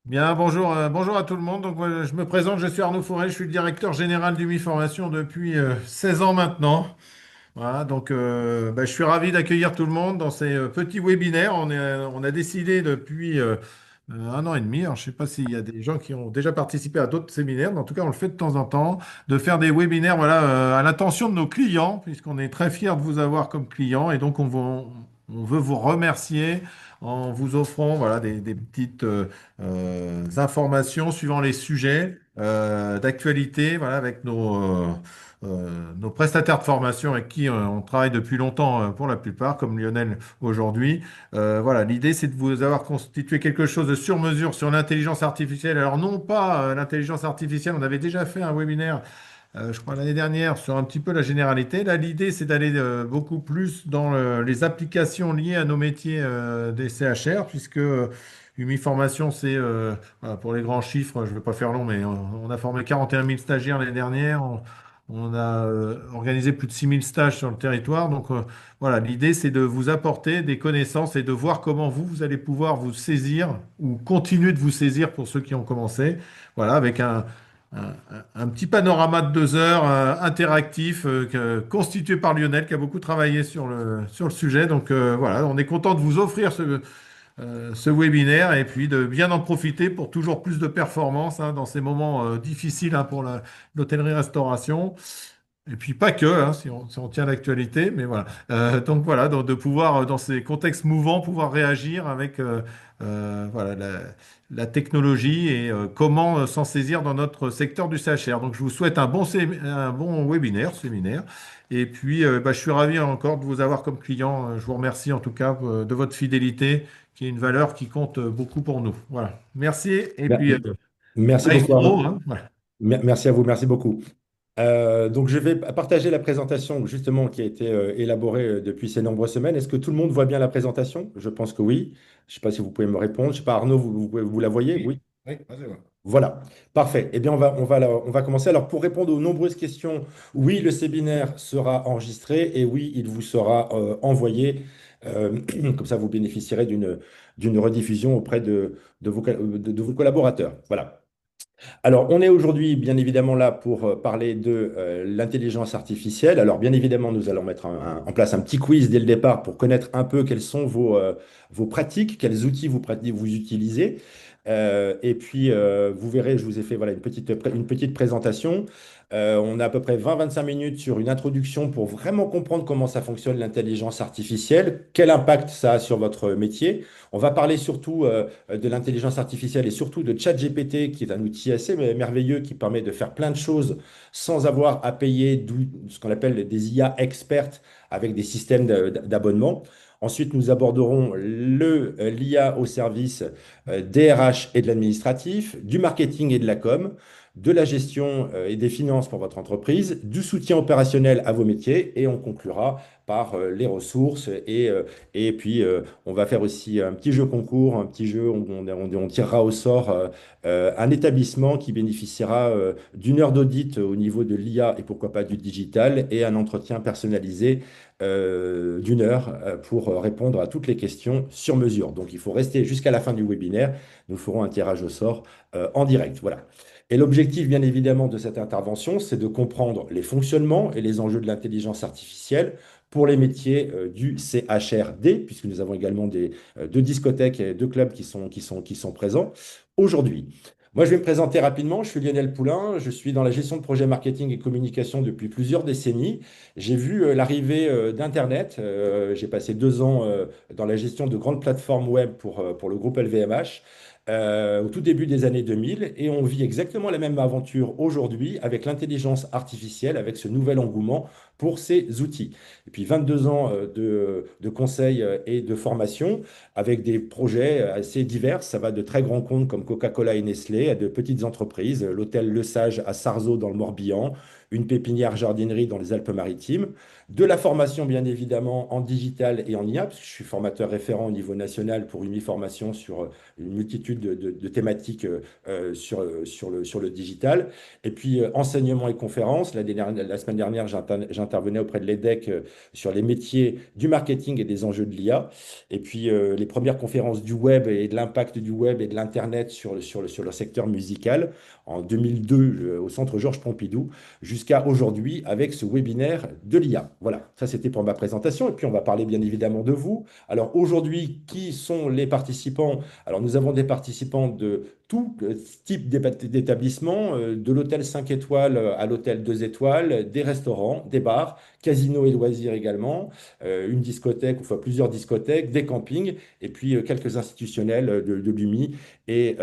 Bien, bonjour, bonjour à tout le monde. Donc, je me présente, je suis Arnaud Forêt, je suis le directeur général d'UMI Formation depuis 16 ans maintenant. Voilà, donc je suis ravi d'accueillir tout le monde dans ces petits webinaires. On a décidé depuis 1 an et demi, alors je ne sais pas s'il y a des gens qui ont déjà participé à d'autres séminaires, mais en tout cas on le fait de temps en temps, de faire des webinaires voilà, à l'intention de nos clients, puisqu'on est très fiers de vous avoir comme clients et donc on veut vous remercier en vous offrant voilà, des petites informations suivant les sujets d'actualité voilà, avec nos prestataires de formation avec qui on travaille depuis longtemps pour la plupart, comme Lionel aujourd'hui. Voilà, l'idée c'est de vous avoir constitué quelque chose de sur mesure sur l'intelligence artificielle. Alors non pas l'intelligence artificielle, on avait déjà fait un webinaire, je crois l'année dernière, sur un petit peu la généralité. Là, l'idée c'est d'aller beaucoup plus dans les applications liées à nos métiers des CHR, puisque Formation, c'est voilà, pour les grands chiffres, je ne vais pas faire long, mais on a formé 41 000 stagiaires l'année dernière. On a organisé plus de 6 000 stages sur le territoire. Donc voilà, l'idée, c'est de vous apporter des connaissances et de voir comment vous allez pouvoir vous saisir ou continuer de vous saisir pour ceux qui ont commencé. Voilà, avec un petit panorama de 2 heures interactif constitué par Lionel qui a beaucoup travaillé sur le sujet. Donc voilà, on est content de vous offrir ce webinaire et puis de bien en profiter pour toujours plus de performance hein, dans ces moments difficiles hein, pour l'hôtellerie-restauration. Et puis pas que, hein, si on tient l'actualité, mais voilà. Donc voilà, de pouvoir, dans ces contextes mouvants, pouvoir réagir avec voilà, la technologie et comment s'en saisir dans notre secteur du CHR. Donc je vous souhaite un bon webinaire, séminaire. Et puis je suis ravi encore de vous avoir comme client. Je vous remercie en tout cas de votre fidélité, qui est une valeur qui compte beaucoup pour nous. Voilà. Merci. Et Mer- puis Merci beaucoup, maestro, Arnaud. hein, voilà. Merci à vous, merci beaucoup. Donc, je vais partager la présentation justement qui a été élaborée depuis ces nombreuses semaines. Est-ce que tout le monde voit bien la présentation? Je pense que oui. Je ne sais pas si vous pouvez me répondre. Je ne sais pas, Arnaud, vous la voyez? Oui, Oui. oui, vas-y, ouais. Voilà, parfait. Eh bien, on va commencer. Alors, pour répondre aux nombreuses questions, oui, le séminaire sera enregistré et oui, il vous sera envoyé. Euh, Comme ça, vous bénéficierez d'une rediffusion auprès de vos collaborateurs. Voilà. Alors, on est aujourd'hui, bien évidemment, là pour parler de l'intelligence artificielle. Alors, bien évidemment, nous allons mettre en place un petit quiz dès le départ pour connaître un peu quelles sont vos pratiques, quels outils vous utilisez. Et puis, vous verrez, je vous ai fait voilà, une petite présentation. On a à peu près 20-25 minutes sur une introduction pour vraiment comprendre comment ça fonctionne l'intelligence artificielle, quel impact ça a sur votre métier. On va parler surtout de l'intelligence artificielle et surtout de ChatGPT, qui est un outil assez merveilleux qui permet de faire plein de choses sans avoir à payer ce qu'on appelle des IA expertes avec des systèmes d'abonnement. Ensuite, nous aborderons l'IA au service des RH et de l'administratif, du marketing et de la com, de la gestion et des finances pour votre entreprise, du soutien opérationnel à vos métiers et on conclura par les ressources et puis on va faire aussi un petit jeu concours, un petit jeu où on tirera au sort un établissement qui bénéficiera d'une heure d'audit au niveau de l'IA et pourquoi pas du digital et un entretien personnalisé d'une heure pour répondre à toutes les questions sur mesure. Donc il faut rester jusqu'à la fin du webinaire. Nous ferons un tirage au sort en direct. Voilà. Et l'objectif, bien évidemment, de cette intervention, c'est de comprendre les fonctionnements et les enjeux de l'intelligence artificielle pour les métiers du CHRD, puisque nous avons également deux discothèques et deux clubs qui sont présents aujourd'hui. Moi, je vais me présenter rapidement. Je suis Lionel Poulain. Je suis dans la gestion de projets marketing et communication depuis plusieurs décennies. J'ai vu l'arrivée d'Internet. J'ai passé 2 ans dans la gestion de grandes plateformes web pour le groupe LVMH. Au tout début des années 2000 et on vit exactement la même aventure aujourd'hui avec l'intelligence artificielle, avec ce nouvel engouement pour ces outils. Et puis 22 ans de conseils et de formation avec des projets assez divers. Ça va de très grands comptes comme Coca-Cola et Nestlé à de petites entreprises, l'hôtel Le Sage à Sarzeau dans le Morbihan, une pépinière jardinerie dans les Alpes-Maritimes, de la formation bien évidemment en digital et en IA, parce que je suis formateur référent au niveau national pour une formation sur une multitude de thématiques sur le digital. Et puis enseignement et conférences. La semaine dernière, j'intervenais auprès de l'EDEC sur les métiers du marketing et des enjeux de l'IA. Et puis les premières conférences du web et de l'impact du web et de l'Internet sur le secteur musical en 2002 au Centre Georges Pompidou jusqu'à aujourd'hui avec ce webinaire de l'IA. Voilà, ça c'était pour ma présentation. Et puis on va parler bien évidemment de vous. Alors aujourd'hui, qui sont les participants? Alors nous avons des participants de tout type d'établissement, de l'hôtel 5 étoiles à l'hôtel 2 étoiles, des restaurants, des bars, casinos et loisirs également, une discothèque, enfin plusieurs discothèques, des campings, et puis quelques institutionnels de l'UMI et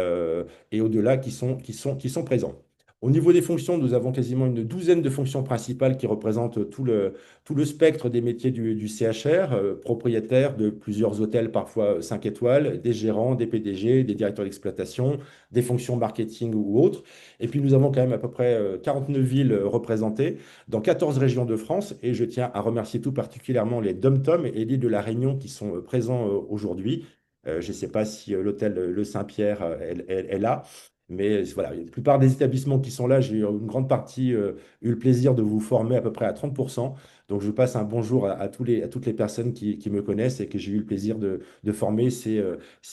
au-delà qui sont présents. Au niveau des fonctions, nous avons quasiment une douzaine de fonctions principales qui représentent tout le spectre des métiers du CHR, propriétaire de plusieurs hôtels, parfois 5 étoiles, des gérants, des PDG, des directeurs d'exploitation, des fonctions marketing ou autres. Et puis nous avons quand même à peu près 49 villes représentées dans 14 régions de France. Et je tiens à remercier tout particulièrement les DOM-TOM et l'île de la Réunion qui sont présents aujourd'hui. Je ne sais pas si l'hôtel Le Saint-Pierre est là. Mais voilà, la plupart des établissements qui sont là, j'ai eu une grande partie eu le plaisir de vous former à peu près à 30%. Donc je passe un bonjour à toutes les personnes qui me connaissent et que j'ai eu le plaisir de former ces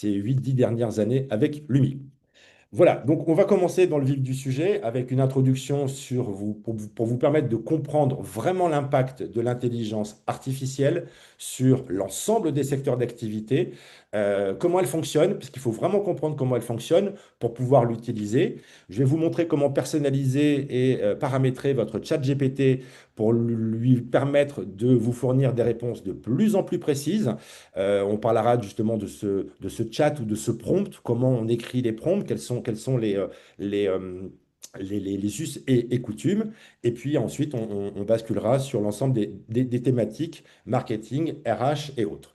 8-10 dernières années avec l'UMI. Voilà, donc on va commencer dans le vif du sujet avec une introduction pour vous permettre de comprendre vraiment l'impact de l'intelligence artificielle sur l'ensemble des secteurs d'activité, comment elle fonctionne, parce qu'il faut vraiment comprendre comment elle fonctionne pour pouvoir l'utiliser. Je vais vous montrer comment personnaliser et paramétrer votre chat GPT pour lui permettre de vous fournir des réponses de plus en plus précises. On parlera justement de ce chat ou de ce prompt, comment on écrit les prompts, quels sont les, euh, les us et coutumes. Et puis ensuite, on basculera sur l'ensemble des thématiques marketing, RH et autres.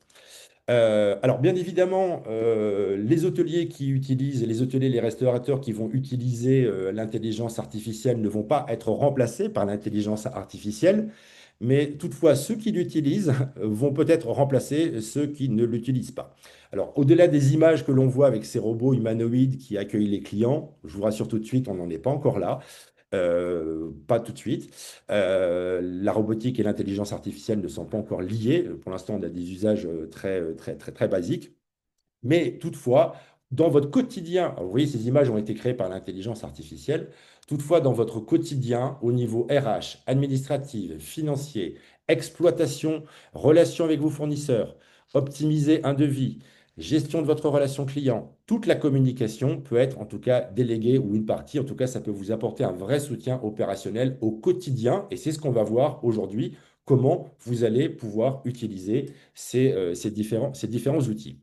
Alors, bien évidemment, les hôteliers qui utilisent, les hôteliers, les restaurateurs qui vont utiliser l'intelligence artificielle ne vont pas être remplacés par l'intelligence artificielle, mais toutefois, ceux qui l'utilisent vont peut-être remplacer ceux qui ne l'utilisent pas. Alors, au-delà des images que l'on voit avec ces robots humanoïdes qui accueillent les clients, je vous rassure tout de suite, on n'en est pas encore là. Pas tout de suite. La robotique et l'intelligence artificielle ne sont pas encore liées. Pour l'instant, on a des usages très, très, très, très basiques. Mais toutefois, dans votre quotidien, vous voyez, ces images ont été créées par l'intelligence artificielle. Toutefois, dans votre quotidien, au niveau RH, administratif, financier, exploitation, relation avec vos fournisseurs, optimiser un devis, gestion de votre relation client, toute la communication peut être en tout cas déléguée ou une partie. En tout cas, ça peut vous apporter un vrai soutien opérationnel au quotidien. Et c'est ce qu'on va voir aujourd'hui, comment vous allez pouvoir utiliser ces différents outils.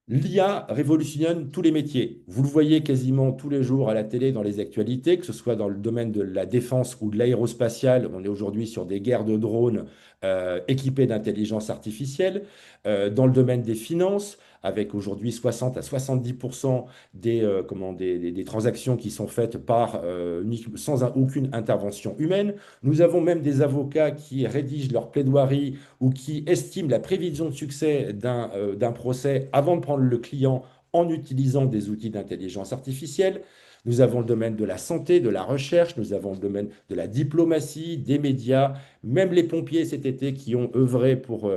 L'IA révolutionne tous les métiers. Vous le voyez quasiment tous les jours à la télé, dans les actualités, que ce soit dans le domaine de la défense ou de l'aérospatiale. On est aujourd'hui sur des guerres de drones équipés d'intelligence artificielle. Dans le domaine des finances, avec aujourd'hui 60 à 70% des transactions qui sont faites sans aucune intervention humaine. Nous avons même des avocats qui rédigent leur plaidoirie ou qui estiment la prévision de succès d'un procès avant de prendre le client en utilisant des outils d'intelligence artificielle. Nous avons le domaine de la santé, de la recherche, nous avons le domaine de la diplomatie, des médias, même les pompiers cet été qui ont œuvré pour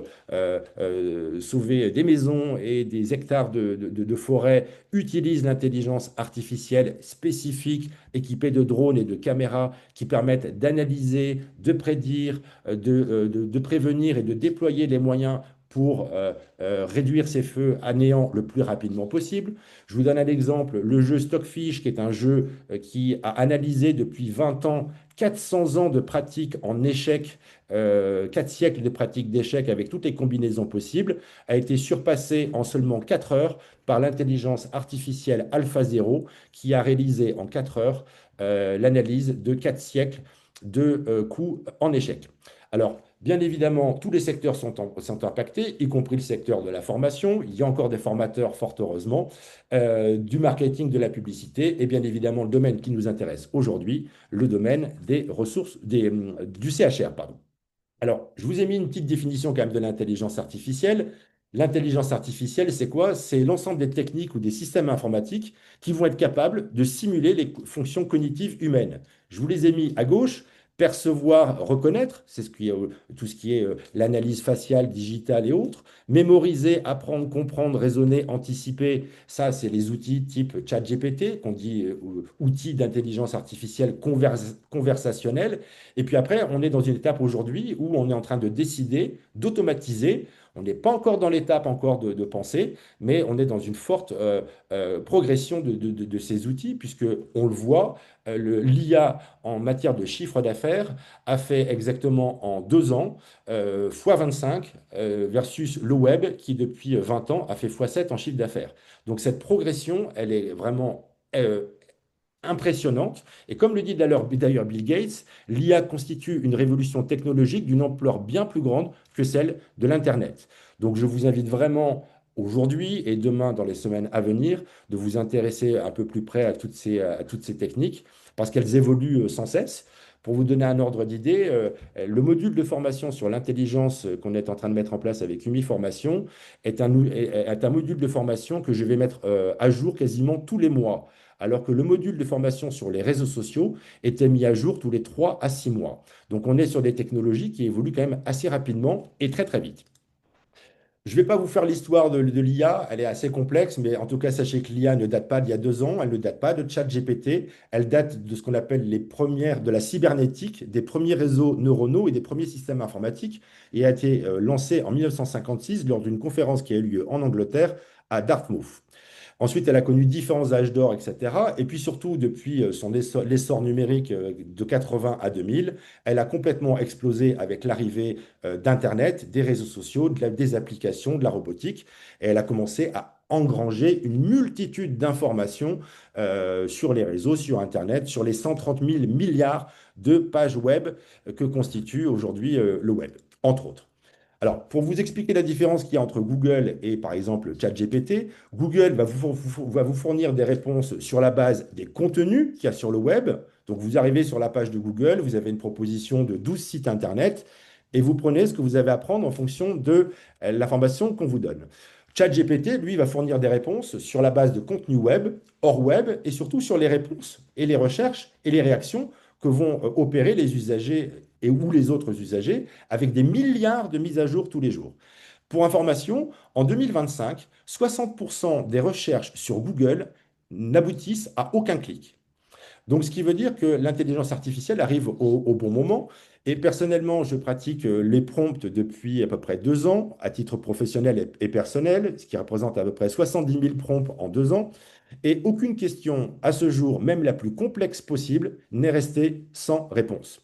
sauver des maisons et des hectares de forêt utilisent l'intelligence artificielle spécifique équipée de drones et de caméras qui permettent d'analyser, de prédire, de prévenir et de déployer les moyens pour réduire ces feux à néant le plus rapidement possible. Je vous donne un exemple, le jeu Stockfish, qui est un jeu qui a analysé depuis 20 ans 400 ans de pratique en échec, 4 siècles de pratique d'échecs avec toutes les combinaisons possibles, a été surpassé en seulement 4 heures par l'intelligence artificielle AlphaZero, qui a réalisé en 4 heures l'analyse de 4 siècles de coups en échec. Alors, Bien évidemment, tous les secteurs sont impactés, y compris le secteur de la formation. Il y a encore des formateurs, fort heureusement, du marketing, de la publicité, et bien évidemment, le domaine qui nous intéresse aujourd'hui, le domaine des ressources, du CHR, pardon. Alors, je vous ai mis une petite définition quand même de l'intelligence artificielle. L'intelligence artificielle, c'est quoi? C'est l'ensemble des techniques ou des systèmes informatiques qui vont être capables de simuler les fonctions cognitives humaines. Je vous les ai mis à gauche. Percevoir, reconnaître, c'est tout ce qui est l'analyse faciale, digitale et autres. Mémoriser, apprendre, comprendre, raisonner, anticiper, ça, c'est les outils type ChatGPT, qu'on dit outils d'intelligence artificielle conversationnelle. Et puis après, on est dans une étape aujourd'hui où on est en train de décider d'automatiser. On n'est pas encore dans l'étape encore de penser, mais on est dans une forte progression de ces outils, puisque on le voit, l'IA en matière de chiffre d'affaires a fait exactement en 2 ans fois 25 versus le web qui depuis 20 ans a fait fois 7 en chiffre d'affaires. Donc cette progression, elle est vraiment impressionnante. Et comme le dit d'ailleurs Bill Gates, l'IA constitue une révolution technologique d'une ampleur bien plus grande que celle de l'Internet. Donc je vous invite vraiment aujourd'hui et demain, dans les semaines à venir, de vous intéresser un peu plus près à toutes ces techniques, parce qu'elles évoluent sans cesse. Pour vous donner un ordre d'idée, le module de formation sur l'intelligence qu'on est en train de mettre en place avec UMI Formation est un module de formation que je vais mettre à jour quasiment tous les mois, alors que le module de formation sur les réseaux sociaux était mis à jour tous les 3 à 6 mois. Donc on est sur des technologies qui évoluent quand même assez rapidement et très très vite. Je ne vais pas vous faire l'histoire de l'IA, elle est assez complexe, mais en tout cas, sachez que l'IA ne date pas d'il y a 2 ans, elle ne date pas de ChatGPT, elle date de ce qu'on appelle les premières, de la cybernétique, des premiers réseaux neuronaux et des premiers systèmes informatiques, et a été lancée en 1956 lors d'une conférence qui a eu lieu en Angleterre à Dartmouth. Ensuite, elle a connu différents âges d'or, etc. Et puis surtout, depuis son l'essor numérique de 80 à 2000, elle a complètement explosé avec l'arrivée d'Internet, des réseaux sociaux, des applications, de la robotique. Et elle a commencé à engranger une multitude d'informations sur les réseaux, sur Internet, sur les 130 000 milliards de pages web que constitue aujourd'hui le web, entre autres. Alors, pour vous expliquer la différence qu'il y a entre Google et, par exemple, ChatGPT, Google va vous fournir des réponses sur la base des contenus qu'il y a sur le web. Donc, vous arrivez sur la page de Google, vous avez une proposition de 12 sites Internet et vous prenez ce que vous avez à prendre en fonction de l'information qu'on vous donne. ChatGPT, lui, va fournir des réponses sur la base de contenus web, hors web, et surtout sur les réponses et les recherches et les réactions que vont opérer les usagers et ou les autres usagers avec des milliards de mises à jour tous les jours. Pour information, en 2025, 60% des recherches sur Google n'aboutissent à aucun clic. Donc, ce qui veut dire que l'intelligence artificielle arrive au bon moment. Et personnellement, je pratique les prompts depuis à peu près 2 ans, à titre professionnel et personnel, ce qui représente à peu près 70 000 prompts en 2 ans. Et aucune question à ce jour, même la plus complexe possible, n'est restée sans réponse.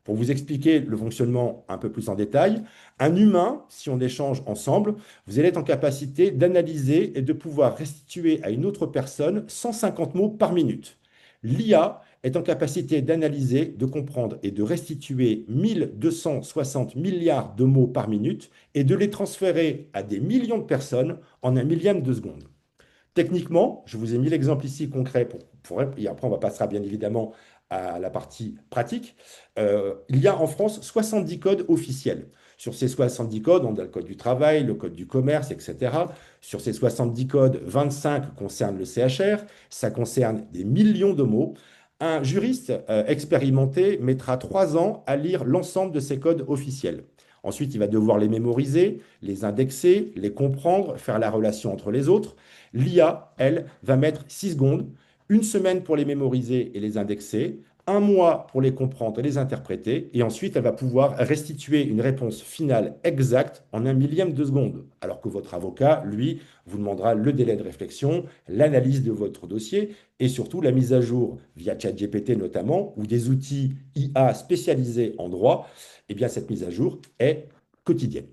Pour vous expliquer le fonctionnement un peu plus en détail, un humain, si on échange ensemble, vous allez être en capacité d'analyser et de pouvoir restituer à une autre personne 150 mots par minute. L'IA est en capacité d'analyser, de comprendre et de restituer 1260 milliards de mots par minute et de les transférer à des millions de personnes en un millième de seconde. Techniquement, je vous ai mis l'exemple ici concret et après on passera bien évidemment à la partie pratique. Il y a en France 70 codes officiels. Sur ces 70 codes, on a le code du travail, le code du commerce, etc. Sur ces 70 codes, 25 concernent le CHR, ça concerne des millions de mots. Un juriste expérimenté mettra 3 ans à lire l'ensemble de ces codes officiels. Ensuite, il va devoir les mémoriser, les indexer, les comprendre, faire la relation entre les autres. L'IA, elle, va mettre 6 secondes, une semaine pour les mémoriser et les indexer, un mois pour les comprendre et les interpréter, et ensuite elle va pouvoir restituer une réponse finale exacte en un millième de seconde, alors que votre avocat, lui, vous demandera le délai de réflexion, l'analyse de votre dossier, et surtout la mise à jour via ChatGPT notamment, ou des outils IA spécialisés en droit, eh bien cette mise à jour est quotidienne.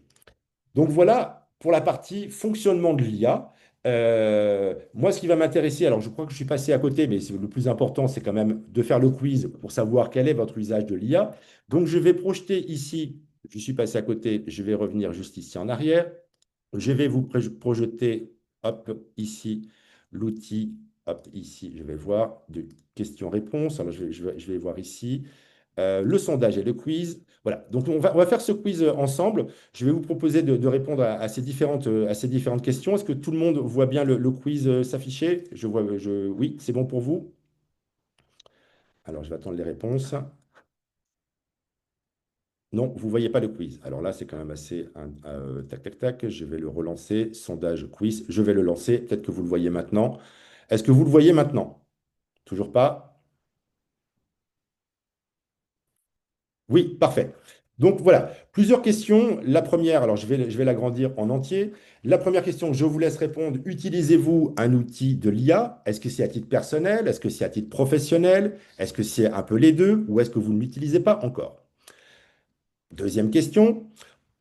Donc voilà pour la partie fonctionnement de l'IA. Moi, ce qui va m'intéresser, alors je crois que je suis passé à côté, mais le plus important, c'est quand même de faire le quiz pour savoir quel est votre usage de l'IA. Donc je vais projeter ici Je suis passé à côté, je vais revenir juste ici en arrière. Je vais vous projeter, hop, ici, l'outil, hop, ici, je vais voir de questions-réponses. Alors, je vais voir ici. Le sondage et le quiz. Voilà, donc on va faire ce quiz ensemble. Je vais vous proposer de répondre à ces différentes questions. Est-ce que tout le monde voit bien le quiz s'afficher? Oui, c'est bon pour vous? Alors, je vais attendre les réponses. Non, vous ne voyez pas le quiz. Alors là, c'est quand même assez... tac, tac, tac. Je vais le relancer. Sondage, quiz. Je vais le lancer. Peut-être que vous le voyez maintenant. Est-ce que vous le voyez maintenant? Toujours pas? Oui, parfait. Donc voilà, plusieurs questions. La première, alors je vais l'agrandir en entier. La première question, je vous laisse répondre. Utilisez-vous un outil de l'IA? Est-ce que c'est à titre personnel? Est-ce que c'est à titre professionnel? Est-ce que c'est un peu les deux? Ou est-ce que vous ne l'utilisez pas encore? Deuxième question.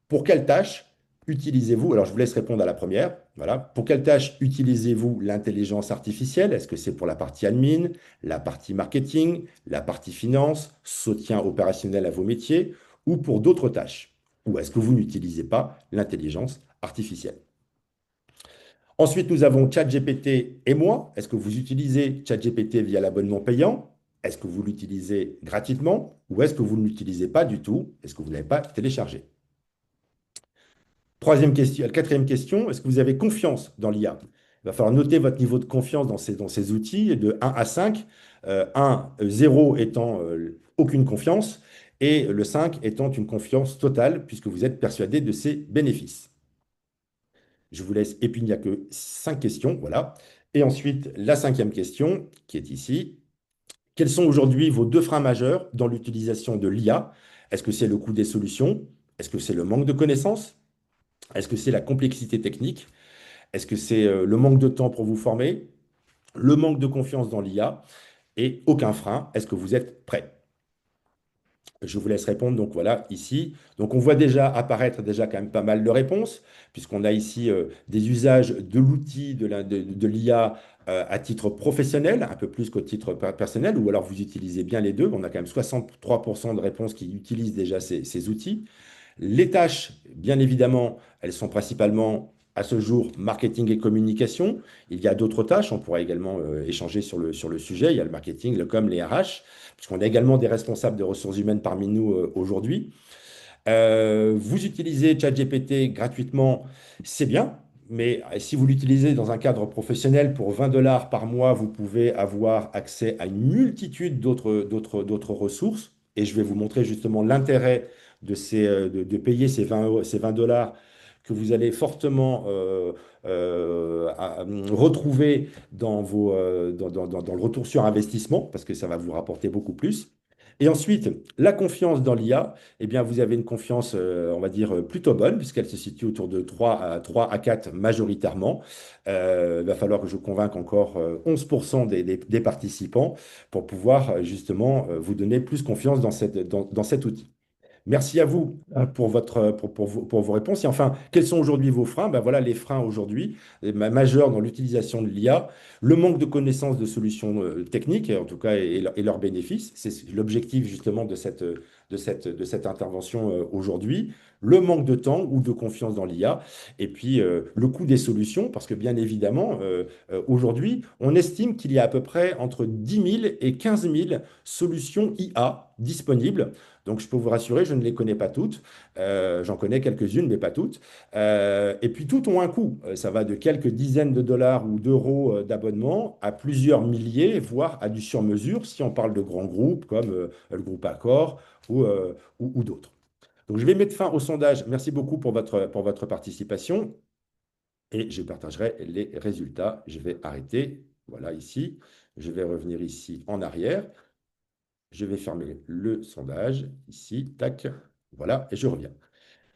Pour quelle tâche utilisez-vous, alors je vous laisse répondre à la première, voilà, pour quelle tâche utilisez-vous l'intelligence artificielle? Est-ce que c'est pour la partie admin, la partie marketing, la partie finance, soutien opérationnel à vos métiers, ou pour d'autres tâches? Ou est-ce que vous n'utilisez pas l'intelligence artificielle? Ensuite, nous avons ChatGPT et moi. Est-ce que vous utilisez ChatGPT via l'abonnement payant? Est-ce que vous l'utilisez gratuitement? Ou est-ce que vous ne l'utilisez pas du tout? Est-ce que vous n'avez pas téléchargé? Troisième question, quatrième question, est-ce que vous avez confiance dans l'IA? Il va falloir noter votre niveau de confiance dans ces outils de 1 à 5. 0 étant aucune confiance et le 5 étant une confiance totale puisque vous êtes persuadé de ses bénéfices. Je vous laisse, et puis il n'y a que 5 questions, voilà. Et ensuite, la cinquième question qui est ici. Quels sont aujourd'hui vos deux freins majeurs dans l'utilisation de l'IA? Est-ce que c'est le coût des solutions? Est-ce que c'est le manque de connaissances? Est-ce que c'est la complexité technique? Est-ce que c'est le manque de temps pour vous former, le manque de confiance dans l'IA et aucun frein? Est-ce que vous êtes prêt? Je vous laisse répondre. Donc voilà, ici. Donc on voit déjà apparaître déjà quand même pas mal de réponses, puisqu'on a ici des usages de l'outil de l'IA à titre professionnel, un peu plus qu'au titre personnel, ou alors vous utilisez bien les deux. On a quand même 63% de réponses qui utilisent déjà ces outils. Les tâches, bien évidemment, elles sont principalement à ce jour marketing et communication. Il y a d'autres tâches, on pourra également échanger sur le sujet. Il y a le marketing, le com, les RH, puisqu'on a également des responsables de ressources humaines parmi nous aujourd'hui. Vous utilisez ChatGPT gratuitement, c'est bien, mais si vous l'utilisez dans un cadre professionnel pour 20 dollars par mois, vous pouvez avoir accès à une multitude d'autres ressources. Et je vais vous montrer justement l'intérêt de payer ces 20 dollars que vous allez fortement retrouver dans le retour sur investissement, parce que ça va vous rapporter beaucoup plus. Et ensuite, la confiance dans l'IA, eh bien, vous avez une confiance, on va dire, plutôt bonne, puisqu'elle se situe autour de 3 à 4 majoritairement. Il va falloir que je convainque encore 11% des participants pour pouvoir justement vous donner plus confiance dans cet outil. Merci à vous pour vos réponses. Et enfin, quels sont aujourd'hui vos freins? Ben voilà les freins aujourd'hui majeurs dans l'utilisation de l'IA. Le manque de connaissances de solutions techniques, en tout cas, et leurs bénéfices. C'est l'objectif justement de cette intervention aujourd'hui. Le manque de temps ou de confiance dans l'IA. Et puis, le coût des solutions, parce que bien évidemment, aujourd'hui, on estime qu'il y a à peu près entre 10 000 et 15 000 solutions IA disponibles. Donc, je peux vous rassurer, je ne les connais pas toutes. J'en connais quelques-unes, mais pas toutes. Et puis, toutes ont un coût. Ça va de quelques dizaines de dollars ou d'euros d'abonnement à plusieurs milliers, voire à du sur-mesure, si on parle de grands groupes comme le groupe Accor ou d'autres. Donc, je vais mettre fin au sondage. Merci beaucoup pour votre participation et je partagerai les résultats. Je vais arrêter. Voilà, ici. Je vais revenir ici en arrière. Je vais fermer le sondage ici, tac, voilà, et je reviens.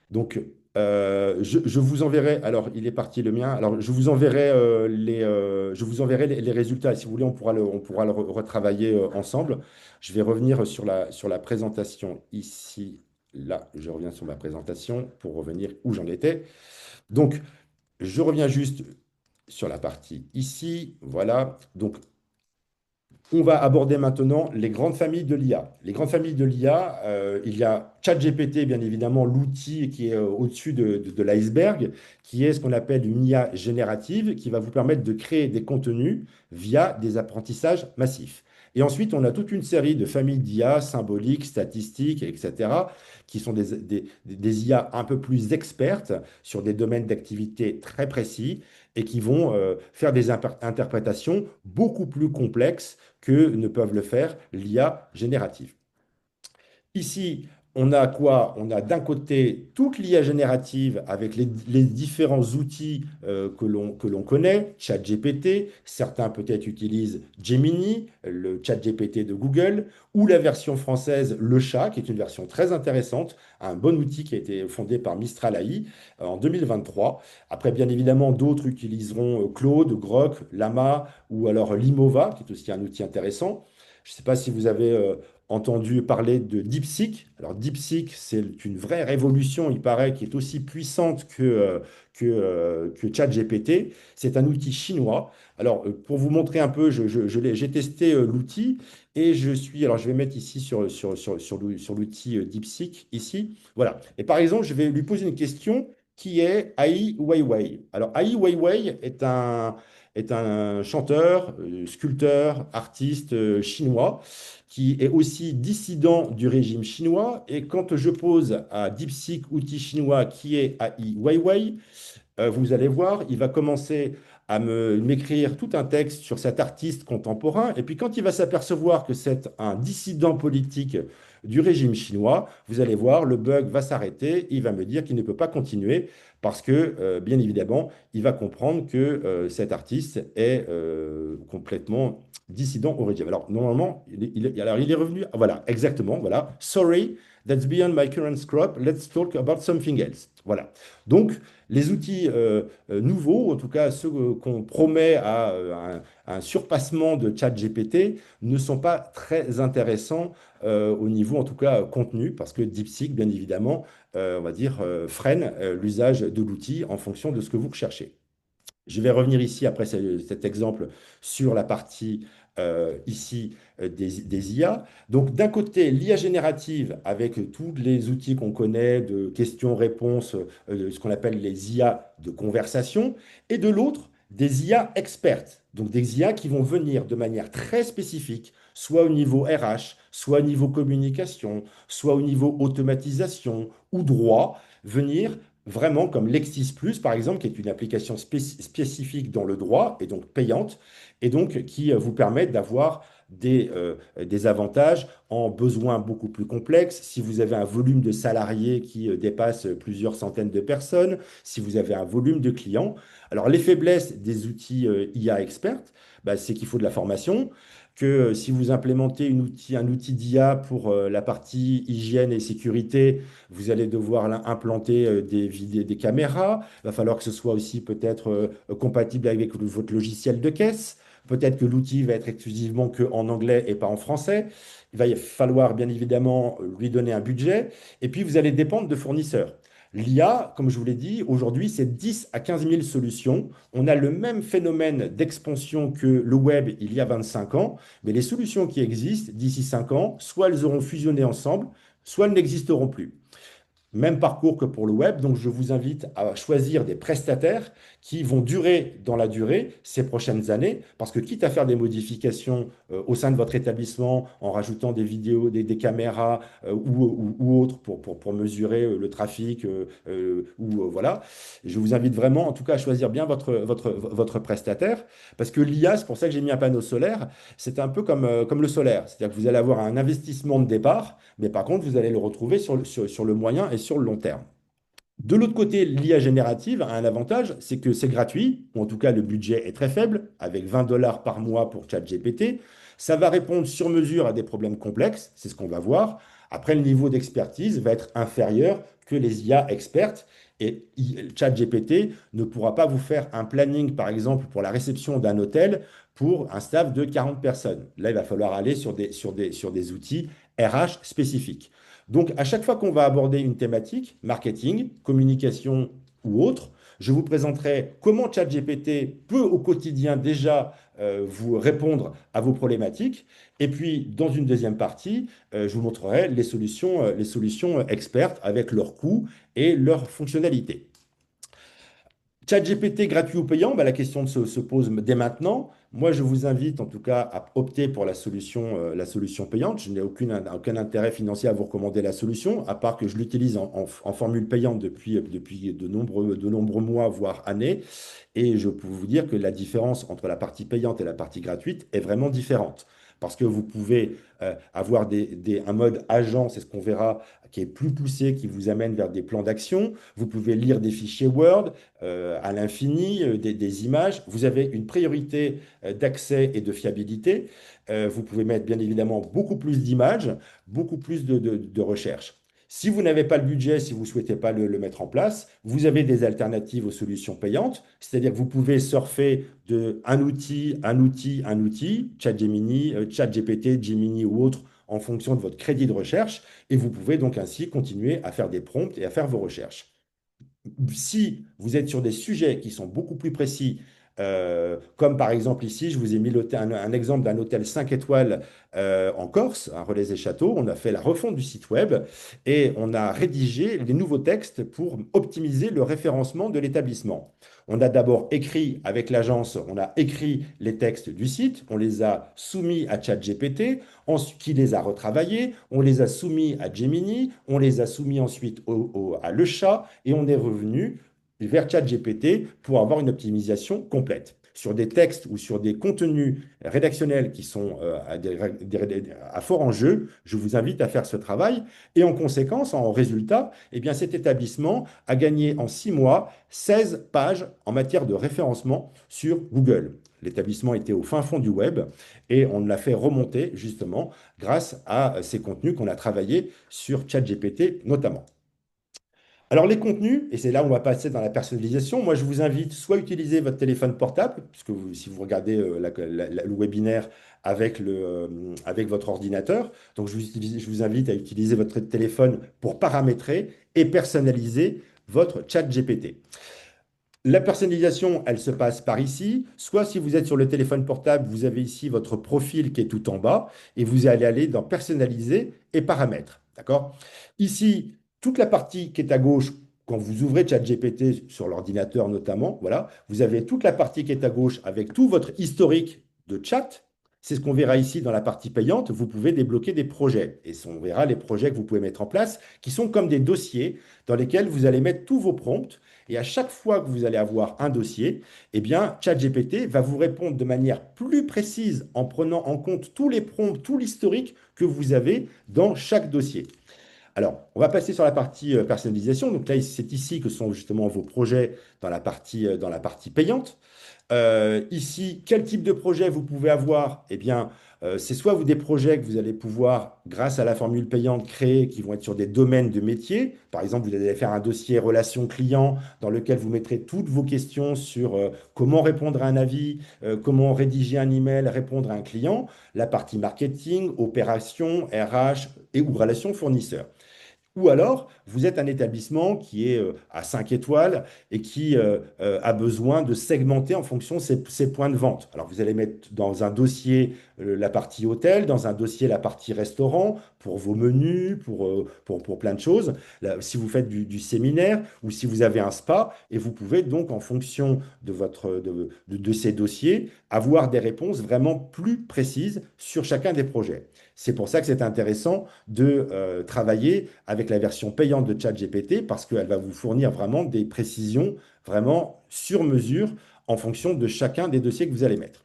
Donc, je vous enverrai, alors il est parti le mien, alors je vous enverrai les résultats. Si vous voulez, on pourra le retravailler ensemble. Je vais revenir sur la présentation ici, là, je reviens sur ma présentation pour revenir où j'en étais. Donc, je reviens juste sur la partie ici, voilà. Donc, On va aborder maintenant les grandes familles de l'IA. Les grandes familles de l'IA, il y a ChatGPT, bien évidemment, l'outil qui est au-dessus de l'iceberg, qui est ce qu'on appelle une IA générative, qui va vous permettre de créer des contenus via des apprentissages massifs. Et ensuite, on a toute une série de familles d'IA symboliques, statistiques, etc., qui sont des IA un peu plus expertes sur des domaines d'activité très précis et qui vont faire des interprétations beaucoup plus complexes que ne peuvent le faire l'IA générative. Ici, on a quoi? On a d'un côté toute l'IA générative avec les différents outils que l'on connaît, ChatGPT, certains peut-être utilisent Gemini, le ChatGPT de Google, ou la version française Le Chat, qui est une version très intéressante, un bon outil qui a été fondé par Mistral AI en 2023. Après, bien évidemment, d'autres utiliseront Claude, Grok, Llama ou alors Limova, qui est aussi un outil intéressant. Je ne sais pas si vous avez entendu parler de DeepSeek. Alors DeepSeek, c'est une vraie révolution, il paraît, qui est aussi puissante que ChatGPT. C'est un outil chinois. Alors pour vous montrer un peu, j'ai testé l'outil et alors je vais mettre ici sur l'outil DeepSeek, ici. Voilà. Et par exemple, je vais lui poser une question qui est Ai Weiwei. Alors Ai Weiwei est un chanteur, sculpteur, artiste chinois qui est aussi dissident du régime chinois. Et quand je pose à DeepSeek, outil chinois qui est AI Weiwei, vous allez voir, il va commencer à m'écrire tout un texte sur cet artiste contemporain. Et puis quand il va s'apercevoir que c'est un dissident politique du régime chinois, vous allez voir, le bug va s'arrêter. Il va me dire qu'il ne peut pas continuer parce que, bien évidemment, il va comprendre que cet artiste est complètement dissident au régime. Alors, normalement, il est revenu. Voilà, exactement. Voilà. Sorry, that's beyond my current scope. Let's talk about something else. Voilà. Donc, les outils nouveaux, en tout cas ceux qu'on promet à un surpassement de ChatGPT, ne sont pas très intéressants au niveau, en tout cas, contenu, parce que DeepSeek, bien évidemment, on va dire, freine l'usage de l'outil en fonction de ce que vous recherchez. Je vais revenir ici, après cet exemple, sur la partie ici des IA. Donc, d'un côté, l'IA générative avec tous les outils qu'on connaît de questions-réponses, ce qu'on appelle les IA de conversation, et de l'autre, des IA expertes. Donc, des IA qui vont venir de manière très spécifique, soit au niveau RH, soit au niveau communication, soit au niveau automatisation ou droit, venir vraiment comme Lexis Plus, par exemple, qui est une application spécifique dans le droit et donc payante, et donc qui vous permet d'avoir des avantages en besoins beaucoup plus complexes. Si vous avez un volume de salariés qui dépasse plusieurs centaines de personnes, si vous avez un volume de clients. Alors, les faiblesses des outils IA experts, bah, c'est qu'il faut de la formation, que si vous implémentez un outil d'IA pour la partie hygiène et sécurité, vous allez devoir implanter des caméras. Il va falloir que ce soit aussi peut-être compatible avec votre logiciel de caisse. Peut-être que l'outil va être exclusivement que en anglais et pas en français. Il va falloir bien évidemment lui donner un budget. Et puis, vous allez dépendre de fournisseurs. L'IA, comme je vous l'ai dit, aujourd'hui, c'est 10 à 15 000 solutions. On a le même phénomène d'expansion que le web il y a 25 ans, mais les solutions qui existent d'ici 5 ans, soit elles auront fusionné ensemble, soit elles n'existeront plus. Même parcours que pour le web, donc je vous invite à choisir des prestataires qui vont durer dans la durée ces prochaines années, parce que quitte à faire des modifications au sein de votre établissement en rajoutant des vidéos, des caméras ou autres pour mesurer le trafic, voilà, je vous invite vraiment en tout cas à choisir bien votre prestataire, parce que l'IA, c'est pour ça que j'ai mis un panneau solaire, c'est un peu comme le solaire, c'est-à-dire que vous allez avoir un investissement de départ, mais par contre, vous allez le retrouver sur le moyen et sur le long terme. De l'autre côté, l'IA générative a un avantage, c'est que c'est gratuit, ou en tout cas le budget est très faible, avec 20 dollars par mois pour ChatGPT. Ça va répondre sur mesure à des problèmes complexes, c'est ce qu'on va voir. Après, le niveau d'expertise va être inférieur que les IA expertes. Et ChatGPT ne pourra pas vous faire un planning, par exemple, pour la réception d'un hôtel pour un staff de 40 personnes. Là, il va falloir aller sur des outils RH spécifiques. Donc, à chaque fois qu'on va aborder une thématique, marketing, communication ou autre, Je vous présenterai comment ChatGPT peut au quotidien déjà vous répondre à vos problématiques. Et puis, dans une deuxième partie, je vous montrerai les solutions expertes avec leurs coûts et leurs fonctionnalités. ChatGPT gratuit ou payant, bah, la question se pose dès maintenant. Moi, je vous invite en tout cas à opter pour la solution payante. Je n'ai aucun intérêt financier à vous recommander la solution, à part que je l'utilise en formule payante depuis de nombreux mois, voire années. Et je peux vous dire que la différence entre la partie payante et la partie gratuite est vraiment différente. Parce que vous pouvez avoir un mode agent, c'est ce qu'on verra, qui est plus poussé, qui vous amène vers des plans d'action. Vous pouvez lire des fichiers Word à l'infini, des images. Vous avez une priorité d'accès et de fiabilité. Vous pouvez mettre bien évidemment beaucoup plus d'images, beaucoup plus de recherches. Si vous n'avez pas le budget, si vous ne souhaitez pas le mettre en place, vous avez des alternatives aux solutions payantes, c'est-à-dire que vous pouvez surfer de un outil, ChatGemini, ChatGPT, Gemini ou autre, en fonction de votre crédit de recherche, et vous pouvez donc ainsi continuer à faire des prompts et à faire vos recherches. Si vous êtes sur des sujets qui sont beaucoup plus précis, comme par exemple ici, je vous ai mis un exemple d'un hôtel 5 étoiles en Corse, à Relais-et-Châteaux. On a fait la refonte du site web et on a rédigé les nouveaux textes pour optimiser le référencement de l'établissement. On a d'abord écrit avec l'agence, on a écrit les textes du site, on les a soumis à ChatGPT, qui les a retravaillés, on les a soumis à Gemini, on les a soumis ensuite à Le Chat et on est revenu vers ChatGPT pour avoir une optimisation complète. Sur des textes ou sur des contenus rédactionnels qui sont à fort enjeu, je vous invite à faire ce travail. Et en conséquence, en résultat, eh bien, cet établissement a gagné en 6 mois 16 pages en matière de référencement sur Google. L'établissement était au fin fond du web et on l'a fait remonter justement grâce à ces contenus qu'on a travaillés sur ChatGPT notamment. Alors les contenus, et c'est là où on va passer dans la personnalisation, moi je vous invite soit à utiliser votre téléphone portable, puisque si vous regardez le webinaire avec votre ordinateur, donc je vous invite à utiliser votre téléphone pour paramétrer et personnaliser votre chat GPT. La personnalisation, elle se passe par ici. Soit si vous êtes sur le téléphone portable, vous avez ici votre profil qui est tout en bas et vous allez aller dans personnaliser et paramètres. D'accord? Ici, toute la partie qui est à gauche, quand vous ouvrez ChatGPT sur l'ordinateur notamment, voilà, vous avez toute la partie qui est à gauche avec tout votre historique de chat. C'est ce qu'on verra ici dans la partie payante. Vous pouvez débloquer des projets et on verra les projets que vous pouvez mettre en place qui sont comme des dossiers dans lesquels vous allez mettre tous vos prompts. Et à chaque fois que vous allez avoir un dossier, eh bien, ChatGPT va vous répondre de manière plus précise en prenant en compte tous les prompts, tout l'historique que vous avez dans chaque dossier. Alors, on va passer sur la partie personnalisation. Donc là, c'est ici que sont justement vos projets dans la partie payante. Ici, quel type de projet vous pouvez avoir? Eh bien, c'est soit vous des projets que vous allez pouvoir, grâce à la formule payante, créer qui vont être sur des domaines de métier. Par exemple, vous allez faire un dossier relation client dans lequel vous mettrez toutes vos questions sur comment répondre à un avis, comment rédiger un email, répondre à un client, la partie marketing, opération, RH et ou relations fournisseurs. Ou alors, vous êtes un établissement qui est à 5 étoiles et qui a besoin de segmenter en fonction de ses points de vente. Alors, vous allez mettre dans un dossier la partie hôtel, dans un dossier la partie restaurant, pour vos menus, pour plein de choses. Là, si vous faites du séminaire ou si vous avez un spa, et vous pouvez donc, en fonction de ces dossiers, avoir des réponses vraiment plus précises sur chacun des projets. C'est pour ça que c'est intéressant de travailler avec la version payante de ChatGPT parce qu'elle va vous fournir vraiment des précisions vraiment sur mesure en fonction de chacun des dossiers que vous allez mettre.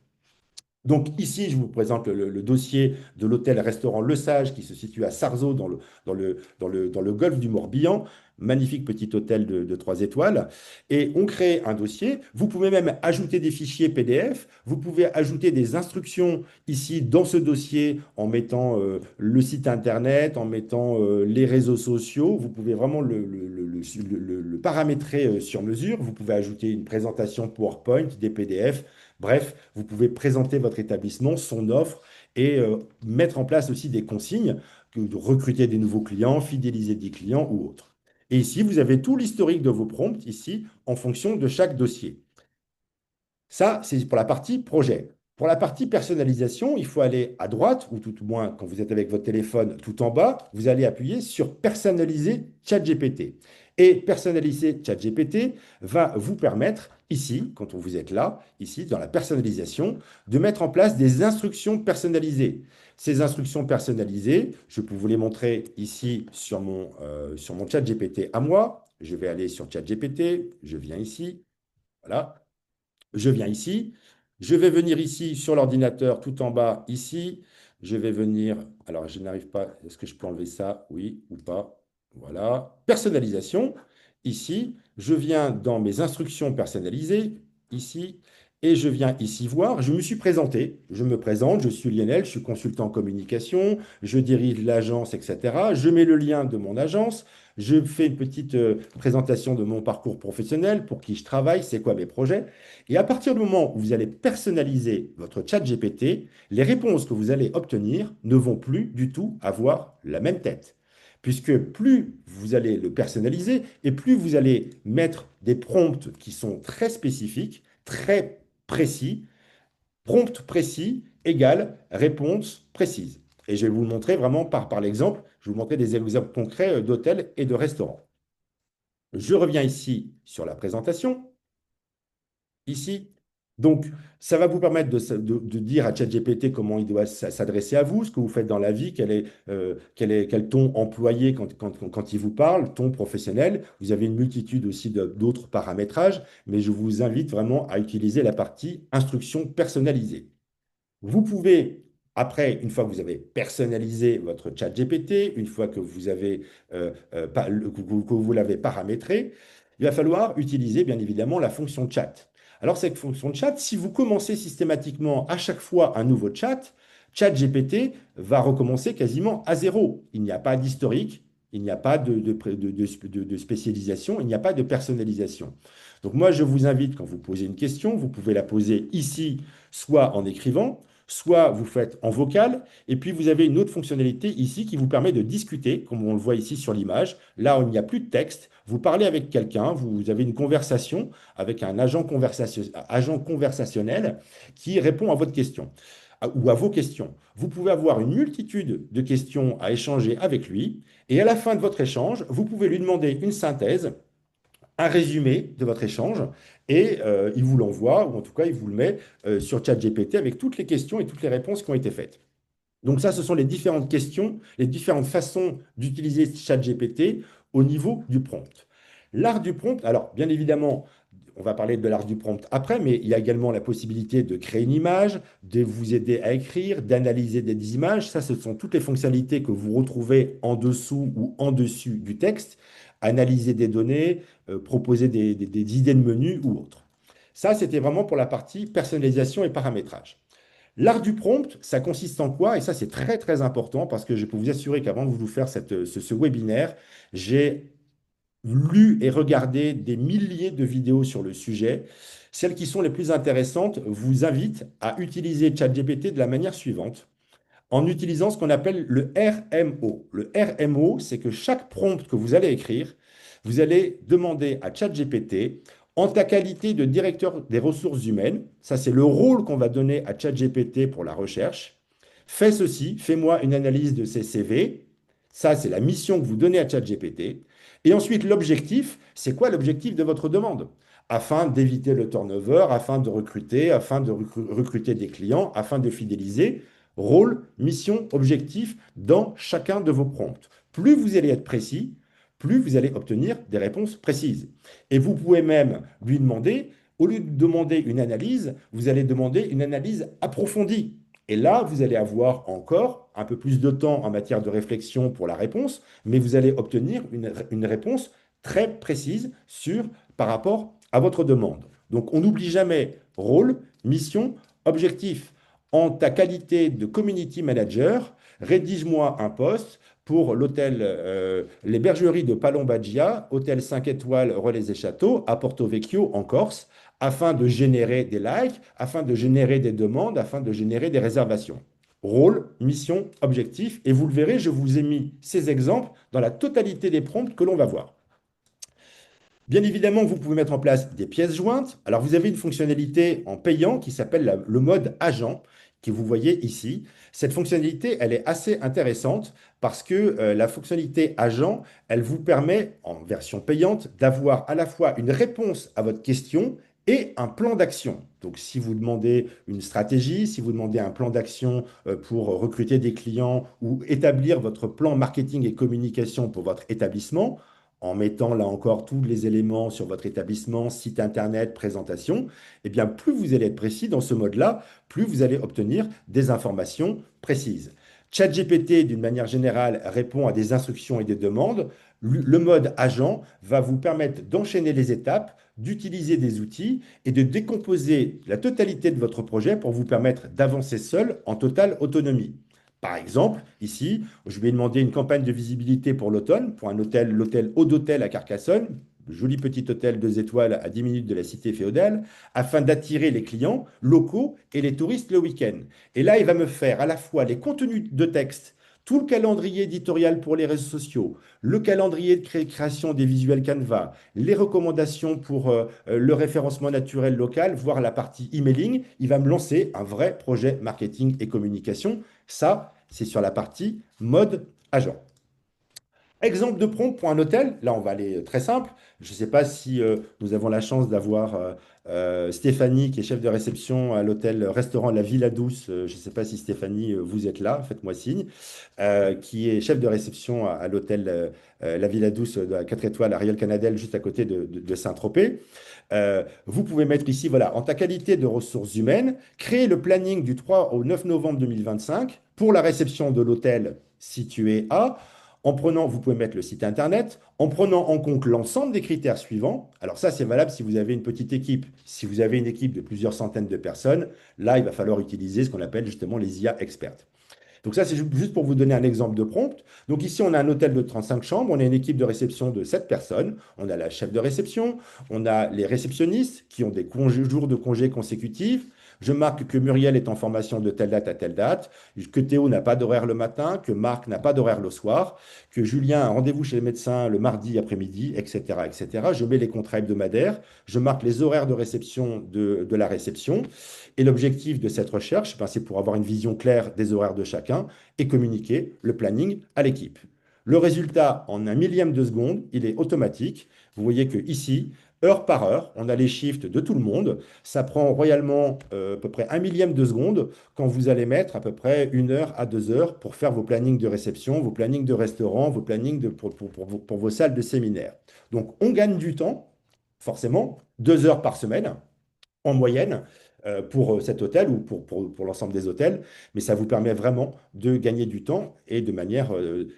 Donc ici, je vous présente le dossier de l'hôtel-restaurant Le Sage qui se situe à Sarzeau dans le golfe du Morbihan. Magnifique petit hôtel de 3 étoiles. Et on crée un dossier. Vous pouvez même ajouter des fichiers PDF. Vous pouvez ajouter des instructions ici dans ce dossier en mettant le site internet, en mettant les réseaux sociaux. Vous pouvez vraiment le paramétrer sur mesure. Vous pouvez ajouter une présentation PowerPoint, des PDF. Bref, vous pouvez présenter votre établissement, son offre et mettre en place aussi des consignes, de recruter des nouveaux clients, fidéliser des clients ou autres. Et ici, vous avez tout l'historique de vos prompts, ici, en fonction de chaque dossier. Ça, c'est pour la partie projet. Pour la partie personnalisation, il faut aller à droite, ou tout au moins quand vous êtes avec votre téléphone tout en bas, vous allez appuyer sur Personnaliser ChatGPT. Et personnaliser ChatGPT va vous permettre, ici, quand vous êtes là, ici, dans la personnalisation, de mettre en place des instructions personnalisées. Ces instructions personnalisées, je peux vous les montrer ici sur mon ChatGPT à moi. Je vais aller sur ChatGPT, je viens ici, voilà. Je viens ici, je vais venir ici sur l'ordinateur tout en bas, ici. Je vais venir, alors je n'arrive pas, est-ce que je peux enlever ça? Oui ou pas? Voilà. Personnalisation, ici. Je viens dans mes instructions personnalisées, ici. Et je viens ici voir, je me suis présenté, je me présente, je suis Lionel, je suis consultant en communication, je dirige l'agence, etc. Je mets le lien de mon agence, je fais une petite présentation de mon parcours professionnel, pour qui je travaille, c'est quoi mes projets. Et à partir du moment où vous allez personnaliser votre chat GPT, les réponses que vous allez obtenir ne vont plus du tout avoir la même tête. Puisque plus vous allez le personnaliser et plus vous allez mettre des prompts qui sont très spécifiques, très précis, prompt précis égale réponse précise. Et je vais vous le montrer vraiment par l'exemple. Je vais vous montrer des exemples concrets d'hôtels et de restaurants. Je reviens ici sur la présentation. Ici. Donc, ça va vous permettre de dire à ChatGPT comment il doit s'adresser à vous, ce que vous faites dans la vie, quel ton employé quand il vous parle, ton professionnel. Vous avez une multitude aussi d'autres paramétrages, mais je vous invite vraiment à utiliser la partie instruction personnalisée. Vous pouvez, après, une fois que vous avez personnalisé votre chat GPT, une fois que vous avez, que vous l'avez paramétré, il va falloir utiliser bien évidemment la fonction chat. Alors, cette fonction chat, si vous commencez systématiquement à chaque fois un nouveau chat, ChatGPT va recommencer quasiment à zéro. Il n'y a pas d'historique, il n'y a pas de spécialisation, il n'y a pas de personnalisation. Donc moi, je vous invite, quand vous posez une question, vous pouvez la poser ici, soit en écrivant, soit vous faites en vocal, et puis vous avez une autre fonctionnalité ici qui vous permet de discuter, comme on le voit ici sur l'image. Là, il n'y a plus de texte, vous parlez avec quelqu'un, vous avez une conversation avec un agent conversationnel qui répond à votre question ou à vos questions. Vous pouvez avoir une multitude de questions à échanger avec lui, et à la fin de votre échange, vous pouvez lui demander une synthèse, un résumé de votre échange et il vous l'envoie, ou en tout cas, il vous le met sur ChatGPT avec toutes les questions et toutes les réponses qui ont été faites. Donc ça, ce sont les différentes questions, les différentes façons d'utiliser ChatGPT au niveau du prompt. L'art du prompt, alors bien évidemment, on va parler de l'art du prompt après, mais il y a également la possibilité de créer une image, de vous aider à écrire, d'analyser des images. Ça, ce sont toutes les fonctionnalités que vous retrouvez en dessous ou en dessus du texte. Analyser des données, proposer des idées de menu ou autres. Ça, c'était vraiment pour la partie personnalisation et paramétrage. L'art du prompt, ça consiste en quoi? Et ça, c'est très, très important parce que je peux vous assurer qu'avant de vous faire ce webinaire, j'ai lu et regardé des milliers de vidéos sur le sujet. Celles qui sont les plus intéressantes vous invitent à utiliser ChatGPT de la manière suivante, en utilisant ce qu'on appelle le RMO. Le RMO, c'est que chaque prompt que vous allez écrire, vous allez demander à ChatGPT, en ta qualité de directeur des ressources humaines, ça c'est le rôle qu'on va donner à ChatGPT pour la recherche, fais ceci, fais-moi une analyse de ces CV, ça c'est la mission que vous donnez à ChatGPT, et ensuite l'objectif, c'est quoi l'objectif de votre demande? Afin d'éviter le turnover, afin de recruter, afin de recruter des clients, afin de fidéliser, rôle, mission, objectif dans chacun de vos prompts. Plus vous allez être précis, plus vous allez obtenir des réponses précises. Et vous pouvez même lui demander, au lieu de demander une analyse, vous allez demander une analyse approfondie. Et là, vous allez avoir encore un peu plus de temps en matière de réflexion pour la réponse, mais vous allez obtenir une réponse très précise par rapport à votre demande. Donc, on n'oublie jamais rôle, mission, objectif. En ta qualité de community manager, rédige-moi un post pour l'hôtel Les Bergeries de Palombagia, hôtel 5 étoiles Relais et Châteaux, à Porto Vecchio en Corse, afin de générer des likes, afin de générer des demandes, afin de générer des réservations. Rôle, mission, objectif. Et vous le verrez, je vous ai mis ces exemples dans la totalité des prompts que l'on va voir. Bien évidemment, vous pouvez mettre en place des pièces jointes. Alors, vous avez une fonctionnalité en payant qui s'appelle le mode agent, que vous voyez ici. Cette fonctionnalité, elle est assez intéressante parce que la fonctionnalité agent, elle vous permet, en version payante, d'avoir à la fois une réponse à votre question et un plan d'action. Donc, si vous demandez une stratégie, si vous demandez un plan d'action pour recruter des clients ou établir votre plan marketing et communication pour votre établissement, en mettant là encore tous les éléments sur votre établissement, site internet, présentation, eh bien plus vous allez être précis dans ce mode-là, plus vous allez obtenir des informations précises. ChatGPT, d'une manière générale, répond à des instructions et des demandes. Le mode agent va vous permettre d'enchaîner les étapes, d'utiliser des outils et de décomposer la totalité de votre projet pour vous permettre d'avancer seul en totale autonomie. Par exemple, ici, je vais demander une campagne de visibilité pour l'automne, pour un hôtel, l'hôtel Eau d'Hôtel à Carcassonne, joli petit hôtel 2 étoiles à 10 minutes de la cité féodale, afin d'attirer les clients locaux et les touristes le week-end. Et là, il va me faire à la fois les contenus de texte, tout le calendrier éditorial pour les réseaux sociaux, le calendrier de création des visuels Canva, les recommandations pour le référencement naturel local, voire la partie emailing. Il va me lancer un vrai projet marketing et communication. Ça, c'est sur la partie mode agent. Exemple de prompt pour un hôtel. Là, on va aller très simple. Je ne sais pas si nous avons la chance d'avoir Stéphanie, qui est chef de réception à l'hôtel-restaurant La Villa Douce. Je ne sais pas si Stéphanie, vous êtes là, faites-moi signe. Qui est chef de réception à l'hôtel La Villa Douce de la 4 étoiles à Riel Canadel, juste à côté de Saint-Tropez. Vous pouvez mettre ici, voilà, en ta qualité de ressources humaines, créer le planning du 3 au 9 novembre 2025 pour la réception de l'hôtel situé à. En prenant, vous pouvez mettre le site internet, en prenant en compte l'ensemble des critères suivants. Alors ça, c'est valable si vous avez une petite équipe. Si vous avez une équipe de plusieurs centaines de personnes, là, il va falloir utiliser ce qu'on appelle justement les IA expertes. Donc ça, c'est juste pour vous donner un exemple de prompt. Donc ici, on a un hôtel de 35 chambres, on a une équipe de réception de 7 personnes, on a la chef de réception, on a les réceptionnistes qui ont des jours de congés consécutifs. Je marque que Muriel est en formation de telle date à telle date, que Théo n'a pas d'horaire le matin, que Marc n'a pas d'horaire le soir, que Julien a un rendez-vous chez le médecin le mardi après-midi, etc., etc. Je mets les contrats hebdomadaires, je marque les horaires de réception de la réception. Et l'objectif de cette recherche, ben, c'est pour avoir une vision claire des horaires de chacun et communiquer le planning à l'équipe. Le résultat, en un millième de seconde, il est automatique. Vous voyez que ici, heure par heure, on a les shifts de tout le monde. Ça prend royalement à peu près un millième de seconde quand vous allez mettre à peu près 1 heure à 2 heures pour faire vos plannings de réception, vos plannings de restaurant, vos plannings pour vos salles de séminaire. Donc, on gagne du temps, forcément, 2 heures par semaine en moyenne pour cet hôtel ou pour l'ensemble des hôtels, mais ça vous permet vraiment de gagner du temps et de manière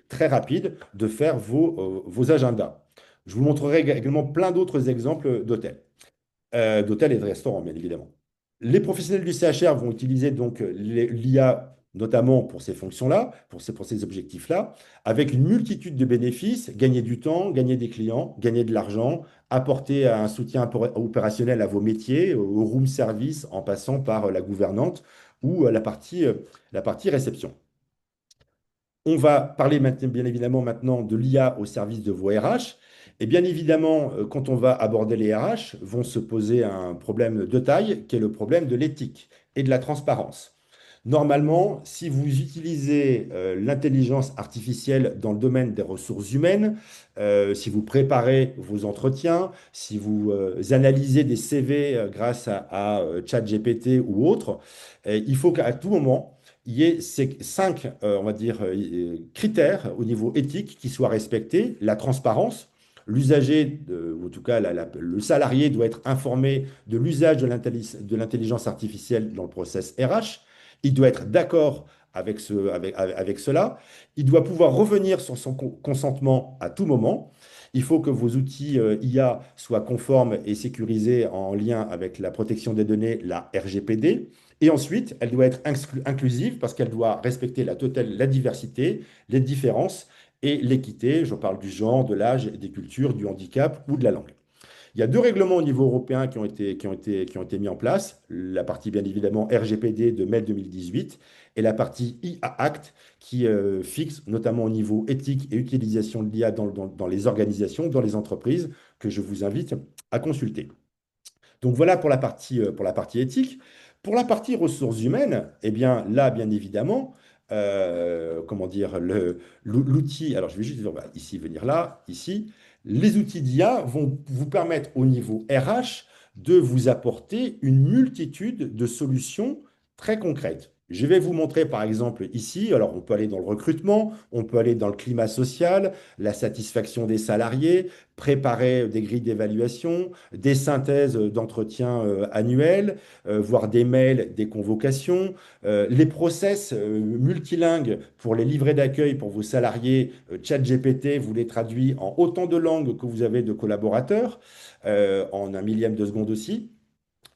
très rapide de faire vos agendas. Je vous montrerai également plein d'autres exemples d'hôtels et de restaurants, bien évidemment. Les professionnels du CHR vont utiliser donc l'IA notamment pour ces fonctions-là, pour ces objectifs-là, avec une multitude de bénéfices, gagner du temps, gagner des clients, gagner de l'argent, apporter un soutien opérationnel à vos métiers, au room service, en passant par la gouvernante ou la partie réception. On va parler maintenant, bien évidemment maintenant de l'IA au service de vos RH. Et bien évidemment, quand on va aborder les RH, vont se poser un problème de taille qui est le problème de l'éthique et de la transparence. Normalement, si vous utilisez l'intelligence artificielle dans le domaine des ressources humaines, si vous préparez vos entretiens, si vous analysez des CV grâce à ChatGPT ou autre, il faut qu'à tout moment, il y ait ces 5, on va dire, critères au niveau éthique qui soient respectés. La transparence, l'usager, ou en tout cas le salarié doit être informé de l'usage de l'intelligence artificielle dans le process RH. Il doit être d'accord avec cela. Il doit pouvoir revenir sur son consentement à tout moment. Il faut que vos outils IA soient conformes et sécurisés en lien avec la protection des données, la RGPD. Et ensuite, elle doit être inclusive parce qu'elle doit respecter la diversité, les différences et l'équité. Je parle du genre, de l'âge, des cultures, du handicap ou de la langue. Il y a 2 règlements au niveau européen qui ont été mis en place. La partie, bien évidemment, RGPD de mai 2018 et la partie IA Act qui fixe, notamment au niveau éthique et utilisation de l'IA dans les organisations, dans les entreprises, que je vous invite à consulter. Donc voilà pour la partie éthique. Pour la partie ressources humaines, eh bien là, bien évidemment, comment dire, l'outil, alors je vais juste ici venir là, ici, les outils d'IA vont vous permettre au niveau RH de vous apporter une multitude de solutions très concrètes. Je vais vous montrer par exemple ici, alors on peut aller dans le recrutement, on peut aller dans le climat social, la satisfaction des salariés, préparer des grilles d'évaluation, des synthèses d'entretiens annuels, voire des mails, des convocations, les process multilingues pour les livrets d'accueil pour vos salariés. ChatGPT vous les traduit en autant de langues que vous avez de collaborateurs, en un millième de seconde aussi.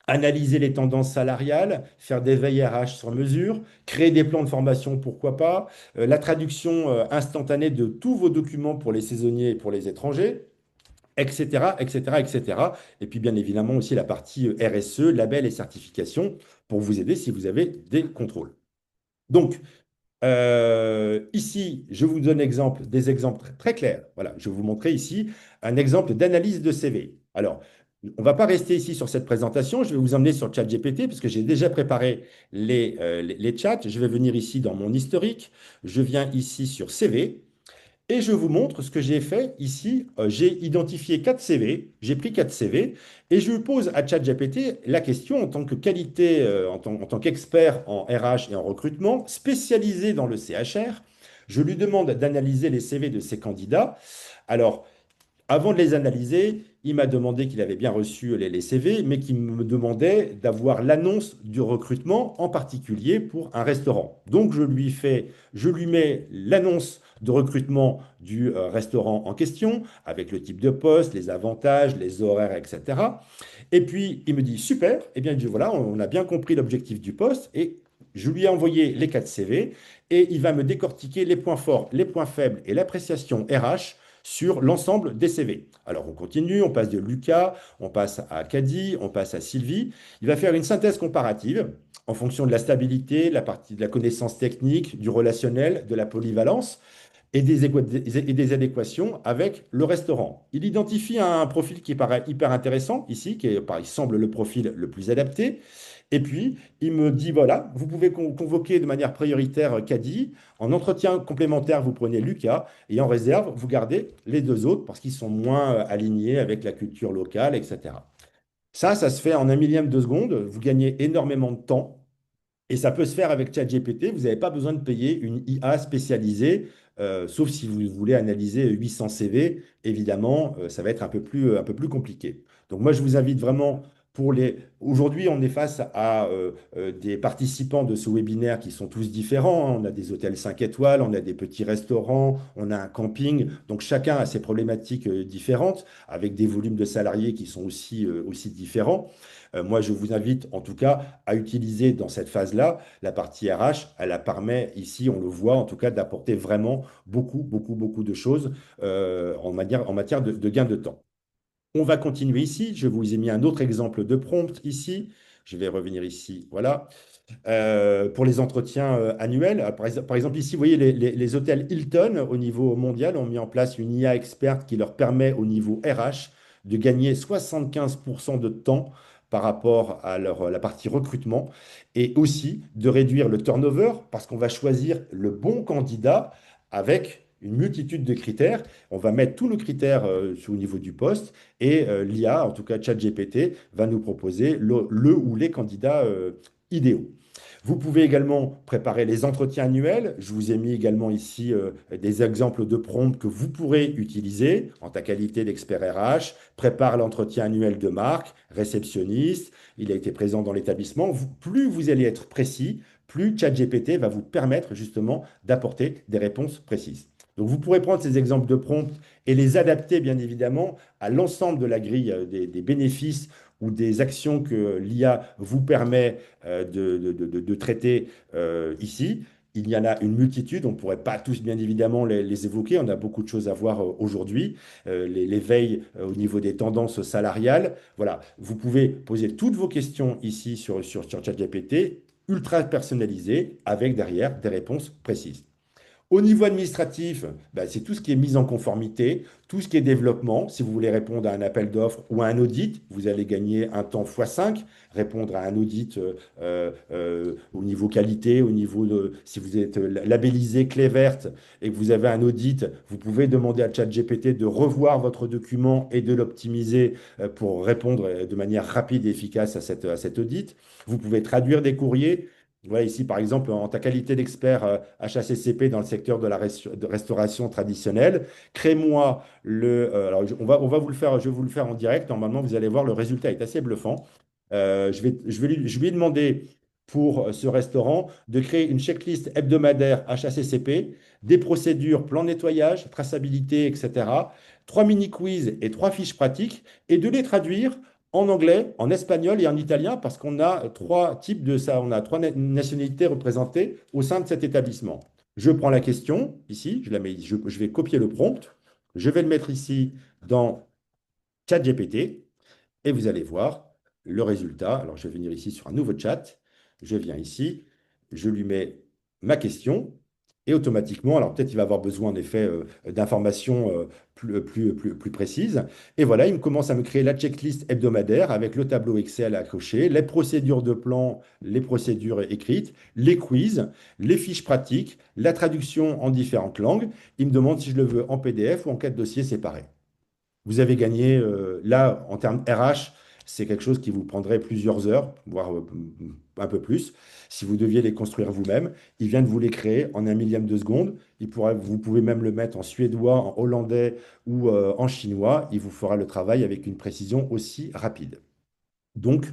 Analyser les tendances salariales, faire des veilles RH sur mesure, créer des plans de formation, pourquoi pas, la traduction instantanée de tous vos documents pour les saisonniers et pour les étrangers, etc., etc., etc. Et puis bien évidemment aussi la partie RSE, label et certification pour vous aider si vous avez des contrôles. Donc, ici, je vous donne des exemples très clairs. Voilà, je vais vous montrer ici un exemple d'analyse de CV. Alors, on ne va pas rester ici sur cette présentation. Je vais vous emmener sur ChatGPT parce que j'ai déjà préparé les chats. Je vais venir ici dans mon historique. Je viens ici sur CV. Et je vous montre ce que j'ai fait ici. J'ai identifié 4 CV, j'ai pris 4 CV et je pose à ChatGPT la question en tant que qualité, en tant qu'expert en RH et en recrutement, spécialisé dans le CHR. Je lui demande d'analyser les CV de ces candidats. Alors, avant de les analyser, il m'a demandé qu'il avait bien reçu les CV, mais qu'il me demandait d'avoir l'annonce du recrutement, en particulier pour un restaurant. Donc, je lui mets l'annonce de recrutement du restaurant en question, avec le type de poste, les avantages, les horaires, etc. Et puis, il me dit, super, eh bien, voilà, on a bien compris l'objectif du poste, et je lui ai envoyé les 4 CV, et il va me décortiquer les points forts, les points faibles et l'appréciation RH sur l'ensemble des CV. Alors on continue, on passe de Lucas, on passe à Caddy, on passe à Sylvie. Il va faire une synthèse comparative en fonction de la stabilité, de la connaissance technique, du relationnel, de la polyvalence et des adéquations avec le restaurant. Il identifie un profil qui paraît hyper intéressant ici, il semble le profil le plus adapté. Et puis, il me dit, voilà, vous pouvez convoquer de manière prioritaire Caddy. En entretien complémentaire, vous prenez Lucas. Et en réserve, vous gardez les deux autres parce qu'ils sont moins alignés avec la culture locale, etc. Ça se fait en un millième de seconde. Vous gagnez énormément de temps. Et ça peut se faire avec ChatGPT. Vous n'avez pas besoin de payer une IA spécialisée, sauf si vous voulez analyser 800 CV. Évidemment, ça va être un peu plus compliqué. Donc moi, je vous invite vraiment pour les... Aujourd'hui, on est face à des participants de ce webinaire qui sont tous différents, hein. On a des hôtels 5 étoiles, on a des petits restaurants, on a un camping. Donc chacun a ses problématiques différentes, avec des volumes de salariés qui sont aussi différents. Moi, je vous invite en tout cas à utiliser dans cette phase-là la partie RH. Elle la permet ici, on le voit en tout cas, d'apporter vraiment beaucoup de choses en matière de gain de temps. On va continuer ici. Je vous ai mis un autre exemple de prompt ici. Je vais revenir ici. Voilà. Pour les entretiens annuels. Par exemple, ici, vous voyez, les hôtels Hilton au niveau mondial ont mis en place une IA experte qui leur permet au niveau RH de gagner 75% de temps par rapport à la partie recrutement et aussi de réduire le turnover parce qu'on va choisir le bon candidat avec une multitude de critères. On va mettre tous nos critères au niveau du poste et l'IA, en tout cas ChatGPT, va nous proposer le ou les candidats idéaux. Vous pouvez également préparer les entretiens annuels. Je vous ai mis également ici des exemples de prompts que vous pourrez utiliser en ta qualité d'expert RH. Prépare l'entretien annuel de marque, réceptionniste, il a été présent dans l'établissement. Plus vous allez être précis, plus ChatGPT va vous permettre justement d'apporter des réponses précises. Donc vous pourrez prendre ces exemples de prompts et les adapter bien évidemment à l'ensemble de la grille des bénéfices ou des actions que l'IA vous permet de traiter ici. Il y en a une multitude, on ne pourrait pas tous bien évidemment les évoquer, on a beaucoup de choses à voir aujourd'hui. Les veilles au niveau des tendances salariales. Voilà, vous pouvez poser toutes vos questions ici sur ChatGPT, ultra personnalisées, avec derrière des réponses précises. Au niveau administratif, bah, c'est tout ce qui est mise en conformité, tout ce qui est développement. Si vous voulez répondre à un appel d'offres ou à un audit, vous allez gagner un temps x5. Répondre à un audit au niveau qualité, au niveau de, si vous êtes labellisé clé verte et que vous avez un audit, vous pouvez demander à ChatGPT de revoir votre document et de l'optimiser pour répondre de manière rapide et efficace à cet audit. Vous pouvez traduire des courriers. Voilà, ici, par exemple, en ta qualité d'expert HACCP dans le secteur de la de restauration traditionnelle, crée-moi alors, on va vous le faire, je vais vous le faire en direct. Normalement, vous allez voir, le résultat est assez bluffant. Je vais lui demander pour ce restaurant de créer une checklist hebdomadaire HACCP, des procédures, plan nettoyage, traçabilité, etc. Trois mini-quiz et trois fiches pratiques et de les traduire en anglais, en espagnol et en italien parce qu'on a trois types de ça, on a trois nationalités représentées au sein de cet établissement. Je prends la question ici, je la mets, je vais copier le prompt, je vais le mettre ici dans ChatGPT et vous allez voir le résultat. Alors, je vais venir ici sur un nouveau chat. Je viens ici, je lui mets ma question et automatiquement, alors peut-être il va avoir besoin en effet d'informations plus précises. Et voilà, il commence à me créer la checklist hebdomadaire avec le tableau Excel à cocher, les procédures de plan, les procédures écrites, les quiz, les fiches pratiques, la traduction en différentes langues. Il me demande si je le veux en PDF ou en 4 dossiers séparés. Vous avez gagné, là, en termes RH, c'est quelque chose qui vous prendrait plusieurs heures, voire un peu plus, si vous deviez les construire vous-même. Il vient de vous les créer en un millième de seconde. Vous pouvez même le mettre en suédois, en hollandais ou en chinois. Il vous fera le travail avec une précision aussi rapide. Donc,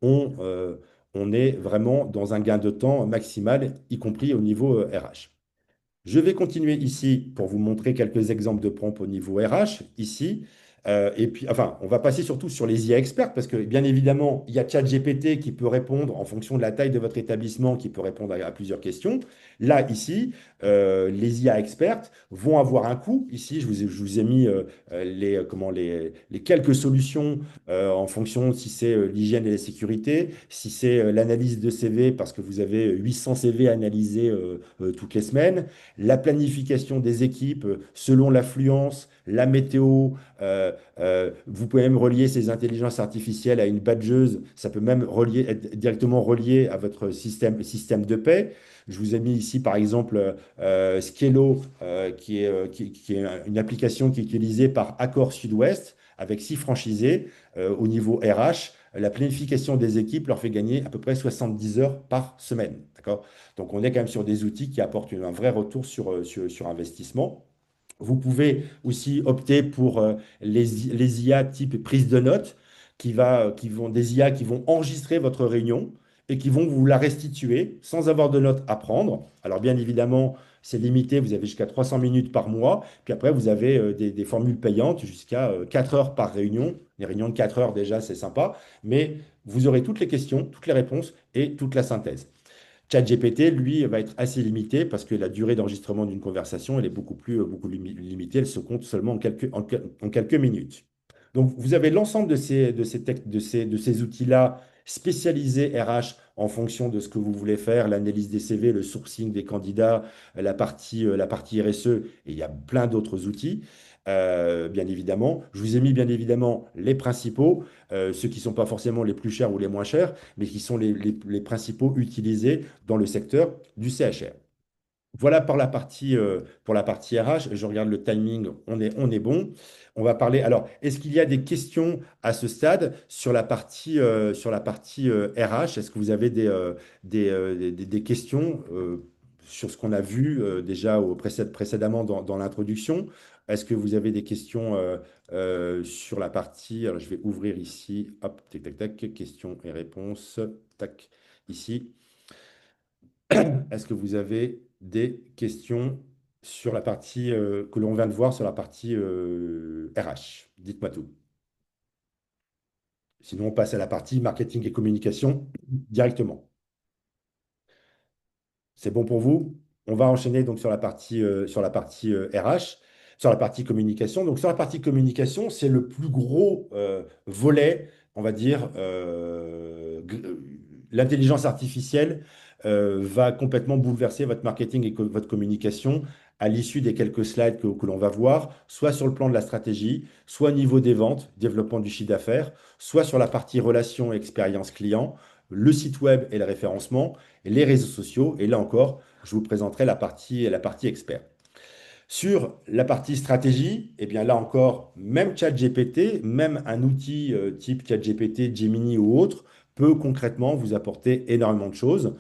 on, euh, on est vraiment dans un gain de temps maximal, y compris au niveau RH. Je vais continuer ici pour vous montrer quelques exemples de prompts au niveau RH, ici. Et puis, enfin, on va passer surtout sur les IA experts, parce que bien évidemment, il y a ChatGPT qui peut répondre en fonction de la taille de votre établissement, qui peut répondre à plusieurs questions. Là, ici, les IA expertes vont avoir un coût. Ici, je vous ai mis les quelques solutions en fonction si c'est l'hygiène et la sécurité, si c'est l'analyse de CV, parce que vous avez 800 CV à analyser toutes les semaines, la planification des équipes selon l'affluence, la météo. Vous pouvez même relier ces intelligences artificielles à une badgeuse. Ça peut même être directement relié à votre système de paie. Je vous ai mis ici, par exemple, Skello, qui est une application qui est utilisée par Accor Sud-Ouest avec 6 franchisés au niveau RH. La planification des équipes leur fait gagner à peu près 70 heures par semaine. D'accord? Donc, on est quand même sur des outils qui apportent un vrai retour sur investissement. Vous pouvez aussi opter pour les IA type prise de notes, des IA qui vont enregistrer votre réunion et qui vont vous la restituer sans avoir de notes à prendre. Alors bien évidemment, c'est limité, vous avez jusqu'à 300 minutes par mois, puis après vous avez des formules payantes jusqu'à 4 heures par réunion. Les réunions de 4 heures déjà, c'est sympa, mais vous aurez toutes les questions, toutes les réponses et toute la synthèse. ChatGPT, lui, va être assez limité parce que la durée d'enregistrement d'une conversation, elle est beaucoup limitée. Elle se compte seulement en quelques minutes. Donc, vous avez l'ensemble de ces outils-là spécialisés RH en fonction de ce que vous voulez faire, l'analyse des CV, le sourcing des candidats, la partie RSE, et il y a plein d'autres outils, bien évidemment. Je vous ai mis bien évidemment les principaux, ceux qui ne sont pas forcément les plus chers ou les moins chers, mais qui sont les principaux utilisés dans le secteur du CHR. Voilà pour la partie RH. Je regarde le timing, on est bon. On va parler. Alors, est-ce qu'il y a des questions à ce stade sur la partie RH? Est-ce que vous avez des questions sur ce qu'on a vu déjà précédemment dans l'introduction? Est-ce que vous avez des questions sur la partie. Alors, je vais ouvrir ici. Hop, tac, tac, tac. Questions et réponses. Tac, ici. Est-ce que vous avez des questions sur la partie que l'on vient de voir sur la partie RH? Dites-moi tout. Sinon, on passe à la partie marketing et communication directement. C'est bon pour vous? On va enchaîner donc sur la partie RH, sur la partie communication. Donc, sur la partie communication, c'est le plus gros volet, on va dire, l'intelligence artificielle va complètement bouleverser votre marketing et votre communication à l'issue des quelques slides que l'on va voir, soit sur le plan de la stratégie, soit au niveau des ventes, développement du chiffre d'affaires, soit sur la partie relations et expérience client, le site web et le référencement, et les réseaux sociaux. Et là encore, je vous présenterai la partie expert. Sur la partie stratégie, eh bien là encore, même ChatGPT, même un outil type ChatGPT, Gemini ou autre, peut concrètement vous apporter énormément de choses.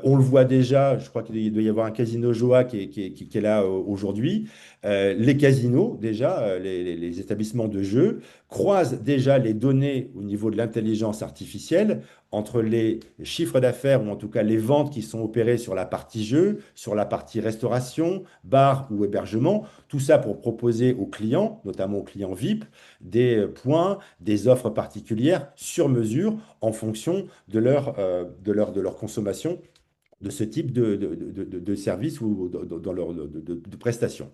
On le voit déjà, je crois qu'il doit y avoir un casino Joa qui est là aujourd'hui. Les casinos, déjà, les établissements de jeux, croisent déjà les données au niveau de l'intelligence artificielle entre les chiffres d'affaires ou en tout cas les ventes qui sont opérées sur la partie jeu, sur la partie restauration, bar ou hébergement, tout ça pour proposer aux clients, notamment aux clients VIP, des points, des offres particulières sur mesure en fonction de leur consommation de ce type de service ou dans leur de prestations.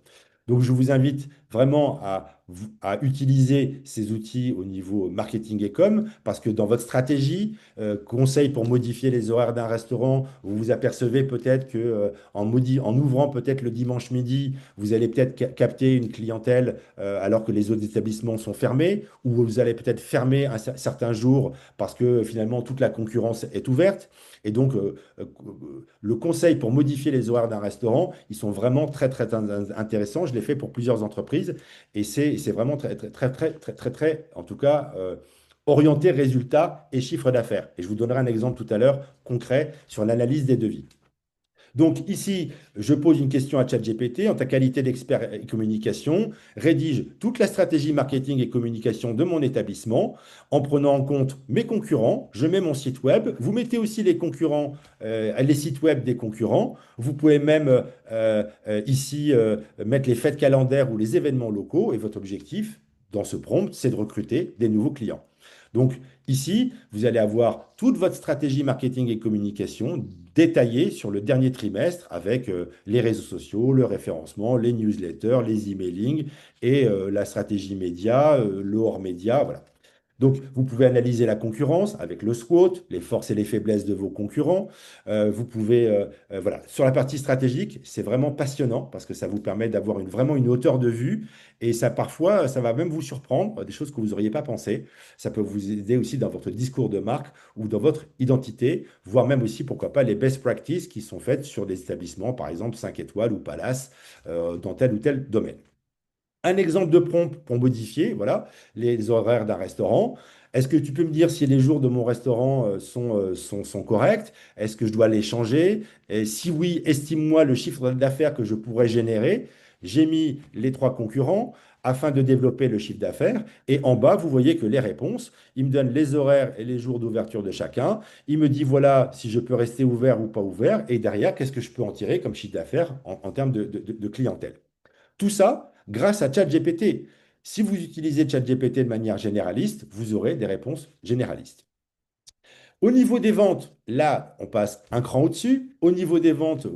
Donc, je vous invite vraiment à utiliser ces outils au niveau marketing et com, parce que dans votre stratégie, conseil pour modifier les horaires d'un restaurant, vous vous apercevez peut-être que en ouvrant peut-être le dimanche midi, vous allez peut-être capter une clientèle alors que les autres établissements sont fermés, ou vous allez peut-être fermer un certain jour parce que finalement toute la concurrence est ouverte. Et donc, le conseil pour modifier les horaires d'un restaurant, ils sont vraiment très, très intéressants. Je l'ai fait pour plusieurs entreprises et c'est vraiment très, très, très, très, très, très, très, en tout cas, orienté résultat et chiffre d'affaires. Et je vous donnerai un exemple tout à l'heure concret sur l'analyse des devis. Donc ici, je pose une question à ChatGPT en ta qualité d'expert et communication, rédige toute la stratégie marketing et communication de mon établissement en prenant en compte mes concurrents. Je mets mon site web. Vous mettez aussi les concurrents, les sites web des concurrents. Vous pouvez même ici mettre les fêtes calendaires ou les événements locaux. Et votre objectif dans ce prompt, c'est de recruter des nouveaux clients. Donc ici, vous allez avoir toute votre stratégie marketing et communication détaillée sur le dernier trimestre avec les réseaux sociaux, le référencement, les newsletters, les emailing et la stratégie média, le hors média, voilà. Donc, vous pouvez analyser la concurrence avec le SWOT, les forces et les faiblesses de vos concurrents. Vous pouvez, voilà, sur la partie stratégique, c'est vraiment passionnant parce que ça vous permet d'avoir vraiment une hauteur de vue et ça, parfois, ça va même vous surprendre, des choses que vous n'auriez pas pensé. Ça peut vous aider aussi dans votre discours de marque ou dans votre identité, voire même aussi, pourquoi pas, les best practices qui sont faites sur des établissements, par exemple 5 étoiles ou Palace, dans tel ou tel domaine. Un exemple de prompt pour modifier, voilà, les horaires d'un restaurant. Est-ce que tu peux me dire si les jours de mon restaurant sont corrects? Est-ce que je dois les changer? Et si oui, estime-moi le chiffre d'affaires que je pourrais générer. J'ai mis les trois concurrents afin de développer le chiffre d'affaires. Et en bas, vous voyez que les réponses, il me donne les horaires et les jours d'ouverture de chacun. Il me dit, voilà, si je peux rester ouvert ou pas ouvert. Et derrière, qu'est-ce que je peux en tirer comme chiffre d'affaires en termes de clientèle. Tout ça grâce à ChatGPT. Si vous utilisez ChatGPT de manière généraliste, vous aurez des réponses généralistes. Au niveau des ventes, là, on passe un cran au-dessus. Au niveau des ventes,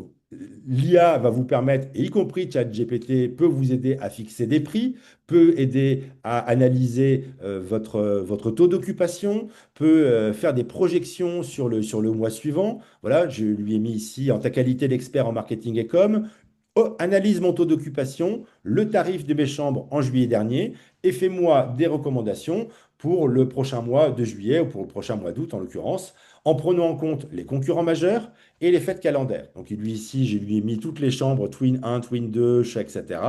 l'IA va vous permettre, et y compris ChatGPT, peut vous aider à fixer des prix, peut aider à analyser votre taux d'occupation, peut faire des projections sur le mois suivant. Voilà, je lui ai mis ici en ta qualité d'expert en marketing et com. Oh, analyse mon taux d'occupation, le tarif de mes chambres en juillet dernier et fais-moi des recommandations pour le prochain mois de juillet ou pour le prochain mois d'août en l'occurrence, en prenant en compte les concurrents majeurs et les fêtes calendaires. Donc lui ici, je lui ai mis toutes les chambres Twin 1, Twin 2, etc.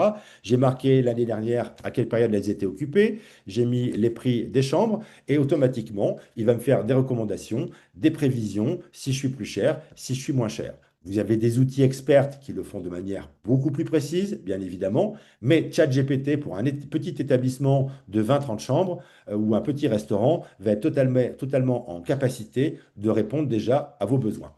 J'ai marqué l'année dernière à quelle période elles étaient occupées, j'ai mis les prix des chambres et automatiquement, il va me faire des recommandations, des prévisions, si je suis plus cher, si je suis moins cher. Vous avez des outils experts qui le font de manière beaucoup plus précise, bien évidemment, mais ChatGPT, pour un petit établissement de 20-30 chambres ou un petit restaurant, va être totalement en capacité de répondre déjà à vos besoins.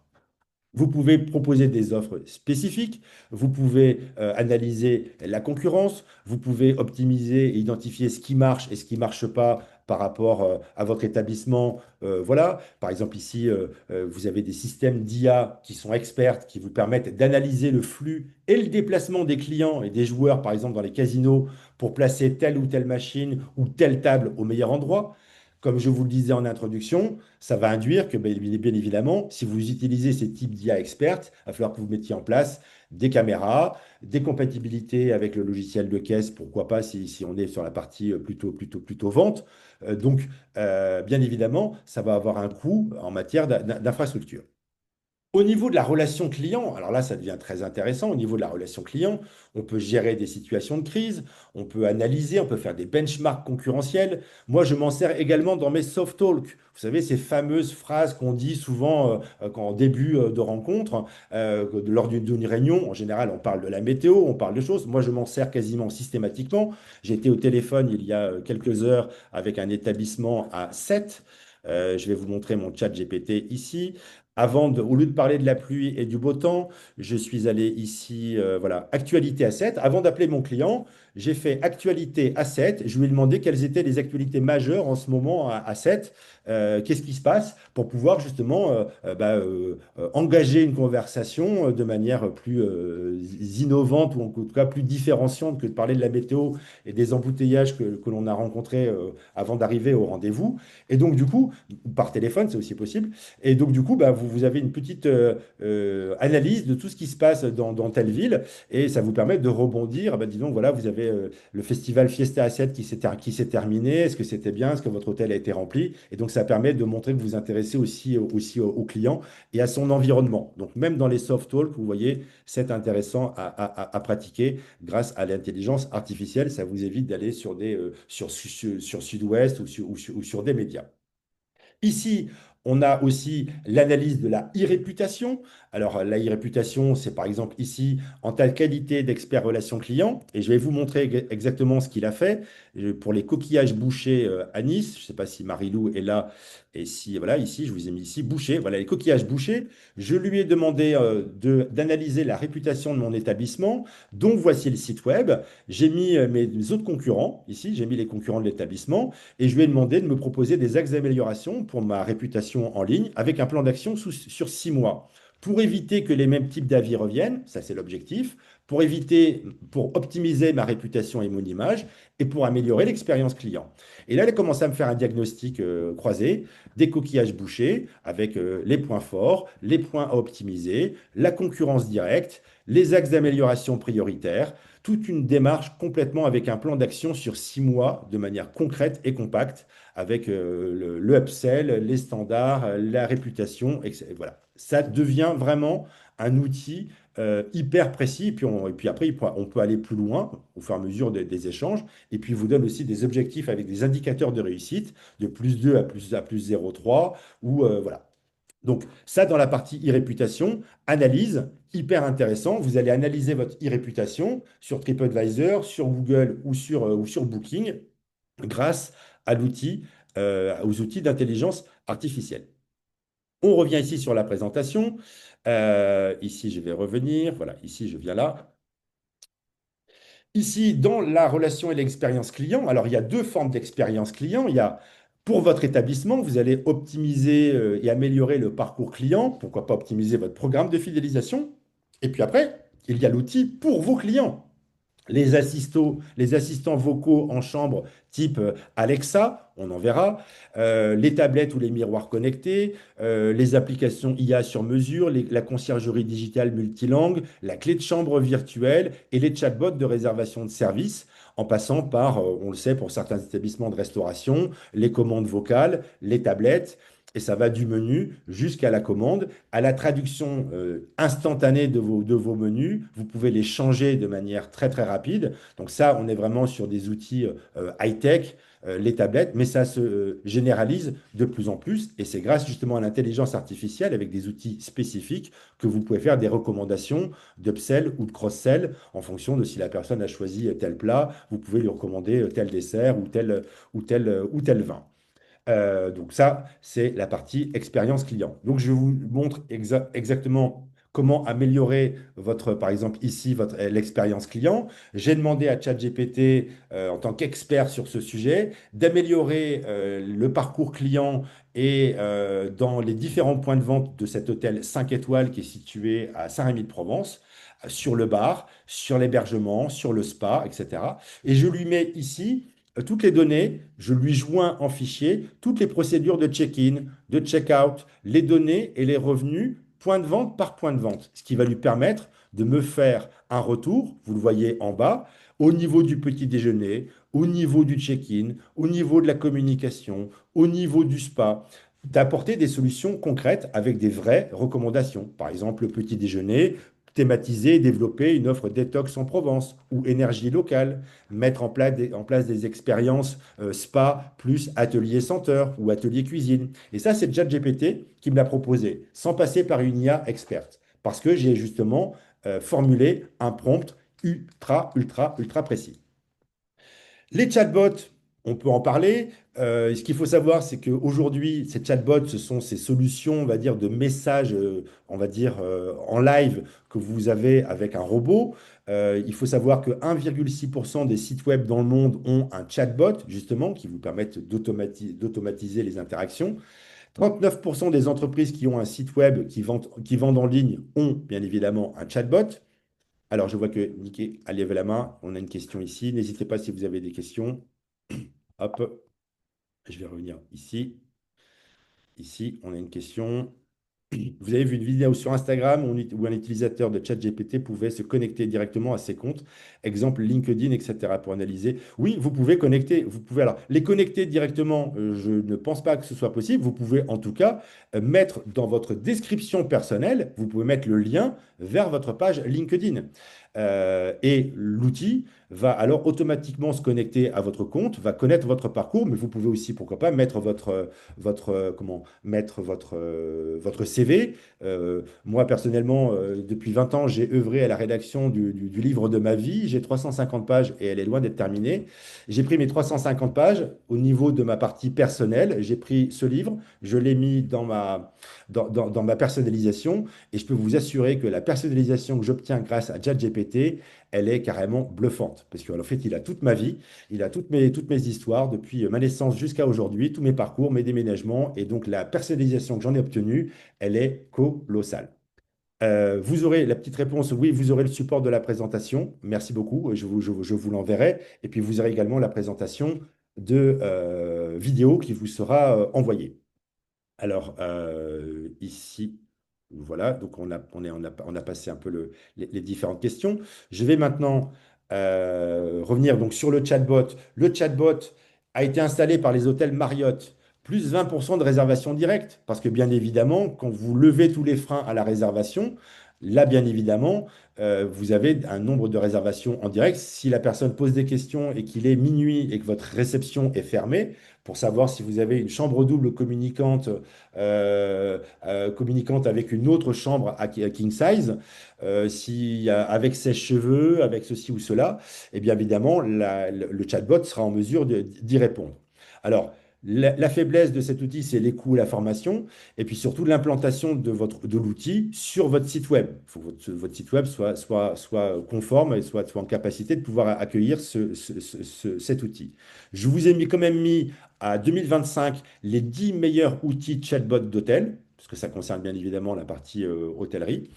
Vous pouvez proposer des offres spécifiques, vous pouvez analyser la concurrence, vous pouvez optimiser et identifier ce qui marche et ce qui ne marche pas par rapport à votre établissement. Voilà, par exemple ici, vous avez des systèmes d'IA qui sont experts, qui vous permettent d'analyser le flux et le déplacement des clients et des joueurs, par exemple dans les casinos, pour placer telle ou telle machine ou telle table au meilleur endroit. Comme je vous le disais en introduction, ça va induire que, bien évidemment, si vous utilisez ces types d'IA expertes, il va falloir que vous mettiez en place des caméras, des compatibilités avec le logiciel de caisse, pourquoi pas si on est sur la partie plutôt vente. Bien évidemment, ça va avoir un coût en matière d'infrastructure. Au niveau de la relation client, alors là, ça devient très intéressant. Au niveau de la relation client, on peut gérer des situations de crise, on peut analyser, on peut faire des benchmarks concurrentiels. Moi, je m'en sers également dans mes soft talks. Vous savez, ces fameuses phrases qu'on dit souvent en début de rencontre, lors d'une réunion. En général, on parle de la météo, on parle de choses. Moi, je m'en sers quasiment systématiquement. J'ai été au téléphone il y a quelques heures avec un établissement à 7. Je vais vous montrer mon chat GPT ici. Au lieu de parler de la pluie et du beau temps, je suis allé ici, voilà, actualité à 7. Avant d'appeler mon client, j'ai fait actualité à 7. Je lui ai demandé quelles étaient les actualités majeures en ce moment à 7. Qu'est-ce qui se passe pour pouvoir justement engager une conversation de manière plus innovante ou en tout cas plus différenciante que de parler de la météo et des embouteillages que l'on a rencontrés avant d'arriver au rendez-vous. Et donc, du coup, par téléphone, c'est aussi possible. Et donc, du coup, vous avez une petite analyse de tout ce qui se passe dans telle ville et ça vous permet de rebondir. Dis donc, voilà, vous avez le festival Fiesta A7 qui s'est terminé. Est-ce que c'était bien? Est-ce que votre hôtel a été rempli? Et donc, ça permet de montrer que vous vous intéressez aussi au client et à son environnement. Donc, même dans les soft talks, vous voyez, c'est intéressant à pratiquer grâce à l'intelligence artificielle. Ça vous évite d'aller sur Sud-Ouest ou sur des médias. Ici, on a aussi l'analyse de la e-réputation. Alors, la e-réputation, c'est par exemple ici en ta qualité d'expert relation client. Et je vais vous montrer exactement ce qu'il a fait pour les coquillages bouchés à Nice. Je ne sais pas si Marilou est là. Et si, voilà, ici, je vous ai mis ici, bouchés. Voilà, les coquillages bouchés. Je lui ai demandé d'analyser la réputation de mon établissement. Donc, voici le site web. J'ai mis mes autres concurrents. Ici, j'ai mis les concurrents de l'établissement. Et je lui ai demandé de me proposer des axes d'amélioration pour ma réputation en ligne avec un plan d'action sur 6 mois. Pour éviter que les mêmes types d'avis reviennent, ça c'est l'objectif, pour optimiser ma réputation et mon image, et pour améliorer l'expérience client. Et là, elle a commencé à me faire un diagnostic croisé, des coquillages bouchés, avec les points forts, les points à optimiser, la concurrence directe, les axes d'amélioration prioritaires, toute une démarche complètement avec un plan d'action sur 6 mois de manière concrète et compacte avec le upsell, les standards, la réputation, etc. Voilà. Ça devient vraiment un outil hyper précis. Et puis après, on peut aller plus loin au fur et à mesure des échanges. Et puis, il vous donne aussi des objectifs avec des indicateurs de réussite de +2 à plus 0,3 ou voilà. Donc, ça, dans la partie e-réputation, analyse, hyper intéressant. Vous allez analyser votre e-réputation sur TripAdvisor, sur Google ou sur Booking grâce aux outils d'intelligence artificielle. On revient ici sur la présentation. Ici, je vais revenir. Voilà, ici, je viens là. Ici, dans la relation et l'expérience client, alors il y a deux formes d'expérience client. Il y a pour votre établissement, vous allez optimiser et améliorer le parcours client. Pourquoi pas optimiser votre programme de fidélisation? Et puis après, il y a l'outil pour vos clients les assistants vocaux en chambre type Alexa, on en verra, les tablettes ou les miroirs connectés, les applications IA sur mesure, la conciergerie digitale multilangue, la clé de chambre virtuelle et les chatbots de réservation de services, en passant par, on le sait, pour certains établissements de restauration, les commandes vocales, les tablettes. Et ça va du menu jusqu'à la commande, à la traduction instantanée de vos menus. Vous pouvez les changer de manière très très rapide. Donc ça, on est vraiment sur des outils high-tech, les tablettes, mais ça se généralise de plus en plus. Et c'est grâce justement à l'intelligence artificielle avec des outils spécifiques que vous pouvez faire des recommandations d'upsell ou de cross-sell en fonction de si la personne a choisi tel plat. Vous pouvez lui recommander tel dessert ou tel vin. Donc ça, c'est la partie expérience client. Donc je vous montre exactement comment améliorer par exemple ici, l'expérience client. J'ai demandé à ChatGPT, en tant qu'expert sur ce sujet, d'améliorer le parcours client et dans les différents points de vente de cet hôtel 5 étoiles qui est situé à Saint-Rémy-de-Provence, sur le bar, sur l'hébergement, sur le spa, etc. Et je lui mets ici toutes les données, je lui joins en fichier toutes les procédures de check-in, de check-out, les données et les revenus, point de vente par point de vente, ce qui va lui permettre de me faire un retour, vous le voyez en bas, au niveau du petit déjeuner, au niveau du check-in, au niveau de la communication, au niveau du spa, d'apporter des solutions concrètes avec des vraies recommandations. Par exemple, le petit déjeuner, thématiser et développer une offre détox en Provence ou énergie locale, mettre en place des expériences spa plus atelier senteur ou atelier cuisine. Et ça, c'est ChatGPT qui me l'a proposé, sans passer par une IA experte, parce que j'ai justement formulé un prompt ultra précis. Les chatbots, on peut en parler. Ce qu'il faut savoir, c'est qu'aujourd'hui, ces chatbots, ce sont ces solutions, on va dire, de messages, on va dire, en live que vous avez avec un robot. Il faut savoir que 1,6% des sites web dans le monde ont un chatbot, justement, qui vous permettent d'automatiser les interactions. 39% des entreprises qui ont un site web qui vendent en ligne ont bien évidemment un chatbot. Alors, je vois que Niké a levé la main. On a une question ici. N'hésitez pas si vous avez des questions. Hop, je vais revenir ici. Ici, on a une question. Vous avez vu une vidéo sur Instagram où un utilisateur de ChatGPT pouvait se connecter directement à ses comptes, exemple LinkedIn, etc., pour analyser. Oui, vous pouvez connecter, vous pouvez alors les connecter directement. Je ne pense pas que ce soit possible. Vous pouvez en tout cas mettre dans votre description personnelle, vous pouvez mettre le lien vers votre page LinkedIn. Et l'outil va alors automatiquement se connecter à votre compte, va connaître votre parcours, mais vous pouvez aussi, pourquoi pas, mettre votre CV. Moi, personnellement, depuis 20 ans, j'ai œuvré à la rédaction du livre de ma vie. J'ai 350 pages et elle est loin d'être terminée. J'ai pris mes 350 pages au niveau de ma partie personnelle. J'ai pris ce livre, je l'ai mis dans ma personnalisation et je peux vous assurer que la personnalisation que j'obtiens grâce à ChatGPT, elle est carrément bluffante. Parce qu'en fait, il a toute ma vie, il a toutes mes histoires depuis ma naissance jusqu'à aujourd'hui, tous mes parcours, mes déménagements. Et donc, la personnalisation que j'en ai obtenue, elle est colossale. Vous aurez la petite réponse, oui, vous aurez le support de la présentation. Merci beaucoup, je vous l'enverrai. Et puis, vous aurez également la présentation de vidéo qui vous sera envoyée. Alors, ici, voilà, donc on a passé un peu les différentes questions. Je vais maintenant revenir donc sur le chatbot. Le chatbot a été installé par les hôtels Marriott, plus 20% de réservation directe, parce que bien évidemment, quand vous levez tous les freins à la réservation, là, bien évidemment, vous avez un nombre de réservations en direct. Si la personne pose des questions et qu'il est minuit et que votre réception est fermée, pour savoir si vous avez une chambre double communicante avec une autre chambre à king size, si, avec sèche-cheveux, avec ceci ou cela, et bien évidemment, le chatbot sera en mesure d'y répondre. Alors, la faiblesse de cet outil, c'est les coûts et la formation, et puis surtout l'implantation de l'outil sur votre site web. Il faut que votre site web soit conforme et soit en capacité de pouvoir accueillir cet outil. Je vous ai quand même mis à 2025 les 10 meilleurs outils chatbot d'hôtel, parce que ça concerne bien évidemment la partie hôtellerie.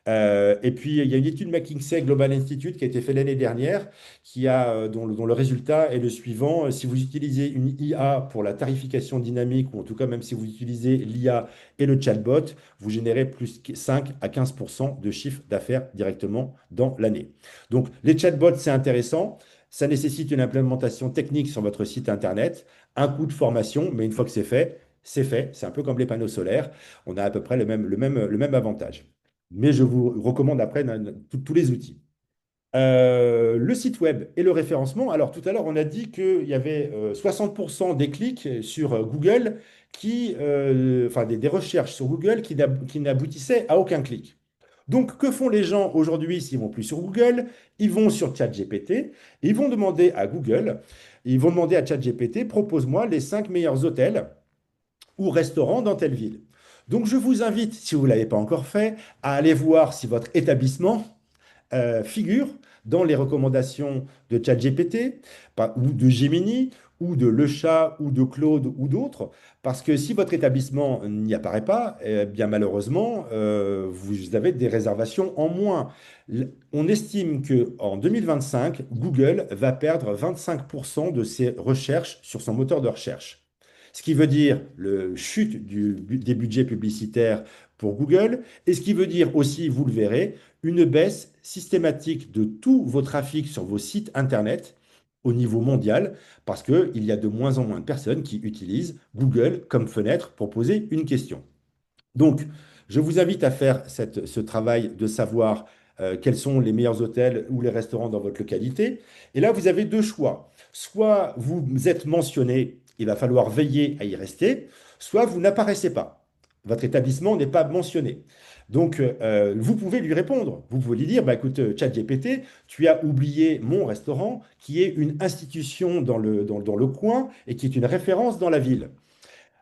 Et puis, il y a une étude McKinsey Global Institute qui a été faite l'année dernière, dont le résultat est le suivant. Si vous utilisez une IA pour la tarification dynamique, ou en tout cas même si vous utilisez l'IA et le chatbot, vous générez plus 5 à 15% de chiffre d'affaires directement dans l'année. Donc, les chatbots, c'est intéressant. Ça nécessite une implémentation technique sur votre site Internet, un coût de formation, mais une fois que c'est fait, c'est fait. C'est un peu comme les panneaux solaires. On a à peu près le même avantage. Mais je vous recommande après tous les outils. Le site web et le référencement. Alors tout à l'heure, on a dit qu'il y avait 60% des clics sur Google enfin des recherches sur Google qui n'aboutissaient à aucun clic. Donc, que font les gens aujourd'hui s'ils vont plus sur Google? Ils vont sur ChatGPT et ils vont demander à ChatGPT, propose-moi les 5 meilleurs hôtels ou restaurants dans telle ville. Donc, je vous invite, si vous ne l'avez pas encore fait, à aller voir si votre établissement figure dans les recommandations de ChatGPT ou de Gemini ou de Le Chat ou de Claude ou d'autres. Parce que si votre établissement n'y apparaît pas, eh bien malheureusement, vous avez des réservations en moins. On estime qu'en 2025, Google va perdre 25% de ses recherches sur son moteur de recherche. Ce qui veut dire le chute des budgets publicitaires pour Google, et ce qui veut dire aussi, vous le verrez, une baisse systématique de tous vos trafics sur vos sites Internet au niveau mondial, parce qu'il y a de moins en moins de personnes qui utilisent Google comme fenêtre pour poser une question. Donc, je vous invite à faire ce travail de savoir quels sont les meilleurs hôtels ou les restaurants dans votre localité. Et là, vous avez deux choix. Soit vous êtes mentionné, il va falloir veiller à y rester, soit vous n'apparaissez pas. Votre établissement n'est pas mentionné. Donc, vous pouvez lui répondre. Vous pouvez lui dire, bah, écoute, ChatGPT, tu as oublié mon restaurant, qui est une institution dans le coin et qui est une référence dans la ville.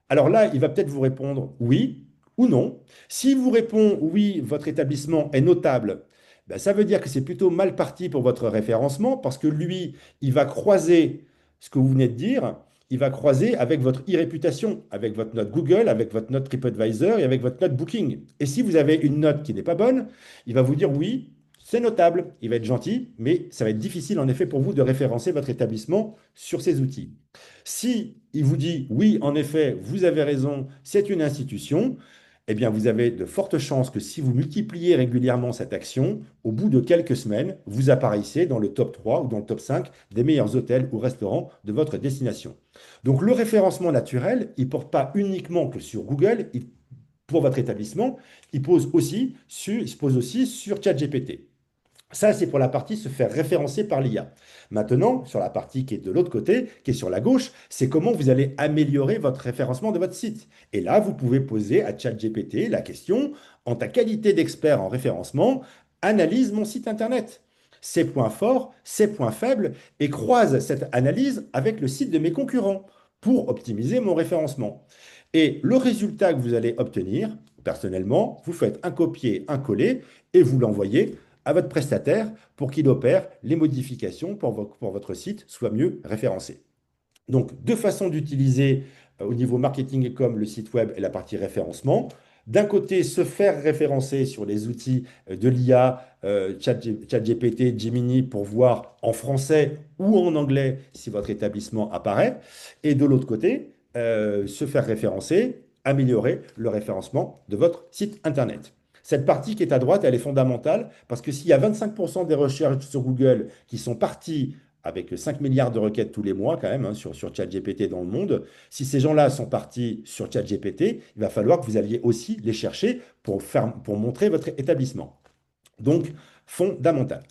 Alors là, il va peut-être vous répondre oui ou non. S'il vous répond oui, votre établissement est notable, ben, ça veut dire que c'est plutôt mal parti pour votre référencement parce que lui, il va croiser ce que vous venez de dire, il va croiser avec votre e-réputation, avec votre note Google, avec votre note TripAdvisor et avec votre note Booking. Et si vous avez une note qui n'est pas bonne, il va vous dire oui, c'est notable, il va être gentil, mais ça va être difficile en effet pour vous de référencer votre établissement sur ces outils. Si il vous dit oui, en effet, vous avez raison, c'est une institution, eh bien vous avez de fortes chances que si vous multipliez régulièrement cette action, au bout de quelques semaines, vous apparaissez dans le top 3 ou dans le top 5 des meilleurs hôtels ou restaurants de votre destination. Donc le référencement naturel, il ne porte pas uniquement que sur Google, pour votre établissement, il se pose aussi sur ChatGPT. Ça, c'est pour la partie se faire référencer par l'IA. Maintenant, sur la partie qui est de l'autre côté, qui est sur la gauche, c'est comment vous allez améliorer votre référencement de votre site. Et là, vous pouvez poser à ChatGPT la question, en ta qualité d'expert en référencement, analyse mon site Internet. Ses points forts, ses points faibles, et croise cette analyse avec le site de mes concurrents pour optimiser mon référencement. Et le résultat que vous allez obtenir, personnellement, vous faites un copier, un coller, et vous l'envoyez à votre prestataire pour qu'il opère les modifications pour votre site soit mieux référencé. Donc, deux façons d'utiliser au niveau marketing et com le site web et la partie référencement. D'un côté, se faire référencer sur les outils de l'IA, ChatGPT, Gemini, pour voir en français ou en anglais si votre établissement apparaît. Et de l'autre côté, se faire référencer, améliorer le référencement de votre site Internet. Cette partie qui est à droite, elle est fondamentale parce que s'il y a 25% des recherches sur Google qui sont parties avec 5 milliards de requêtes tous les mois quand même hein, sur ChatGPT dans le monde, si ces gens-là sont partis sur ChatGPT, il va falloir que vous alliez aussi les chercher pour montrer votre établissement. Donc, fondamental.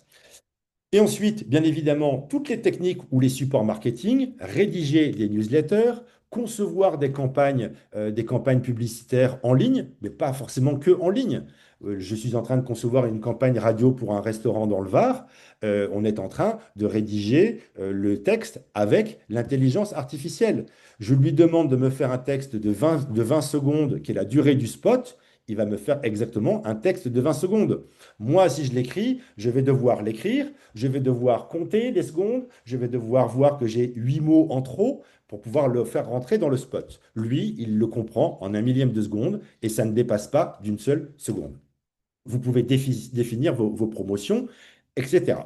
Et ensuite, bien évidemment, toutes les techniques ou les supports marketing, rédiger des newsletters, concevoir des campagnes publicitaires en ligne, mais pas forcément que en ligne. Je suis en train de concevoir une campagne radio pour un restaurant dans le Var. On est en train de rédiger le texte avec l'intelligence artificielle. Je lui demande de me faire un texte de 20 secondes, qui est la durée du spot. Il va me faire exactement un texte de 20 secondes. Moi, si je l'écris, je vais devoir l'écrire, je vais devoir compter les secondes, je vais devoir voir que j'ai 8 mots en trop pour pouvoir le faire rentrer dans le spot. Lui, il le comprend en un millième de seconde et ça ne dépasse pas d'une seule seconde. Vous pouvez définir vos promotions, etc.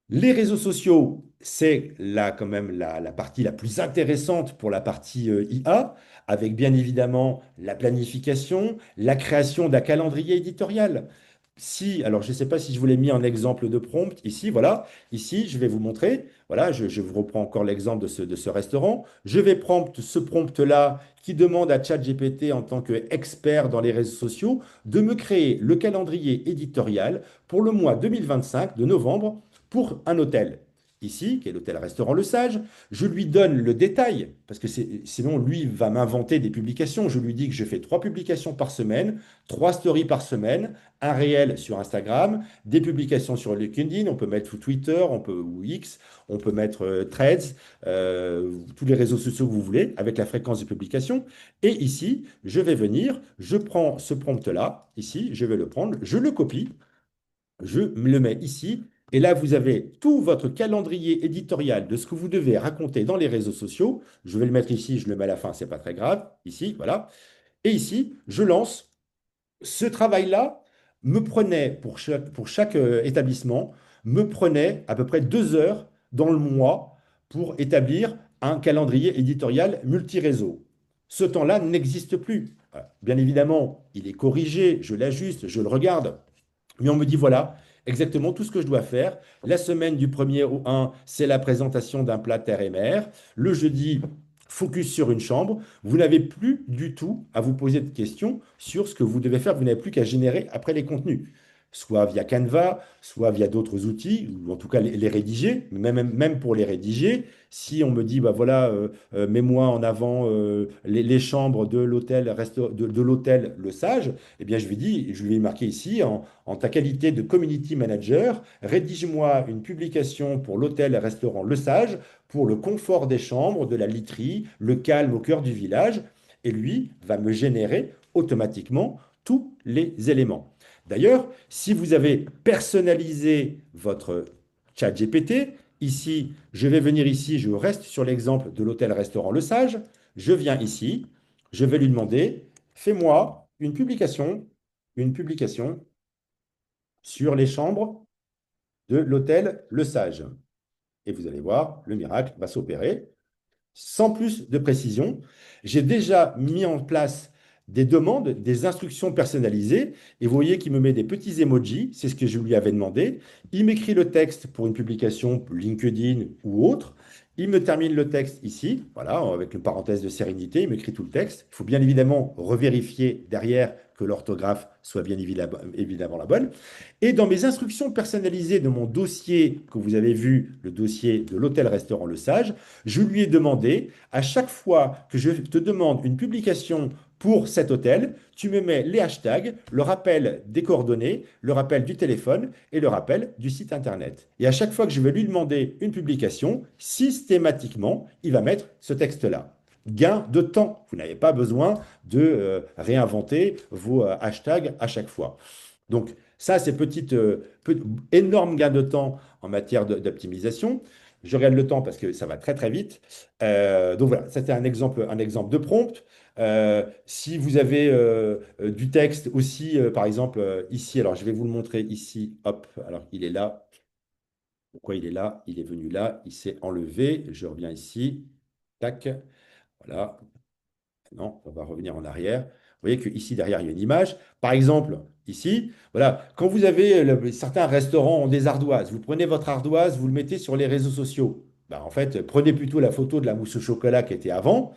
Les réseaux sociaux, c'est là quand même la partie la plus intéressante pour la partie IA, avec bien évidemment la planification, la création d'un calendrier éditorial. Si, alors je ne sais pas si je vous l'ai mis en exemple de prompt ici, voilà, ici je vais vous montrer, voilà, je vous reprends encore l'exemple de ce restaurant. Je vais prompt ce prompt-là qui demande à ChatGPT en tant qu'expert dans les réseaux sociaux de me créer le calendrier éditorial pour le mois 2025 de novembre pour un hôtel. Ici, qui est l'hôtel-restaurant Le Sage, je lui donne le détail, parce que sinon, lui va m'inventer des publications. Je lui dis que je fais 3 publications par semaine, 3 stories par semaine, un réel sur Instagram, des publications sur LinkedIn, on peut mettre sous Twitter, ou X, on peut mettre Threads, tous les réseaux sociaux que vous voulez, avec la fréquence de publication. Et ici, je vais venir, je prends ce prompt-là, ici, je vais le prendre, je le copie, Je le mets ici. Et là, vous avez tout votre calendrier éditorial de ce que vous devez raconter dans les réseaux sociaux. Je vais le mettre ici, je le mets à la fin, c'est pas très grave. Ici, voilà. Et ici, je lance. Ce travail-là me prenait, pour chaque établissement, me prenait à peu près 2 heures dans le mois pour établir un calendrier éditorial multi-réseau. Ce temps-là n'existe plus. Bien évidemment, il est corrigé, je l'ajuste, je le regarde. Mais on me dit, voilà, exactement tout ce que je dois faire. La semaine du 1er au 1, c'est la présentation d'un plat terre et mer. Le jeudi, focus sur une chambre. Vous n'avez plus du tout à vous poser de questions sur ce que vous devez faire. Vous n'avez plus qu'à générer après les contenus, soit via Canva, soit via d'autres outils, ou en tout cas les rédiger. Même pour les rédiger, si on me dit, bah voilà, mets-moi en avant les chambres de l'hôtel de l'hôtel Le Sage, eh bien je lui ai marqué ici, en ta qualité de community manager, rédige-moi une publication pour l'hôtel-restaurant Le Sage, pour le confort des chambres, de la literie, le calme au cœur du village, et lui va me générer automatiquement tous les éléments. D'ailleurs, si vous avez personnalisé votre chat GPT, ici, je vais venir ici, je reste sur l'exemple de l'hôtel-restaurant Le Sage, je viens ici, je vais lui demander, fais-moi une publication sur les chambres de l'hôtel Le Sage. Et vous allez voir, le miracle va s'opérer. Sans plus de précision, j'ai déjà mis en place des demandes, des instructions personnalisées, et vous voyez qu'il me met des petits emojis, c'est ce que je lui avais demandé. Il m'écrit le texte pour une publication LinkedIn ou autre. Il me termine le texte ici, voilà, avec une parenthèse de sérénité, il m'écrit tout le texte. Il faut bien évidemment revérifier derrière que l'orthographe soit bien évidemment la bonne. Et dans mes instructions personnalisées de mon dossier que vous avez vu, le dossier de l'hôtel-restaurant Le Sage, je lui ai demandé, à chaque fois que je te demande une publication pour cet hôtel, tu me mets les hashtags, le rappel des coordonnées, le rappel du téléphone et le rappel du site internet. Et à chaque fois que je vais lui demander une publication, systématiquement, il va mettre ce texte-là. Gain de temps. Vous n'avez pas besoin de réinventer vos hashtags à chaque fois. Donc, ça, c'est énorme gain de temps en matière d'optimisation. Je regarde le temps parce que ça va très très vite. Donc voilà, c'était un exemple de prompt. Si vous avez du texte aussi, par exemple ici, alors je vais vous le montrer ici. Hop, alors il est là. Pourquoi il est là? Il est venu là, il s'est enlevé. Je reviens ici. Tac. Voilà. Non, on va revenir en arrière. Vous voyez qu'ici, derrière, il y a une image. Par exemple, ici, voilà, quand vous avez certains restaurants ont des ardoises, vous prenez votre ardoise, vous le mettez sur les réseaux sociaux. Ben, en fait, prenez plutôt la photo de la mousse au chocolat qui était avant.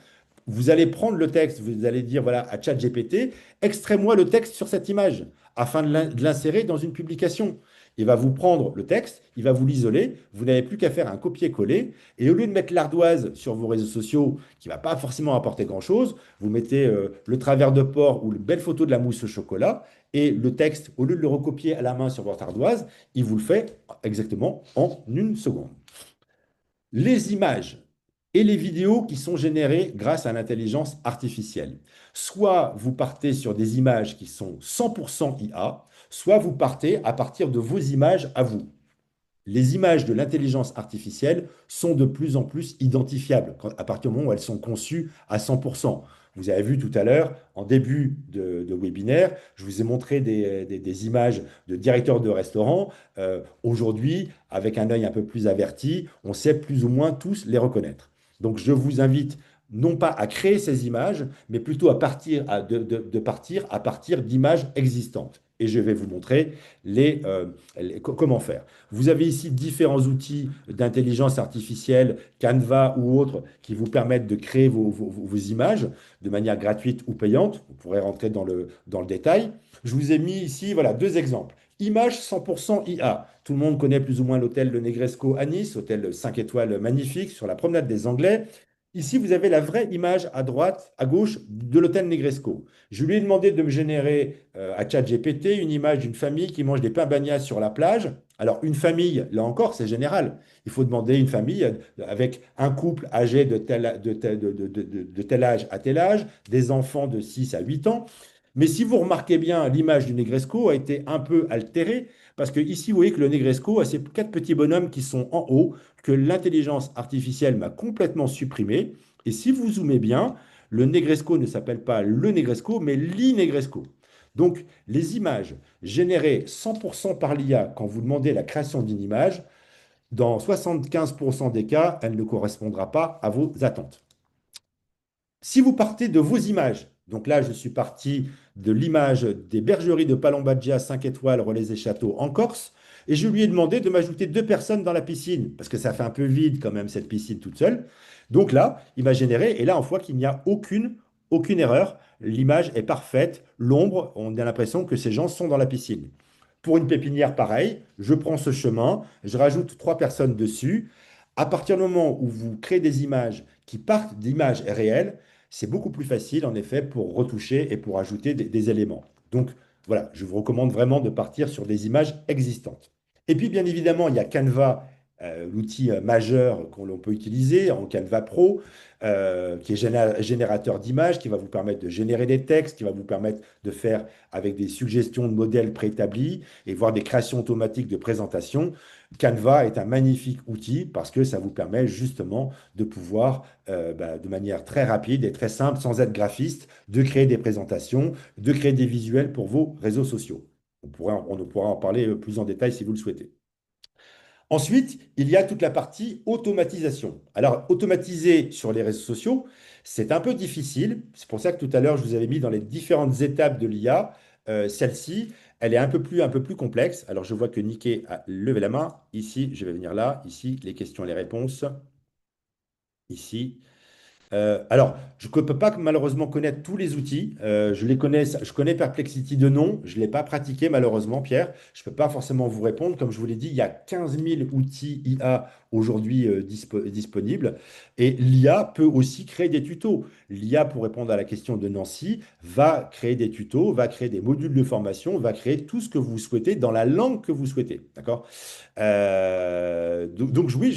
Vous allez prendre le texte, vous allez dire voilà, à ChatGPT, extrais-moi le texte sur cette image afin de l'insérer dans une publication. Il va vous prendre le texte, il va vous l'isoler, vous n'avez plus qu'à faire un copier-coller, et au lieu de mettre l'ardoise sur vos réseaux sociaux, qui ne va pas forcément apporter grand-chose, vous mettez le travers de porc ou une belle photo de la mousse au chocolat, et le texte, au lieu de le recopier à la main sur votre ardoise, il vous le fait exactement en une seconde. Les images et les vidéos qui sont générées grâce à l'intelligence artificielle. Soit vous partez sur des images qui sont 100% IA, soit vous partez à partir de vos images à vous. Les images de l'intelligence artificielle sont de plus en plus identifiables à partir du moment où elles sont conçues à 100%. Vous avez vu tout à l'heure, en début de webinaire, je vous ai montré des images de directeurs de restaurants. Aujourd'hui, avec un œil un peu plus averti, on sait plus ou moins tous les reconnaître. Donc, je vous invite non pas à créer ces images, mais plutôt de partir à partir d'images existantes. Et je vais vous montrer comment faire. Vous avez ici différents outils d'intelligence artificielle, Canva ou autres, qui vous permettent de créer vos images de manière gratuite ou payante. Vous pourrez rentrer dans le détail. Je vous ai mis ici voilà, deux exemples. Image 100% IA. Tout le monde connaît plus ou moins l'hôtel Le Negresco à Nice, hôtel 5 étoiles magnifique sur la promenade des Anglais. Ici, vous avez la vraie image à droite, à gauche de l'hôtel Negresco. Je lui ai demandé de me générer à ChatGPT une image d'une famille qui mange des pains bagnats sur la plage. Alors, une famille, là encore, c'est général. Il faut demander une famille avec un couple âgé de tel âge à tel âge, des enfants de 6 à 8 ans. Mais si vous remarquez bien, l'image du Negresco a été un peu altérée Parce que ici, vous voyez que le Negresco a ces quatre petits bonhommes qui sont en haut, que l'intelligence artificielle m'a complètement supprimé. Et si vous zoomez bien, le Negresco ne s'appelle pas le Negresco, mais l'Inegresco. Donc, les images générées 100% par l'IA, quand vous demandez la création d'une image, dans 75% des cas, elle ne correspondra pas à vos attentes. Si vous partez de vos images, donc là, je suis parti de l'image des bergeries de Palombagia 5 étoiles, Relais et Châteaux en Corse, et je lui ai demandé de m'ajouter deux personnes dans la piscine, parce que ça fait un peu vide quand même, cette piscine toute seule. Donc là, il m'a généré, et là, on voit qu'il n'y a aucune erreur. L'image est parfaite, l'ombre, on a l'impression que ces gens sont dans la piscine. Pour une pépinière, pareil, je prends ce chemin, je rajoute trois personnes dessus. À partir du moment où vous créez des images qui partent d'images réelles, c'est beaucoup plus facile, en effet, pour retoucher et pour ajouter des éléments. Donc, voilà, je vous recommande vraiment de partir sur des images existantes. Et puis, bien évidemment, il y a Canva, l'outil majeur qu'on peut utiliser en Canva Pro, qui est générateur d'images, qui va vous permettre de générer des textes, qui va vous permettre de faire avec des suggestions de modèles préétablis et voir des créations automatiques de présentation. Canva est un magnifique outil parce que ça vous permet justement de pouvoir, de manière très rapide et très simple, sans être graphiste, de créer des présentations, de créer des visuels pour vos réseaux sociaux. On pourra en parler plus en détail si vous le souhaitez. Ensuite, il y a toute la partie automatisation. Alors, automatiser sur les réseaux sociaux, c'est un peu difficile. C'est pour ça que tout à l'heure, je vous avais mis dans les différentes étapes de l'IA. Celle-ci, elle est un peu plus complexe. Alors, je vois que Niké a levé la main. Ici, je vais venir là. Ici, les questions et les réponses. Ici. Alors, je ne peux pas malheureusement connaître tous les outils. Je connais Perplexity de nom. Je ne l'ai pas pratiqué malheureusement, Pierre. Je ne peux pas forcément vous répondre. Comme je vous l'ai dit, il y a 15 000 outils IA aujourd'hui disponibles. Et l'IA peut aussi créer des tutos. L'IA, pour répondre à la question de Nancy, va créer des tutos, va créer des modules de formation, va créer tout ce que vous souhaitez dans la langue que vous souhaitez. D'accord? Donc, oui,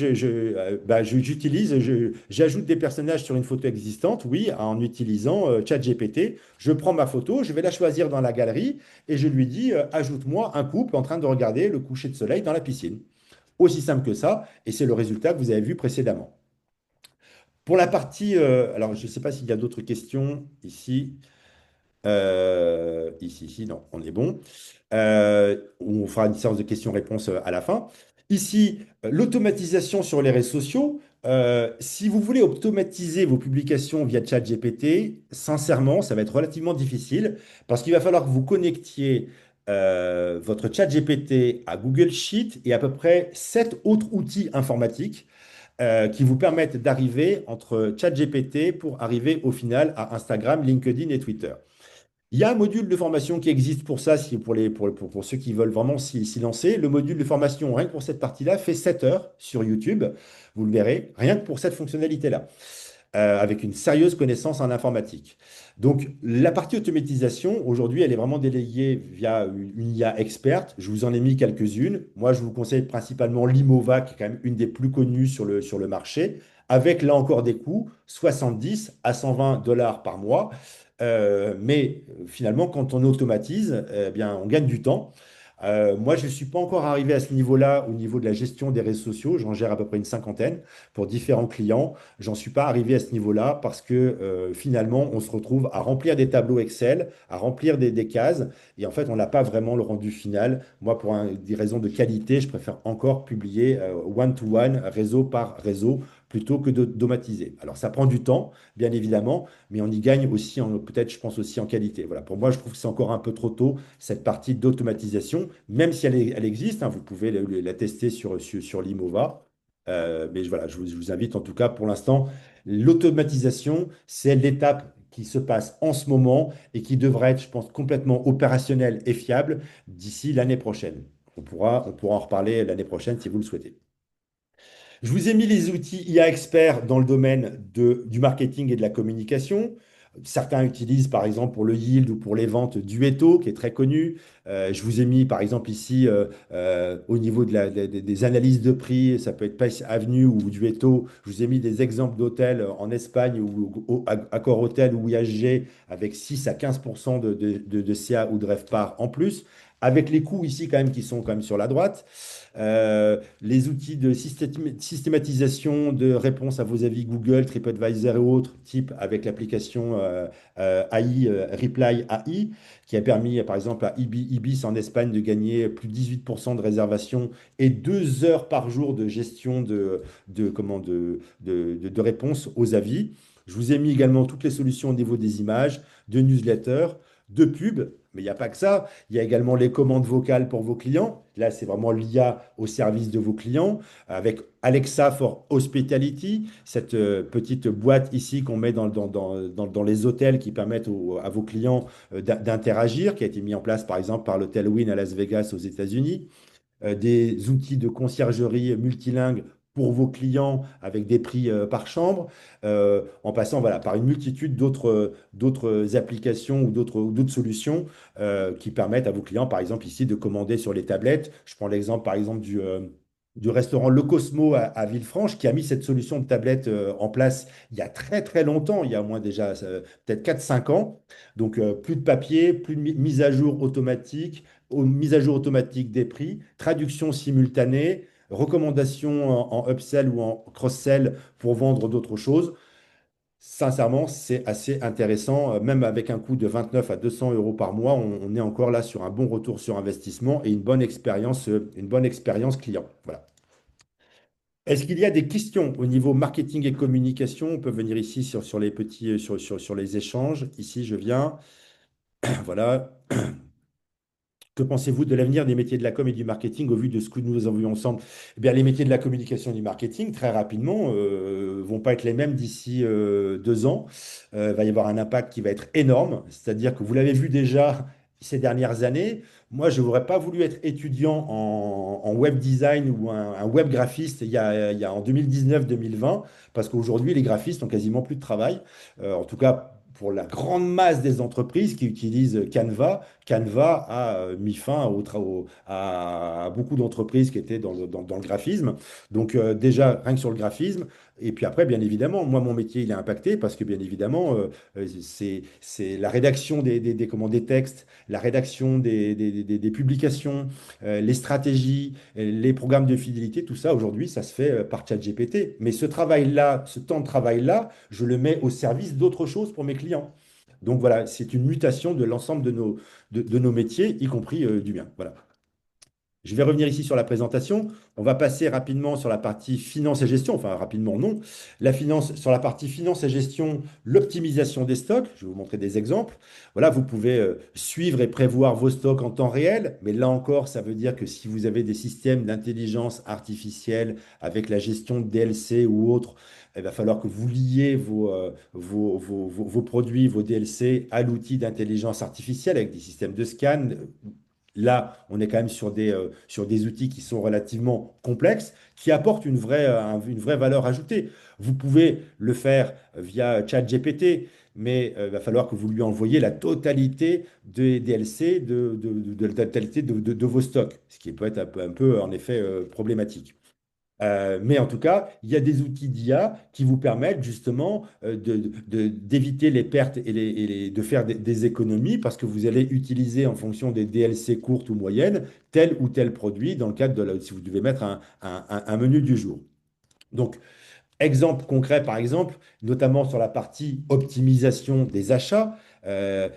j'ajoute des personnages sur une photo existante, oui, en utilisant ChatGPT. Je prends ma photo, je vais la choisir dans la galerie et je lui dis, ajoute-moi un couple en train de regarder le coucher de soleil dans la piscine. Aussi simple que ça, et c'est le résultat que vous avez vu précédemment. Pour la partie, alors je ne sais pas s'il y a d'autres questions ici. Ici, non, on est bon. On fera une séance de questions-réponses à la fin. Ici, l'automatisation sur les réseaux sociaux. Si vous voulez automatiser vos publications via ChatGPT, sincèrement, ça va être relativement difficile parce qu'il va falloir que vous connectiez votre ChatGPT à Google Sheet et à peu près 7 autres outils informatiques qui vous permettent d'arriver entre ChatGPT pour arriver au final à Instagram, LinkedIn et Twitter. Il y a un module de formation qui existe pour ça, pour ceux qui veulent vraiment s'y lancer. Le module de formation, rien que pour cette partie-là, fait 7 heures sur YouTube. Vous le verrez, rien que pour cette fonctionnalité-là, avec une sérieuse connaissance en informatique. Donc, la partie automatisation, aujourd'hui, elle est vraiment déléguée via une IA experte. Je vous en ai mis quelques-unes. Moi, je vous conseille principalement Limova, qui est quand même une des plus connues sur le marché, avec là encore des coûts, 70 à 120 dollars par mois. Mais finalement, quand on automatise, eh bien, on gagne du temps. Moi, je ne suis pas encore arrivé à ce niveau-là, au niveau de la gestion des réseaux sociaux. J'en gère à peu près une cinquantaine pour différents clients. J'en suis pas arrivé à ce niveau-là parce que finalement, on se retrouve à remplir des tableaux Excel, à remplir des cases. Et en fait, on n'a pas vraiment le rendu final. Moi, pour des raisons de qualité, je préfère encore publier one-to-one, réseau par réseau, plutôt que d'automatiser. Alors, ça prend du temps, bien évidemment, mais on y gagne aussi, peut-être, je pense aussi en qualité. Voilà, pour moi, je trouve que c'est encore un peu trop tôt, cette partie d'automatisation, même si elle existe, hein, vous pouvez la tester sur l'Imova. Mais voilà, je vous invite en tout cas, pour l'instant, l'automatisation, c'est l'étape qui se passe en ce moment et qui devrait être, je pense, complètement opérationnelle et fiable d'ici l'année prochaine. On pourra en reparler l'année prochaine si vous le souhaitez. Je vous ai mis les outils IA experts dans le domaine du marketing et de la communication. Certains utilisent par exemple pour le yield ou pour les ventes Duetto, qui est très connu. Je vous ai mis par exemple ici au niveau des analyses de prix, ça peut être Pace Avenue ou Duetto. Je vous ai mis des exemples d'hôtels en Espagne ou Accor Hotel ou IHG avec 6 à 15% de CA ou de RevPAR en plus. avec les coûts ici quand même qui sont quand même sur la droite. Les outils de systématisation de réponse à vos avis Google, TripAdvisor et autres, type avec l'application AI, Reply AI, qui a permis par exemple à Ibis en Espagne de gagner plus de 18% de réservation et 2 heures par jour de gestion de réponse aux avis. Je vous ai mis également toutes les solutions au niveau des images, de newsletters, de pubs, mais il n'y a pas que ça. Il y a également les commandes vocales pour vos clients. Là, c'est vraiment l'IA au service de vos clients avec Alexa for Hospitality, cette petite boîte ici qu'on met dans les hôtels qui permettent à vos clients d'interagir, qui a été mis en place par exemple par l'hôtel Wynn à Las Vegas aux États-Unis, des outils de conciergerie multilingue pour vos clients avec des prix par chambre, en passant voilà, par une multitude d'autres applications ou d'autres solutions qui permettent à vos clients, par exemple ici, de commander sur les tablettes. Je prends l'exemple, par exemple, du restaurant Le Cosmo à Villefranche, qui a mis cette solution de tablette en place il y a très très longtemps, il y a au moins déjà peut-être 4 5 ans. Donc plus de papier, plus de mise à jour automatique, mise à jour automatique des prix, traduction simultanée, recommandation en upsell ou en cross-sell pour vendre d'autres choses. Sincèrement, c'est assez intéressant. Même avec un coût de 29 à 200 euros par mois, on est encore là sur un bon retour sur investissement et une bonne expérience client. Voilà. Est-ce qu'il y a des questions au niveau marketing et communication? On peut venir ici sur les petits, sur les échanges. Ici, je viens. Voilà. Que pensez-vous de l'avenir des métiers de la com et du marketing au vu de ce que nous avons vu ensemble? Eh bien, les métiers de la communication et du marketing, très rapidement, vont pas être les mêmes d'ici 2 ans. Il va y avoir un impact qui va être énorme. C'est-à-dire que vous l'avez vu déjà ces dernières années. Moi, je n'aurais pas voulu être étudiant en web design ou un web graphiste il y a en 2019-2020, parce qu'aujourd'hui, les graphistes ont quasiment plus de travail. En tout cas, pour la grande masse des entreprises qui utilisent Canva. Canva a mis fin à beaucoup d'entreprises qui étaient dans le graphisme. Donc déjà, rien que sur le graphisme. Et puis après, bien évidemment, moi, mon métier, il est impacté parce que, bien évidemment, c'est la rédaction des textes, la rédaction des publications, les stratégies, les programmes de fidélité, tout ça, aujourd'hui, ça se fait par ChatGPT. Mais ce travail-là, ce temps de travail-là, je le mets au service d'autres choses pour mes clients. Donc voilà, c'est une mutation de l'ensemble de nos métiers, y compris du mien. Voilà. Je vais revenir ici sur la présentation. On va passer rapidement sur la partie finance et gestion. Enfin, rapidement, non. Sur la partie finance et gestion, l'optimisation des stocks. Je vais vous montrer des exemples. Voilà, vous pouvez suivre et prévoir vos stocks en temps réel. Mais là encore, ça veut dire que si vous avez des systèmes d'intelligence artificielle avec la gestion de DLC ou autre, il va falloir que vous liez vos produits, vos DLC à l'outil d'intelligence artificielle avec des systèmes de scan. Là, on est quand même sur des outils qui sont relativement complexes, qui apportent une vraie valeur ajoutée. Vous pouvez le faire via ChatGPT, mais il va falloir que vous lui envoyiez la totalité des DLC, de la totalité de vos stocks, ce qui peut être un peu, en effet, problématique. Mais en tout cas, il y a des outils d'IA qui vous permettent justement d'éviter les pertes de faire des économies parce que vous allez utiliser en fonction des DLC courtes ou moyennes tel ou tel produit dans le cadre si vous devez mettre un menu du jour. Donc, exemple concret, par exemple, notamment sur la partie optimisation des achats.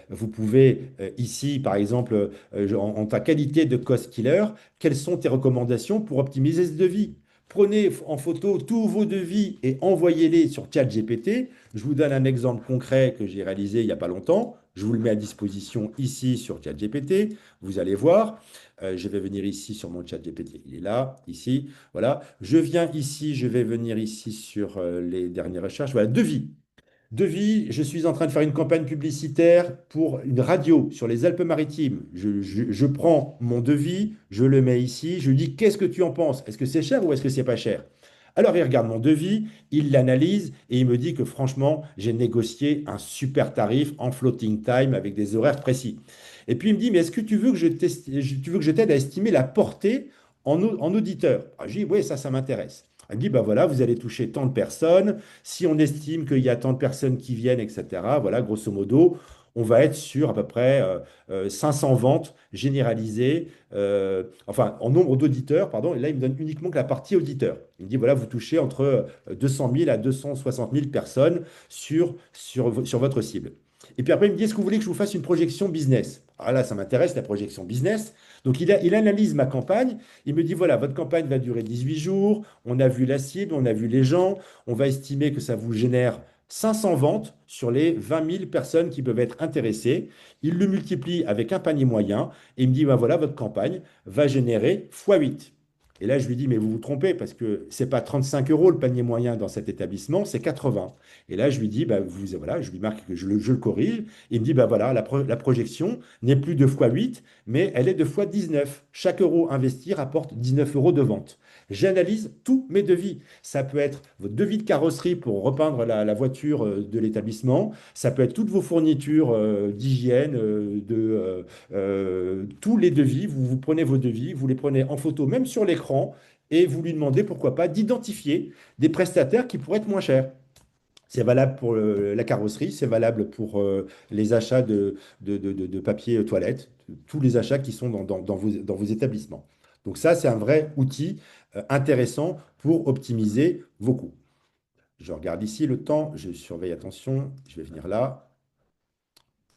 Vous pouvez ici, par exemple, en ta qualité de cost killer, quelles sont tes recommandations pour optimiser ce devis? Prenez en photo tous vos devis et envoyez-les sur ChatGPT. Je vous donne un exemple concret que j'ai réalisé il n'y a pas longtemps. Je vous le mets à disposition ici sur ChatGPT. Vous allez voir. Je vais venir ici sur mon ChatGPT. Il est là, ici. Voilà. Je viens ici, je vais venir ici sur les dernières recherches. Voilà, devis. Devis, je suis en train de faire une campagne publicitaire pour une radio sur les Alpes-Maritimes. Je prends mon devis, je le mets ici, je lui dis qu'est-ce que tu en penses? Est-ce que c'est cher ou est-ce que c'est pas cher? Alors il regarde mon devis, il l'analyse et il me dit que franchement, j'ai négocié un super tarif en floating time avec des horaires précis. Et puis il me dit, mais est-ce que tu veux que je t'aide à estimer la portée en auditeur? Ah, je dis, oui, ça m'intéresse. Elle me dit, bah voilà, vous allez toucher tant de personnes. Si on estime qu'il y a tant de personnes qui viennent, etc., voilà, grosso modo, on va être sur à peu près 500 ventes généralisées, enfin en nombre d'auditeurs, pardon, et là il me donne uniquement que la partie auditeur. Il me dit, voilà, vous touchez entre 200 000 à 260 000 personnes sur votre cible. Et puis après, il me dit, est-ce que vous voulez que je vous fasse une projection business? Ah là, ça m'intéresse, la projection business. Donc il analyse ma campagne, il me dit, voilà, votre campagne va durer 18 jours, on a vu la cible, on a vu les gens, on va estimer que ça vous génère 500 ventes sur les 20 000 personnes qui peuvent être intéressées. Il le multiplie avec un panier moyen et il me dit, ben voilà, votre campagne va générer x8. Et là, je lui dis, mais vous vous trompez parce que c'est pas 35 euros le panier moyen dans cet établissement, c'est 80. Et là, je lui dis, bah, voilà, je lui marque que je le corrige. Il me dit, bah, voilà, la projection n'est plus de x8, mais elle est de x19. Chaque euro investi rapporte 19 euros de vente. J'analyse tous mes devis. Ça peut être votre devis de carrosserie pour repeindre la voiture de l'établissement. Ça peut être toutes vos fournitures d'hygiène, tous les devis. Vous prenez vos devis, vous les prenez en photo, même sur l'écran, et vous lui demandez, pourquoi pas, d'identifier des prestataires qui pourraient être moins chers. C'est valable pour la carrosserie, c'est valable pour les achats de papier toilette, tous les achats qui sont dans vos établissements. Donc ça, c'est un vrai outil intéressant pour optimiser vos coûts. Je regarde ici le temps, je surveille, attention, je vais venir là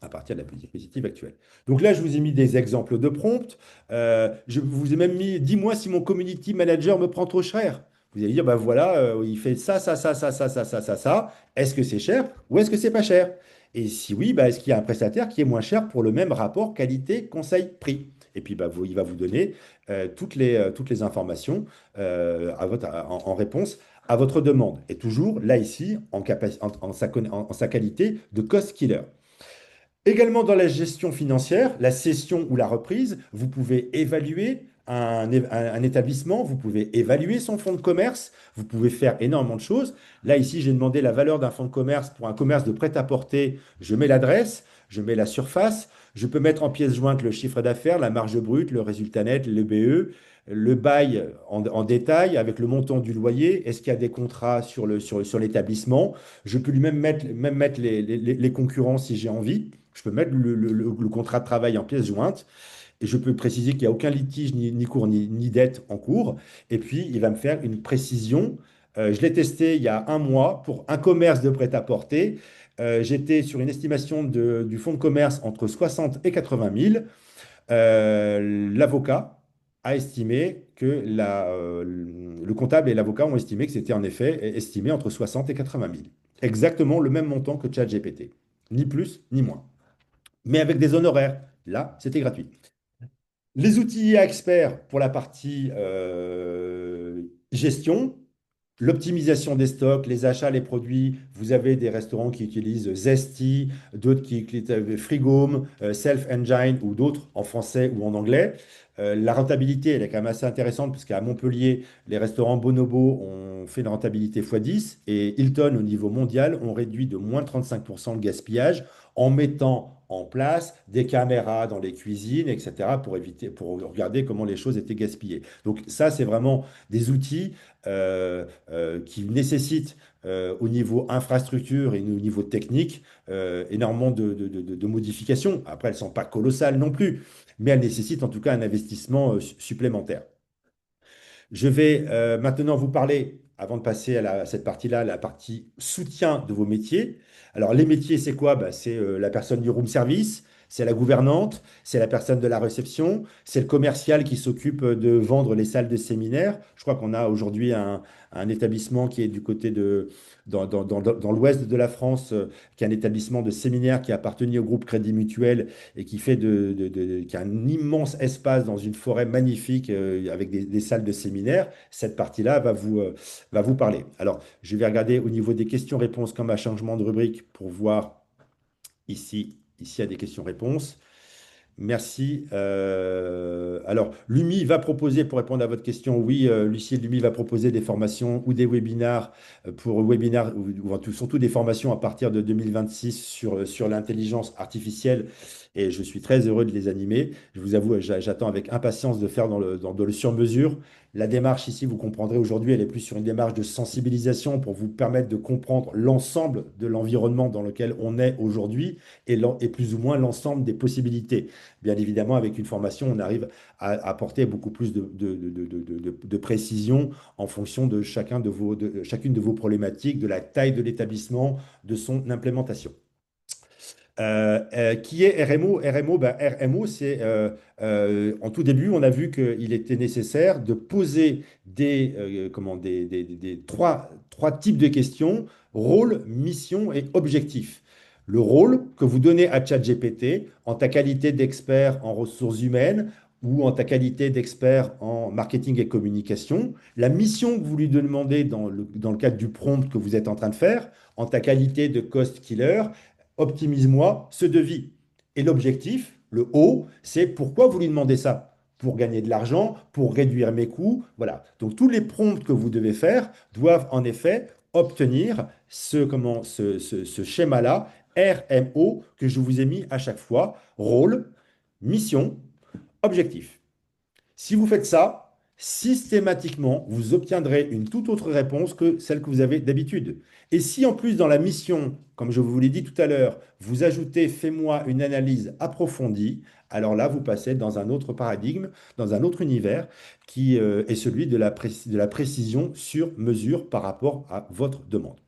à partir de la diapositive actuelle. Donc là, je vous ai mis des exemples de prompts. Je vous ai même mis, dis-moi si mon community manager me prend trop cher. Vous allez dire, ben voilà, il fait ça, ça, ça, ça, ça, ça, ça, ça, ça. Est-ce que c'est cher ou est-ce que c'est pas cher? Et si oui, bah, est-ce qu'il y a un prestataire qui est moins cher pour le même rapport qualité, conseil, prix? Et puis, bah, il va vous donner toutes les informations en réponse à votre demande. Et toujours, là, ici, en sa qualité de cost killer. Également dans la gestion financière, la cession ou la reprise, vous pouvez évaluer un établissement, vous pouvez évaluer son fonds de commerce, vous pouvez faire énormément de choses. Là, ici, j'ai demandé la valeur d'un fonds de commerce pour un commerce de prêt-à-porter. Je mets l'adresse, je mets la surface, je peux mettre en pièce jointe le chiffre d'affaires, la marge brute, le résultat net, le BE, le bail en détail avec le montant du loyer. Est-ce qu'il y a des contrats sur l'établissement? Je peux lui même mettre les concurrents si j'ai envie. Je peux mettre le contrat de travail en pièce jointe et je peux préciser qu'il n'y a aucun litige, ni cours, ni dette en cours. Et puis, il va me faire une précision. Je l'ai testé il y a un mois pour un commerce de prêt-à-porter. J'étais sur une estimation du fonds de commerce entre 60 et 80 000. L'avocat a estimé que le comptable et l'avocat ont estimé que c'était en effet estimé entre 60 et 80 000. Exactement le même montant que ChatGPT. Ni plus, ni moins, mais avec des honoraires. Là, c'était gratuit. Les outils IA experts pour la partie gestion, l'optimisation des stocks, les achats, les produits. Vous avez des restaurants qui utilisent Zesty, d'autres qui utilisent Frigome, Self Engine ou d'autres en français ou en anglais. La rentabilité, elle est quand même assez intéressante parce qu'à Montpellier, les restaurants Bonobo ont fait une rentabilité x10 et Hilton, au niveau mondial, ont réduit de moins de 35% le gaspillage en mettant en place des caméras dans les cuisines, etc., pour regarder comment les choses étaient gaspillées. Donc ça, c'est vraiment des outils qui nécessitent au niveau infrastructure et au niveau technique énormément de modifications. Après, elles ne sont pas colossales non plus, mais elles nécessitent en tout cas un investissement supplémentaire. Je vais maintenant vous parler, avant de passer à cette partie-là, la partie soutien de vos métiers. Alors, les métiers, c'est quoi? Bah, c'est la personne du room service, c'est la gouvernante, c'est la personne de la réception, c'est le commercial qui s'occupe de vendre les salles de séminaire. Je crois qu'on a aujourd'hui un établissement qui est du côté dans l'ouest de la France, qui est un établissement de séminaire qui a appartenu au groupe Crédit Mutuel et qui a un immense espace dans une forêt magnifique avec des salles de séminaire. Cette partie-là va vous parler. Alors, je vais regarder au niveau des questions-réponses comme un changement de rubrique pour voir ici. Ici, il y a des questions-réponses. Merci. Alors, l'UMI va proposer, pour répondre à votre question, oui, Lucie, l'UMI va proposer des formations ou des webinars surtout des formations à partir de 2026 sur l'intelligence artificielle. Et je suis très heureux de les animer. Je vous avoue, j'attends avec impatience de faire dans le sur-mesure. La démarche ici, vous comprendrez aujourd'hui, elle est plus sur une démarche de sensibilisation pour vous permettre de comprendre l'ensemble de l'environnement dans lequel on est aujourd'hui et plus ou moins l'ensemble des possibilités. Bien évidemment, avec une formation, on arrive à apporter beaucoup plus de précision en fonction de chacune de vos problématiques, de la taille de l'établissement, de son implémentation. Qui est RMO? RMO, ben, RMO, c'est en tout début, on a vu qu'il était nécessaire de poser trois types de questions, rôle, mission et objectif. Le rôle que vous donnez à ChatGPT en ta qualité d'expert en ressources humaines ou en ta qualité d'expert en marketing et communication, la mission que vous lui demandez dans le cadre du prompt que vous êtes en train de faire, en ta qualité de cost killer, optimise-moi ce devis. Et l'objectif, le haut, c'est pourquoi vous lui demandez ça? Pour gagner de l'argent, pour réduire mes coûts. Voilà. Donc tous les prompts que vous devez faire doivent en effet obtenir ce schéma-là, RMO, que je vous ai mis à chaque fois. Rôle, mission, objectif. Si vous faites ça, systématiquement, vous obtiendrez une toute autre réponse que celle que vous avez d'habitude. Et si en plus dans la mission, comme je vous l'ai dit tout à l'heure, vous ajoutez fais-moi une analyse approfondie, alors là, vous passez dans un autre paradigme, dans un autre univers qui est celui de la précision sur mesure par rapport à votre demande.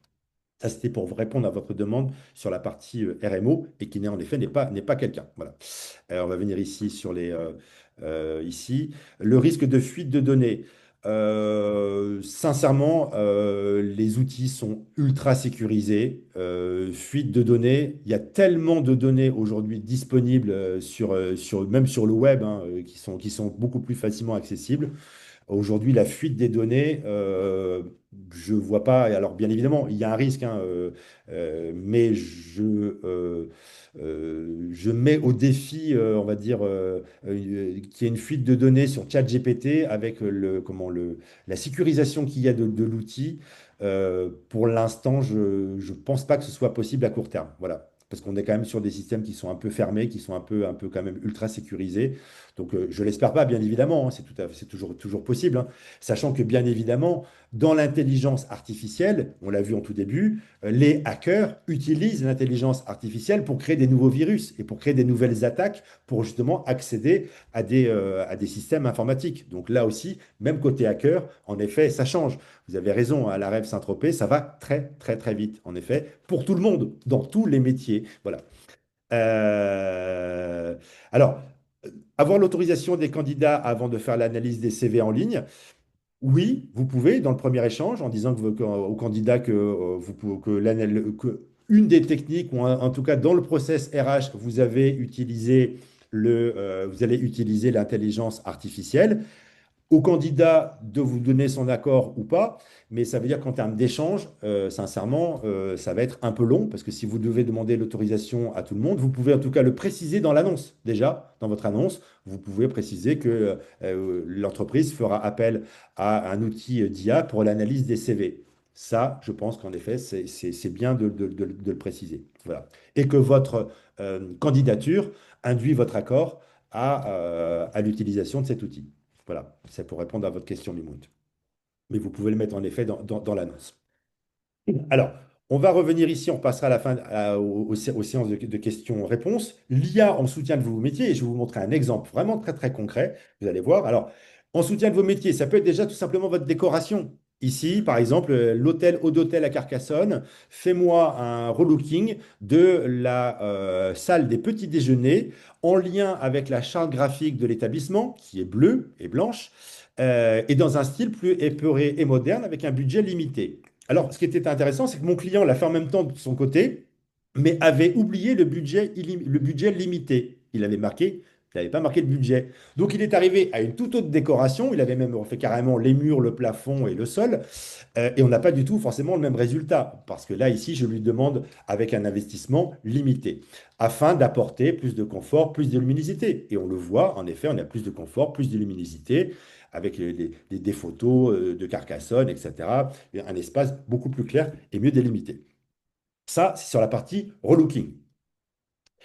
Ça, c'était pour vous répondre à votre demande sur la partie RMO et qui en effet n'est pas quelqu'un. Voilà. On va venir ici sur ici. Le risque de fuite de données. Sincèrement, les outils sont ultra sécurisés. Fuite de données, il y a tellement de données aujourd'hui disponibles même sur le web, hein, qui sont beaucoup plus facilement accessibles. Aujourd'hui, la fuite des données, je ne vois pas. Alors, bien évidemment, il y a un risque, hein, mais je mets au défi, on va dire, qu'il y ait une fuite de données sur ChatGPT avec la sécurisation qu'il y a de l'outil. Pour l'instant, je ne pense pas que ce soit possible à court terme. Voilà. Parce qu'on est quand même sur des systèmes qui sont un peu fermés, qui sont un peu quand même ultra sécurisés. Donc, je ne l'espère pas, bien évidemment, hein, c'est toujours possible, hein. Sachant que, bien évidemment, dans l'intelligence artificielle, on l'a vu en tout début, les hackers utilisent l'intelligence artificielle pour créer des nouveaux virus et pour créer des nouvelles attaques pour justement accéder à des systèmes informatiques. Donc là aussi, même côté hacker, en effet, ça change. Vous avez raison, à la Rêve Saint-Tropez, ça va très, très, très vite, en effet, pour tout le monde, dans tous les métiers. Voilà. Euh, alors, avoir l'autorisation des candidats avant de faire l'analyse des CV en ligne, oui, vous pouvez, dans le premier échange, en disant au candidat que une des techniques, ou en tout cas dans le process RH, vous allez utiliser l'intelligence artificielle au candidat de vous donner son accord ou pas, mais ça veut dire qu'en termes d'échange, sincèrement, ça va être un peu long, parce que si vous devez demander l'autorisation à tout le monde, vous pouvez en tout cas le préciser dans l'annonce. Déjà, dans votre annonce, vous pouvez préciser que l'entreprise fera appel à un outil d'IA pour l'analyse des CV. Ça, je pense qu'en effet, c'est bien de le préciser. Voilà. Et que votre candidature induit votre accord à l'utilisation de cet outil. Voilà, c'est pour répondre à votre question, Mimoun. Mais vous pouvez le mettre en effet dans l'annonce. Alors, on va revenir ici, on passera à la fin aux séances de questions-réponses. L'IA en soutien de vos métiers, et je vais vous montrer un exemple vraiment très très concret, vous allez voir. Alors, en soutien de vos métiers, ça peut être déjà tout simplement votre décoration. Ici, par exemple, l'hôtel Eau d'Hôtel à Carcassonne, fais-moi un relooking de la salle des petits déjeuners en lien avec la charte graphique de l'établissement, qui est bleue et blanche, et dans un style plus épuré et moderne avec un budget limité. Alors, ce qui était intéressant, c'est que mon client l'a fait en même temps de son côté, mais avait oublié le budget limité. Il n'avait pas marqué le budget. Donc, il est arrivé à une toute autre décoration. Il avait même refait carrément les murs, le plafond et le sol. Et on n'a pas du tout forcément le même résultat. Parce que là, ici, je lui demande avec un investissement limité, afin d'apporter plus de confort, plus de luminosité. Et on le voit, en effet, on a plus de confort, plus de luminosité avec des photos de Carcassonne, etc. Et un espace beaucoup plus clair et mieux délimité. Ça, c'est sur la partie relooking.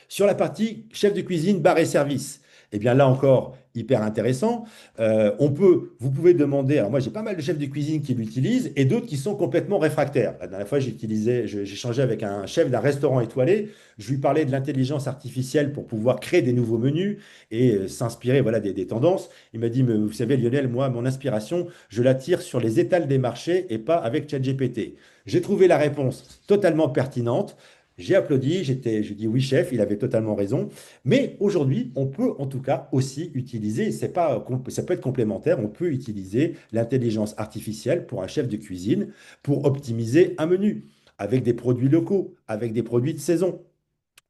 Sur la partie chef de cuisine, bar et service. Eh bien là encore, hyper intéressant. Vous pouvez demander, alors moi j'ai pas mal de chefs de cuisine qui l'utilisent et d'autres qui sont complètement réfractaires. La dernière fois, j'ai changé avec un chef d'un restaurant étoilé. Je lui parlais de l'intelligence artificielle pour pouvoir créer des nouveaux menus et s'inspirer voilà, des tendances. Il m'a dit, mais vous savez Lionel, moi, mon inspiration, je la tire sur les étals des marchés et pas avec ChatGPT. J'ai trouvé la réponse totalement pertinente. J'ai applaudi, je dis oui chef, il avait totalement raison. Mais aujourd'hui, on peut en tout cas aussi utiliser, c'est pas, ça peut être complémentaire, on peut utiliser l'intelligence artificielle pour un chef de cuisine pour optimiser un menu avec des produits locaux, avec des produits de saison.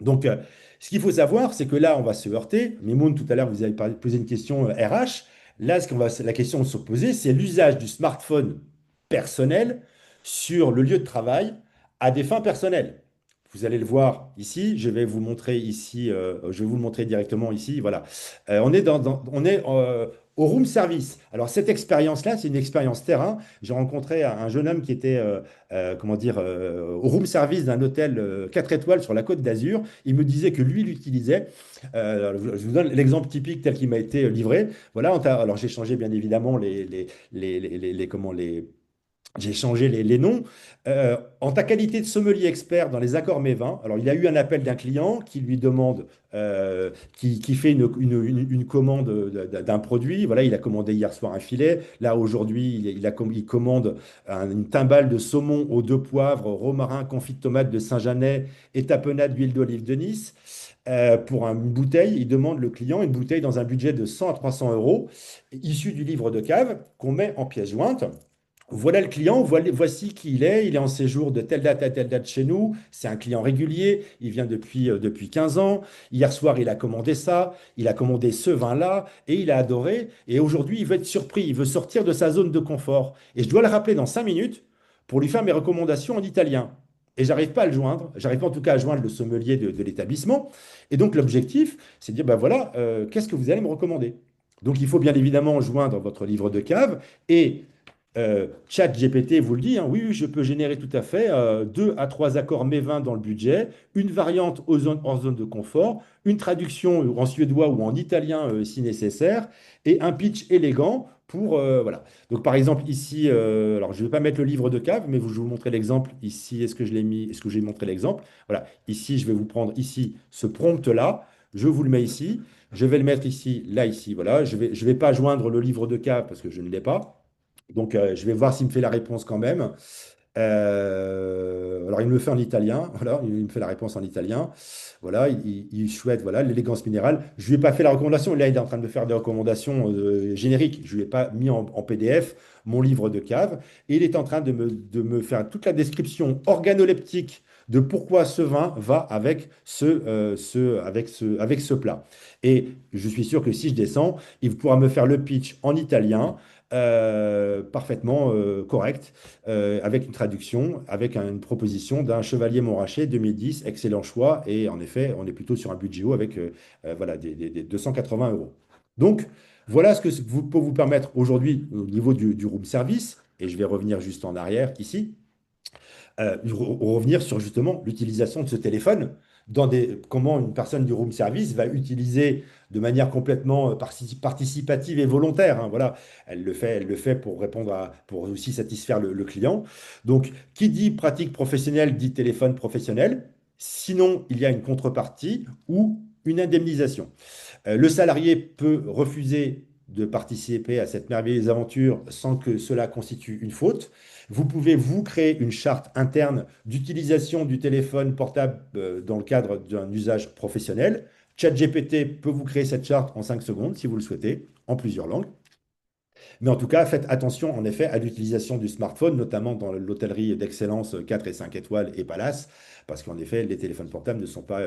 Donc, ce qu'il faut savoir, c'est que là, on va se heurter. Mimoun, tout à l'heure, vous avez posé une question RH. Là, la question à se poser, c'est l'usage du smartphone personnel sur le lieu de travail à des fins personnelles. Vous allez le voir ici. Je vais vous montrer ici. Je vais vous le montrer directement ici. Voilà. On est au room service. Alors, cette expérience-là, c'est une expérience terrain. J'ai rencontré un jeune homme qui était comment dire, au room service d'un hôtel 4 étoiles sur la Côte d'Azur. Il me disait que lui l'utilisait. Je vous donne l'exemple typique tel qu'il m'a été livré. Voilà, alors j'ai changé bien évidemment comment j'ai changé les noms. En ta qualité de sommelier expert dans les accords mets vins, alors il a eu un appel d'un client qui lui demande, qui fait une commande d'un produit. Voilà, il a commandé hier soir un filet. Là, aujourd'hui, il commande une timbale de saumon aux deux poivres, romarin, confit de tomate de Saint-Janet et tapenade d'huile d'olive de Nice. Pour une bouteille, il demande le client une bouteille dans un budget de 100 à 300 euros, issue du livre de cave qu'on met en pièce jointe. Voilà le client, voici qui il est. Il est en séjour de telle date à telle date chez nous. C'est un client régulier. Il vient depuis 15 ans. Hier soir, il a commandé ça. Il a commandé ce vin-là et il a adoré. Et aujourd'hui, il veut être surpris. Il veut sortir de sa zone de confort. Et je dois le rappeler dans 5 minutes pour lui faire mes recommandations en italien. Et j'arrive pas à le joindre. J'arrive pas en tout cas à joindre le sommelier de l'établissement. Et donc, l'objectif, c'est de dire, ben voilà, qu'est-ce que vous allez me recommander? Donc, il faut bien évidemment joindre votre livre de cave et ChatGPT vous le dit, hein, oui, oui, je peux générer tout à fait 2 à 3 accords mets-vins dans le budget, une variante en zone de confort, une traduction en suédois ou en italien si nécessaire, et un pitch élégant pour voilà. Donc par exemple ici, alors je ne vais pas mettre le livre de cave, mais je vais vous montrer l'exemple ici. Est-ce que je l'ai mis? Est-ce que j'ai montré l'exemple? Voilà. Ici, je vais vous prendre ici ce prompt-là. Je vous le mets ici. Je vais le mettre ici, là, ici. Voilà. Je vais pas joindre le livre de cave parce que je ne l'ai pas. Donc, je vais voir s'il me fait la réponse quand même. Alors, il me le fait en italien. Voilà, il me fait la réponse en italien. Voilà, il souhaite voilà, l'élégance minérale. Je ne lui ai pas fait la recommandation. Là, il est en train de me faire des recommandations génériques. Je ne lui ai pas mis en PDF mon livre de cave. Et il est en train de me faire toute la description organoleptique de pourquoi ce vin va avec avec ce plat. Et je suis sûr que si je descends, il pourra me faire le pitch en italien parfaitement correct, avec une traduction, avec une proposition d'un Chevalier Montrachet 2010, excellent choix. Et en effet, on est plutôt sur un budget haut avec voilà, des 280 euros. Donc, voilà ce que peut vous permettre aujourd'hui au niveau du room service. Et je vais revenir juste en arrière ici revenir sur justement l'utilisation de ce téléphone comment une personne du room service va utiliser de manière complètement participative et volontaire, hein, voilà, elle le fait pour pour aussi satisfaire le client. Donc, qui dit pratique professionnelle dit téléphone professionnel. Sinon, il y a une contrepartie ou une indemnisation. Le salarié peut refuser de participer à cette merveilleuse aventure sans que cela constitue une faute. Vous pouvez vous créer une charte interne d'utilisation du téléphone portable dans le cadre d'un usage professionnel. ChatGPT peut vous créer cette charte en 5 secondes si vous le souhaitez, en plusieurs langues. Mais en tout cas, faites attention en effet à l'utilisation du smartphone, notamment dans l'hôtellerie d'excellence 4 et 5 étoiles et Palace, parce qu'en effet, les téléphones portables ne sont pas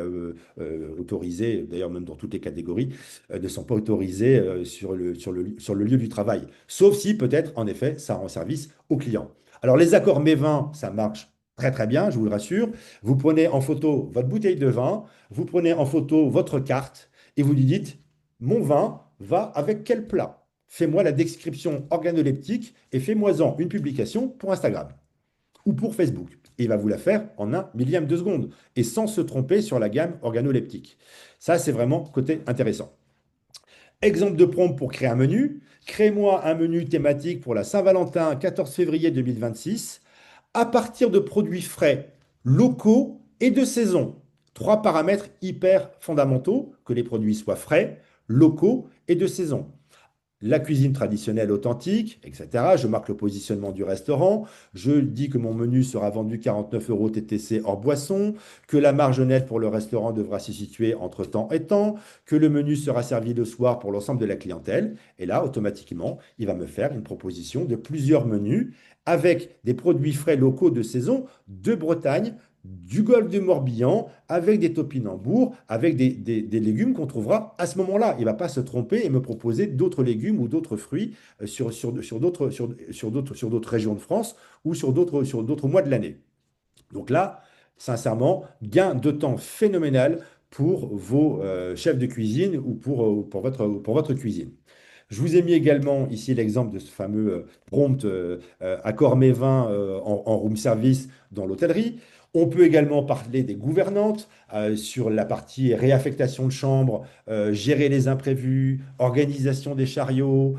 autorisés, d'ailleurs même dans toutes les catégories, ne sont pas autorisés sur le lieu du travail. Sauf si peut-être, en effet, ça rend service au client. Alors les accords mets-vins, ça marche très très bien, je vous le rassure. Vous prenez en photo votre bouteille de vin, vous prenez en photo votre carte et vous lui dites, mon vin va avec quel plat? Fais-moi la description organoleptique et fais-moi-en une publication pour Instagram ou pour Facebook. Et il va vous la faire en un millième de seconde et sans se tromper sur la gamme organoleptique. Ça, c'est vraiment côté intéressant. Exemple de prompt pour créer un menu. Crée-moi un menu thématique pour la Saint-Valentin 14 février 2026 à partir de produits frais, locaux et de saison. Trois paramètres hyper fondamentaux, que les produits soient frais, locaux et de saison. La cuisine traditionnelle authentique, etc. Je marque le positionnement du restaurant. Je dis que mon menu sera vendu 49 euros TTC hors boisson, que la marge nette pour le restaurant devra se situer entre temps et temps, que le menu sera servi le soir pour l'ensemble de la clientèle. Et là, automatiquement, il va me faire une proposition de plusieurs menus avec des produits frais locaux de saison de Bretagne, du golfe du Morbihan, avec des topinambours, avec des légumes qu'on trouvera à ce moment-là. Il ne va pas se tromper et me proposer d'autres légumes ou d'autres fruits sur d'autres régions de France ou sur d'autres mois de l'année. Donc là, sincèrement, gain de temps phénoménal pour vos chefs de cuisine ou pour votre cuisine. Je vous ai mis également ici l'exemple de ce fameux prompt accord mes vins en room service dans l'hôtellerie. On peut également parler des gouvernantes sur la partie réaffectation de chambres, gérer les imprévus, organisation des chariots,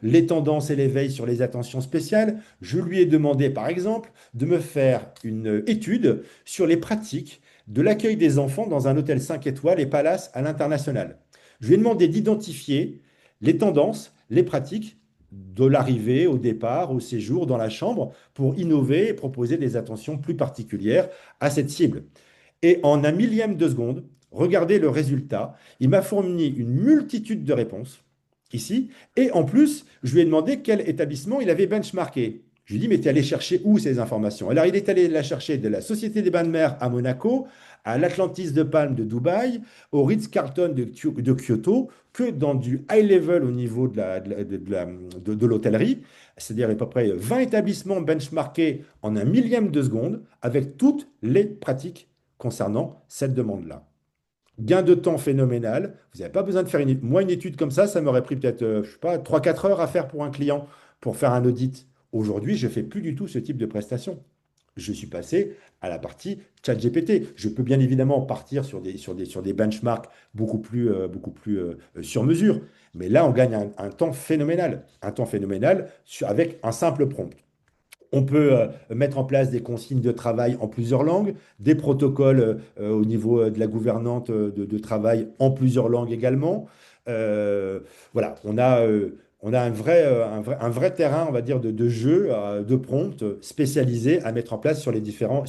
les tendances et les veilles sur les attentions spéciales. Je lui ai demandé, par exemple, de me faire une étude sur les pratiques de l'accueil des enfants dans un hôtel 5 étoiles et palace à l'international. Je lui ai demandé d'identifier les tendances, les pratiques de l'arrivée, au départ, au séjour, dans la chambre, pour innover et proposer des attentions plus particulières à cette cible. Et en un millième de seconde, regardez le résultat. Il m'a fourni une multitude de réponses ici. Et en plus, je lui ai demandé quel établissement il avait benchmarké. Je lui ai dit, mais tu es allé chercher où ces informations? Alors, il est allé la chercher de la Société des bains de mer à Monaco, à l'Atlantis de Palme de Dubaï, au Ritz-Carlton de Kyoto, que dans du high level au niveau de l'hôtellerie, c'est-à-dire à peu près 20 établissements benchmarkés en un millième de seconde, avec toutes les pratiques concernant cette demande-là. Gain de temps phénoménal. Vous n'avez pas besoin de faire moi, une étude comme ça m'aurait pris peut-être, je sais pas, 3 4 heures à faire pour un client pour faire un audit. Aujourd'hui, je ne fais plus du tout ce type de prestation. Je suis passé à la partie ChatGPT. Je peux bien évidemment partir sur des benchmarks beaucoup plus sur mesure. Mais là, on gagne un temps phénoménal. Un temps phénoménal avec un simple prompt. On peut mettre en place des consignes de travail en plusieurs langues, des protocoles au niveau de la gouvernante de travail en plusieurs langues également. Euh, voilà, on a un vrai terrain, on va dire, de jeu, de prompt spécialisé à mettre en place sur les différents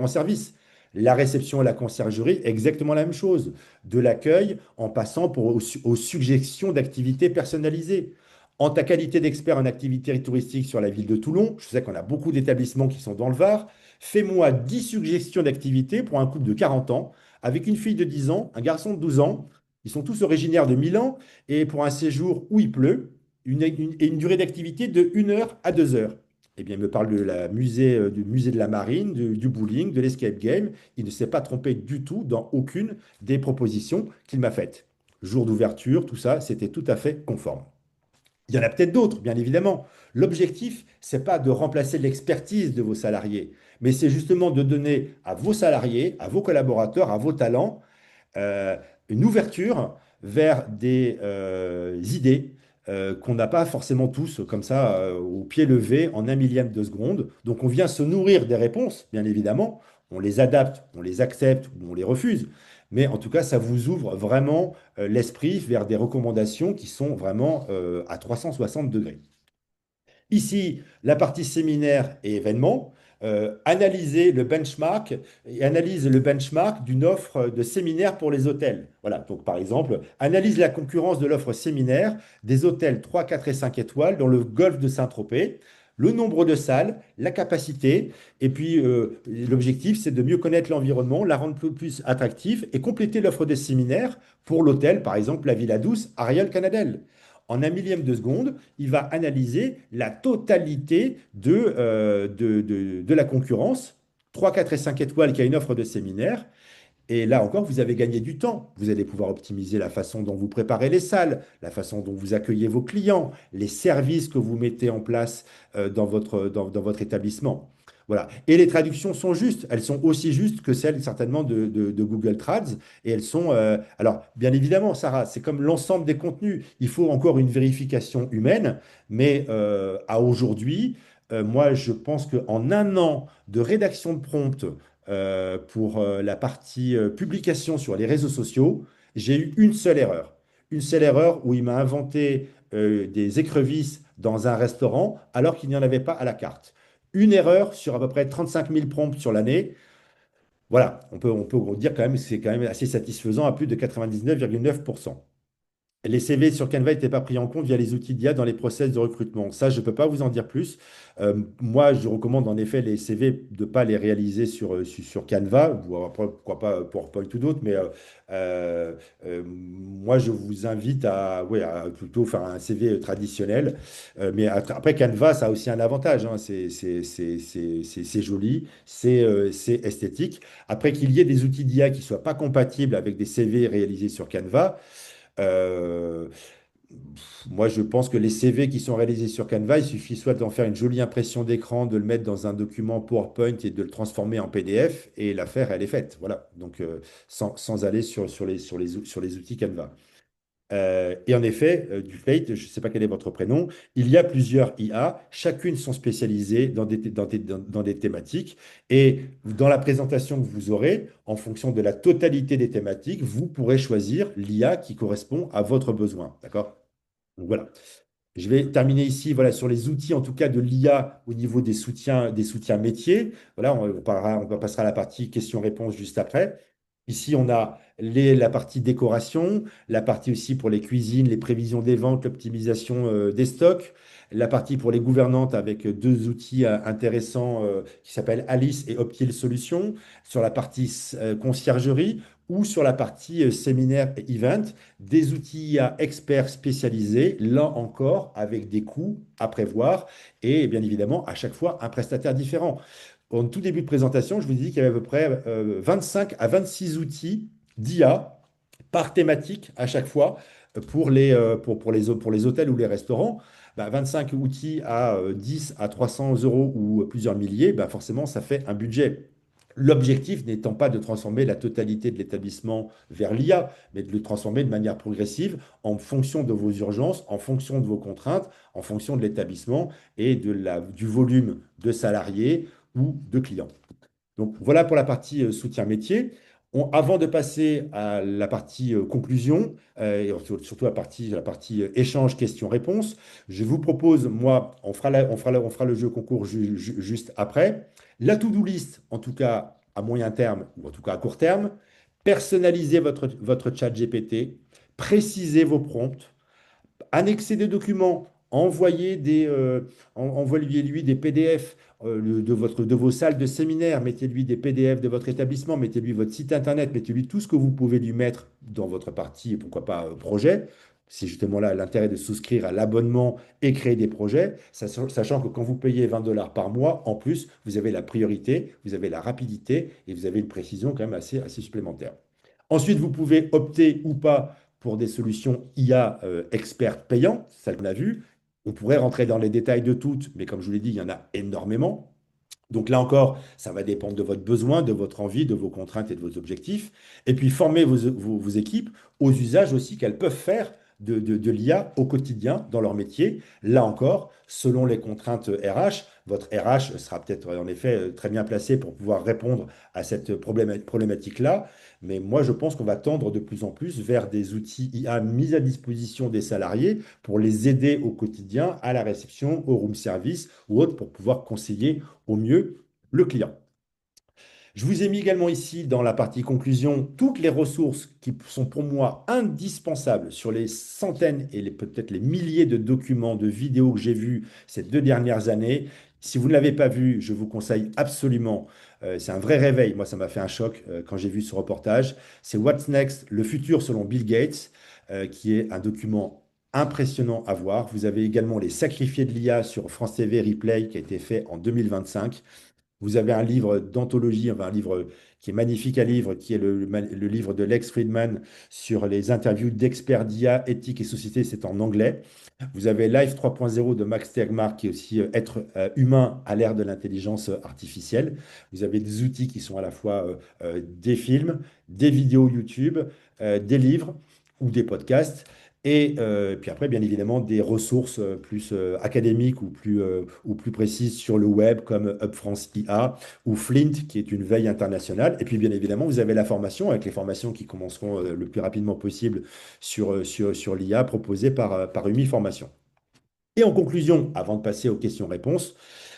services. La réception et la conciergerie, exactement la même chose. De l'accueil en passant aux suggestions d'activités personnalisées. En ta qualité d'expert en activité touristique sur la ville de Toulon, je sais qu'on a beaucoup d'établissements qui sont dans le Var, fais-moi 10 suggestions d'activités pour un couple de 40 ans, avec une fille de 10 ans, un garçon de 12 ans. Ils sont tous originaires de Milan et pour un séjour où il pleut, et une durée d'activité de 1 heure à 2 heures. Eh bien, il me parle du musée de la Marine, du bowling, de l'escape game. Il ne s'est pas trompé du tout dans aucune des propositions qu'il m'a faites. Jour d'ouverture, tout ça, c'était tout à fait conforme. Il y en a peut-être d'autres, bien évidemment. L'objectif, c'est pas de remplacer l'expertise de vos salariés, mais c'est justement de donner à vos salariés, à vos collaborateurs, à vos talents, euh, une ouverture vers des idées qu'on n'a pas forcément tous comme ça au pied levé en un millième de seconde. Donc on vient se nourrir des réponses, bien évidemment. On les adapte, on les accepte ou on les refuse. Mais en tout cas, ça vous ouvre vraiment l'esprit vers des recommandations qui sont vraiment à 360 degrés. Ici, la partie séminaire et événements. Analyse le benchmark d'une offre de séminaire pour les hôtels. Voilà, donc par exemple, analyse la concurrence de l'offre séminaire des hôtels 3, 4 et 5 étoiles dans le golfe de Saint-Tropez, le nombre de salles, la capacité, et puis l'objectif, c'est de mieux connaître l'environnement, la rendre plus attractive et compléter l'offre de séminaire pour l'hôtel, par exemple la Villa Douce, Ariel Canadel. En un millième de seconde, il va analyser la totalité de la concurrence, 3, 4 et 5 étoiles qui a une offre de séminaire, Et là encore, vous avez gagné du temps. Vous allez pouvoir optimiser la façon dont vous préparez les salles, la façon dont vous accueillez vos clients, les services que vous mettez en place dans votre établissement. Voilà. Et les traductions sont justes. Elles sont aussi justes que celles certainement de Google Trad. Et elles sont... alors, bien évidemment, Sarah, c'est comme l'ensemble des contenus. Il faut encore une vérification humaine. Mais à aujourd'hui, moi, je pense qu'en un an de rédaction de prompt pour la partie publication sur les réseaux sociaux, j'ai eu une seule erreur. Une seule erreur où il m'a inventé des écrevisses dans un restaurant alors qu'il n'y en avait pas à la carte. Une erreur sur à peu près 35 000 prompts sur l'année. Voilà, on peut dire quand même que c'est quand même assez satisfaisant à plus de 99,9%. Les CV sur Canva n'étaient pas pris en compte via les outils d'IA dans les process de recrutement. Ça, je ne peux pas vous en dire plus. Moi, je recommande en effet les CV de ne pas les réaliser sur Canva, ou après, pourquoi pas PowerPoint ou d'autres, mais moi, je vous invite à, ouais, à plutôt faire un CV traditionnel. Mais après, Canva, ça a aussi un avantage, hein. C'est joli, c'est esthétique. Après, qu'il y ait des outils d'IA qui ne soient pas compatibles avec des CV réalisés sur Canva, euh, moi, je pense que les CV qui sont réalisés sur Canva, il suffit soit d'en faire une jolie impression d'écran, de le mettre dans un document PowerPoint et de le transformer en PDF, et l'affaire, elle est faite. Voilà. Donc, sans aller sur les outils Canva. Et en effet, du fait, je ne sais pas quel est votre prénom, il y a plusieurs IA, chacune sont spécialisées dans des thématiques. Et dans la présentation que vous aurez, en fonction de la totalité des thématiques, vous pourrez choisir l'IA qui correspond à votre besoin. D'accord? Donc voilà. Je vais terminer ici voilà, sur les outils, en tout cas de l'IA au niveau des soutiens métiers. Voilà, on passera à la partie questions-réponses juste après. Ici, on a la partie décoration, la partie aussi pour les cuisines, les prévisions des ventes, l'optimisation des stocks, la partie pour les gouvernantes avec deux outils intéressants qui s'appellent Alice et Optil Solutions, sur la partie conciergerie ou sur la partie séminaire et event, des outils à experts spécialisés, là encore avec des coûts à prévoir et bien évidemment à chaque fois un prestataire différent. En tout début de présentation, je vous ai dit qu'il y avait à peu près 25 à 26 outils d'IA par thématique à chaque fois pour les hôtels ou les restaurants. 25 outils à 10 à 300 euros ou plusieurs milliers, forcément, ça fait un budget. L'objectif n'étant pas de transformer la totalité de l'établissement vers l'IA, mais de le transformer de manière progressive en fonction de vos urgences, en fonction de vos contraintes, en fonction de l'établissement et du volume de salariés ou de clients. Donc voilà pour la partie soutien métier. Avant de passer à la partie conclusion, et surtout la partie échange, questions-réponses, je vous propose, moi, on fera le jeu concours juste après. La to-do list, en tout cas à moyen terme, ou en tout cas à court terme, personnalisez votre chat GPT, précisez vos prompts, annexer des documents, envoyez-lui des PDF de vos salles de séminaire, mettez-lui des PDF de votre établissement, mettez-lui votre site internet, mettez-lui tout ce que vous pouvez lui mettre dans votre partie, et pourquoi pas projet. C'est justement là l'intérêt de souscrire à l'abonnement et créer des projets, sachant que quand vous payez 20 dollars par mois, en plus, vous avez la priorité, vous avez la rapidité et vous avez une précision quand même assez supplémentaire. Ensuite, vous pouvez opter ou pas pour des solutions IA expertes payantes, ça qu'on a vu. On pourrait rentrer dans les détails de toutes, mais comme je vous l'ai dit, il y en a énormément. Donc là encore, ça va dépendre de votre besoin, de votre envie, de vos contraintes et de vos objectifs. Et puis former vos équipes aux usages aussi qu'elles peuvent faire de l'IA au quotidien dans leur métier. Là encore, selon les contraintes RH, votre RH sera peut-être en effet très bien placé pour pouvoir répondre à cette problématique-là. Mais moi, je pense qu'on va tendre de plus en plus vers des outils IA mis à disposition des salariés pour les aider au quotidien, à la réception, au room service ou autre, pour pouvoir conseiller au mieux le client. Je vous ai mis également ici dans la partie conclusion toutes les ressources qui sont pour moi indispensables sur les centaines et peut-être les milliers de documents, de vidéos que j'ai vus ces 2 dernières années. Si vous ne l'avez pas vu, je vous conseille absolument. C'est un vrai réveil. Moi, ça m'a fait un choc quand j'ai vu ce reportage. C'est What's Next, le futur selon Bill Gates, qui est un document impressionnant à voir. Vous avez également les sacrifiés de l'IA sur France TV Replay qui a été fait en 2025. Vous avez un livre d'anthologie, enfin un livre qui est magnifique à lire, qui est le livre de Lex Friedman sur les interviews d'experts d'IA, éthique et société, c'est en anglais. Vous avez Life 3.0 de Max Tegmark, qui est aussi être humain à l'ère de l'intelligence artificielle. Vous avez des outils qui sont à la fois des films, des vidéos YouTube, des livres ou des podcasts. Et puis après, bien évidemment, des ressources plus académiques ou plus précises sur le web, comme UpFrance IA ou Flint, qui est une veille internationale. Et puis, bien évidemment, vous avez la formation, avec les formations qui commenceront le plus rapidement possible sur l'IA proposée par UMI Formation. Et en conclusion, avant de passer aux questions-réponses,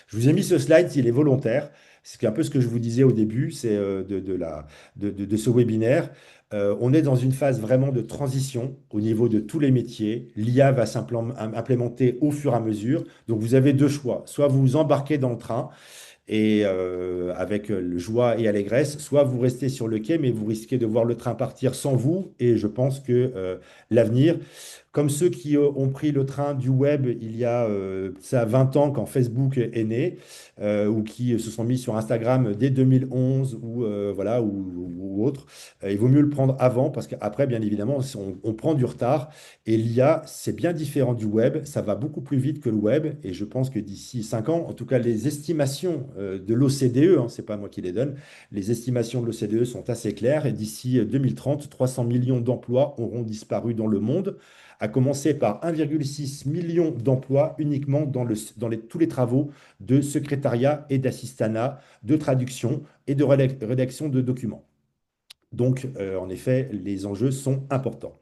je vous ai mis ce slide, il est volontaire. C'est un peu ce que je vous disais au début, c'est de ce webinaire. On est dans une phase vraiment de transition au niveau de tous les métiers. L'IA va s'implémenter au fur et à mesure. Donc vous avez deux choix. Soit vous vous embarquez dans le train et avec joie et allégresse, soit vous restez sur le quai, mais vous risquez de voir le train partir sans vous. Et je pense que l'avenir, comme ceux qui ont pris le train du web il y a ça 20 ans quand Facebook est né, ou qui se sont mis sur Instagram dès 2011 voilà, ou autre, il vaut mieux le prendre avant parce qu'après, bien évidemment, on prend du retard. Et l'IA, c'est bien différent du web, ça va beaucoup plus vite que le web. Et je pense que d'ici 5 ans, en tout cas, les estimations de l'OCDE, hein, c'est pas moi qui les donne, les estimations de l'OCDE sont assez claires. Et d'ici 2030, 300 millions d'emplois auront disparu dans le monde, à commencer par 1,6 million d'emplois uniquement tous les travaux de secrétariat et d'assistanat, de traduction et de rédaction de documents. Donc, en effet, les enjeux sont importants.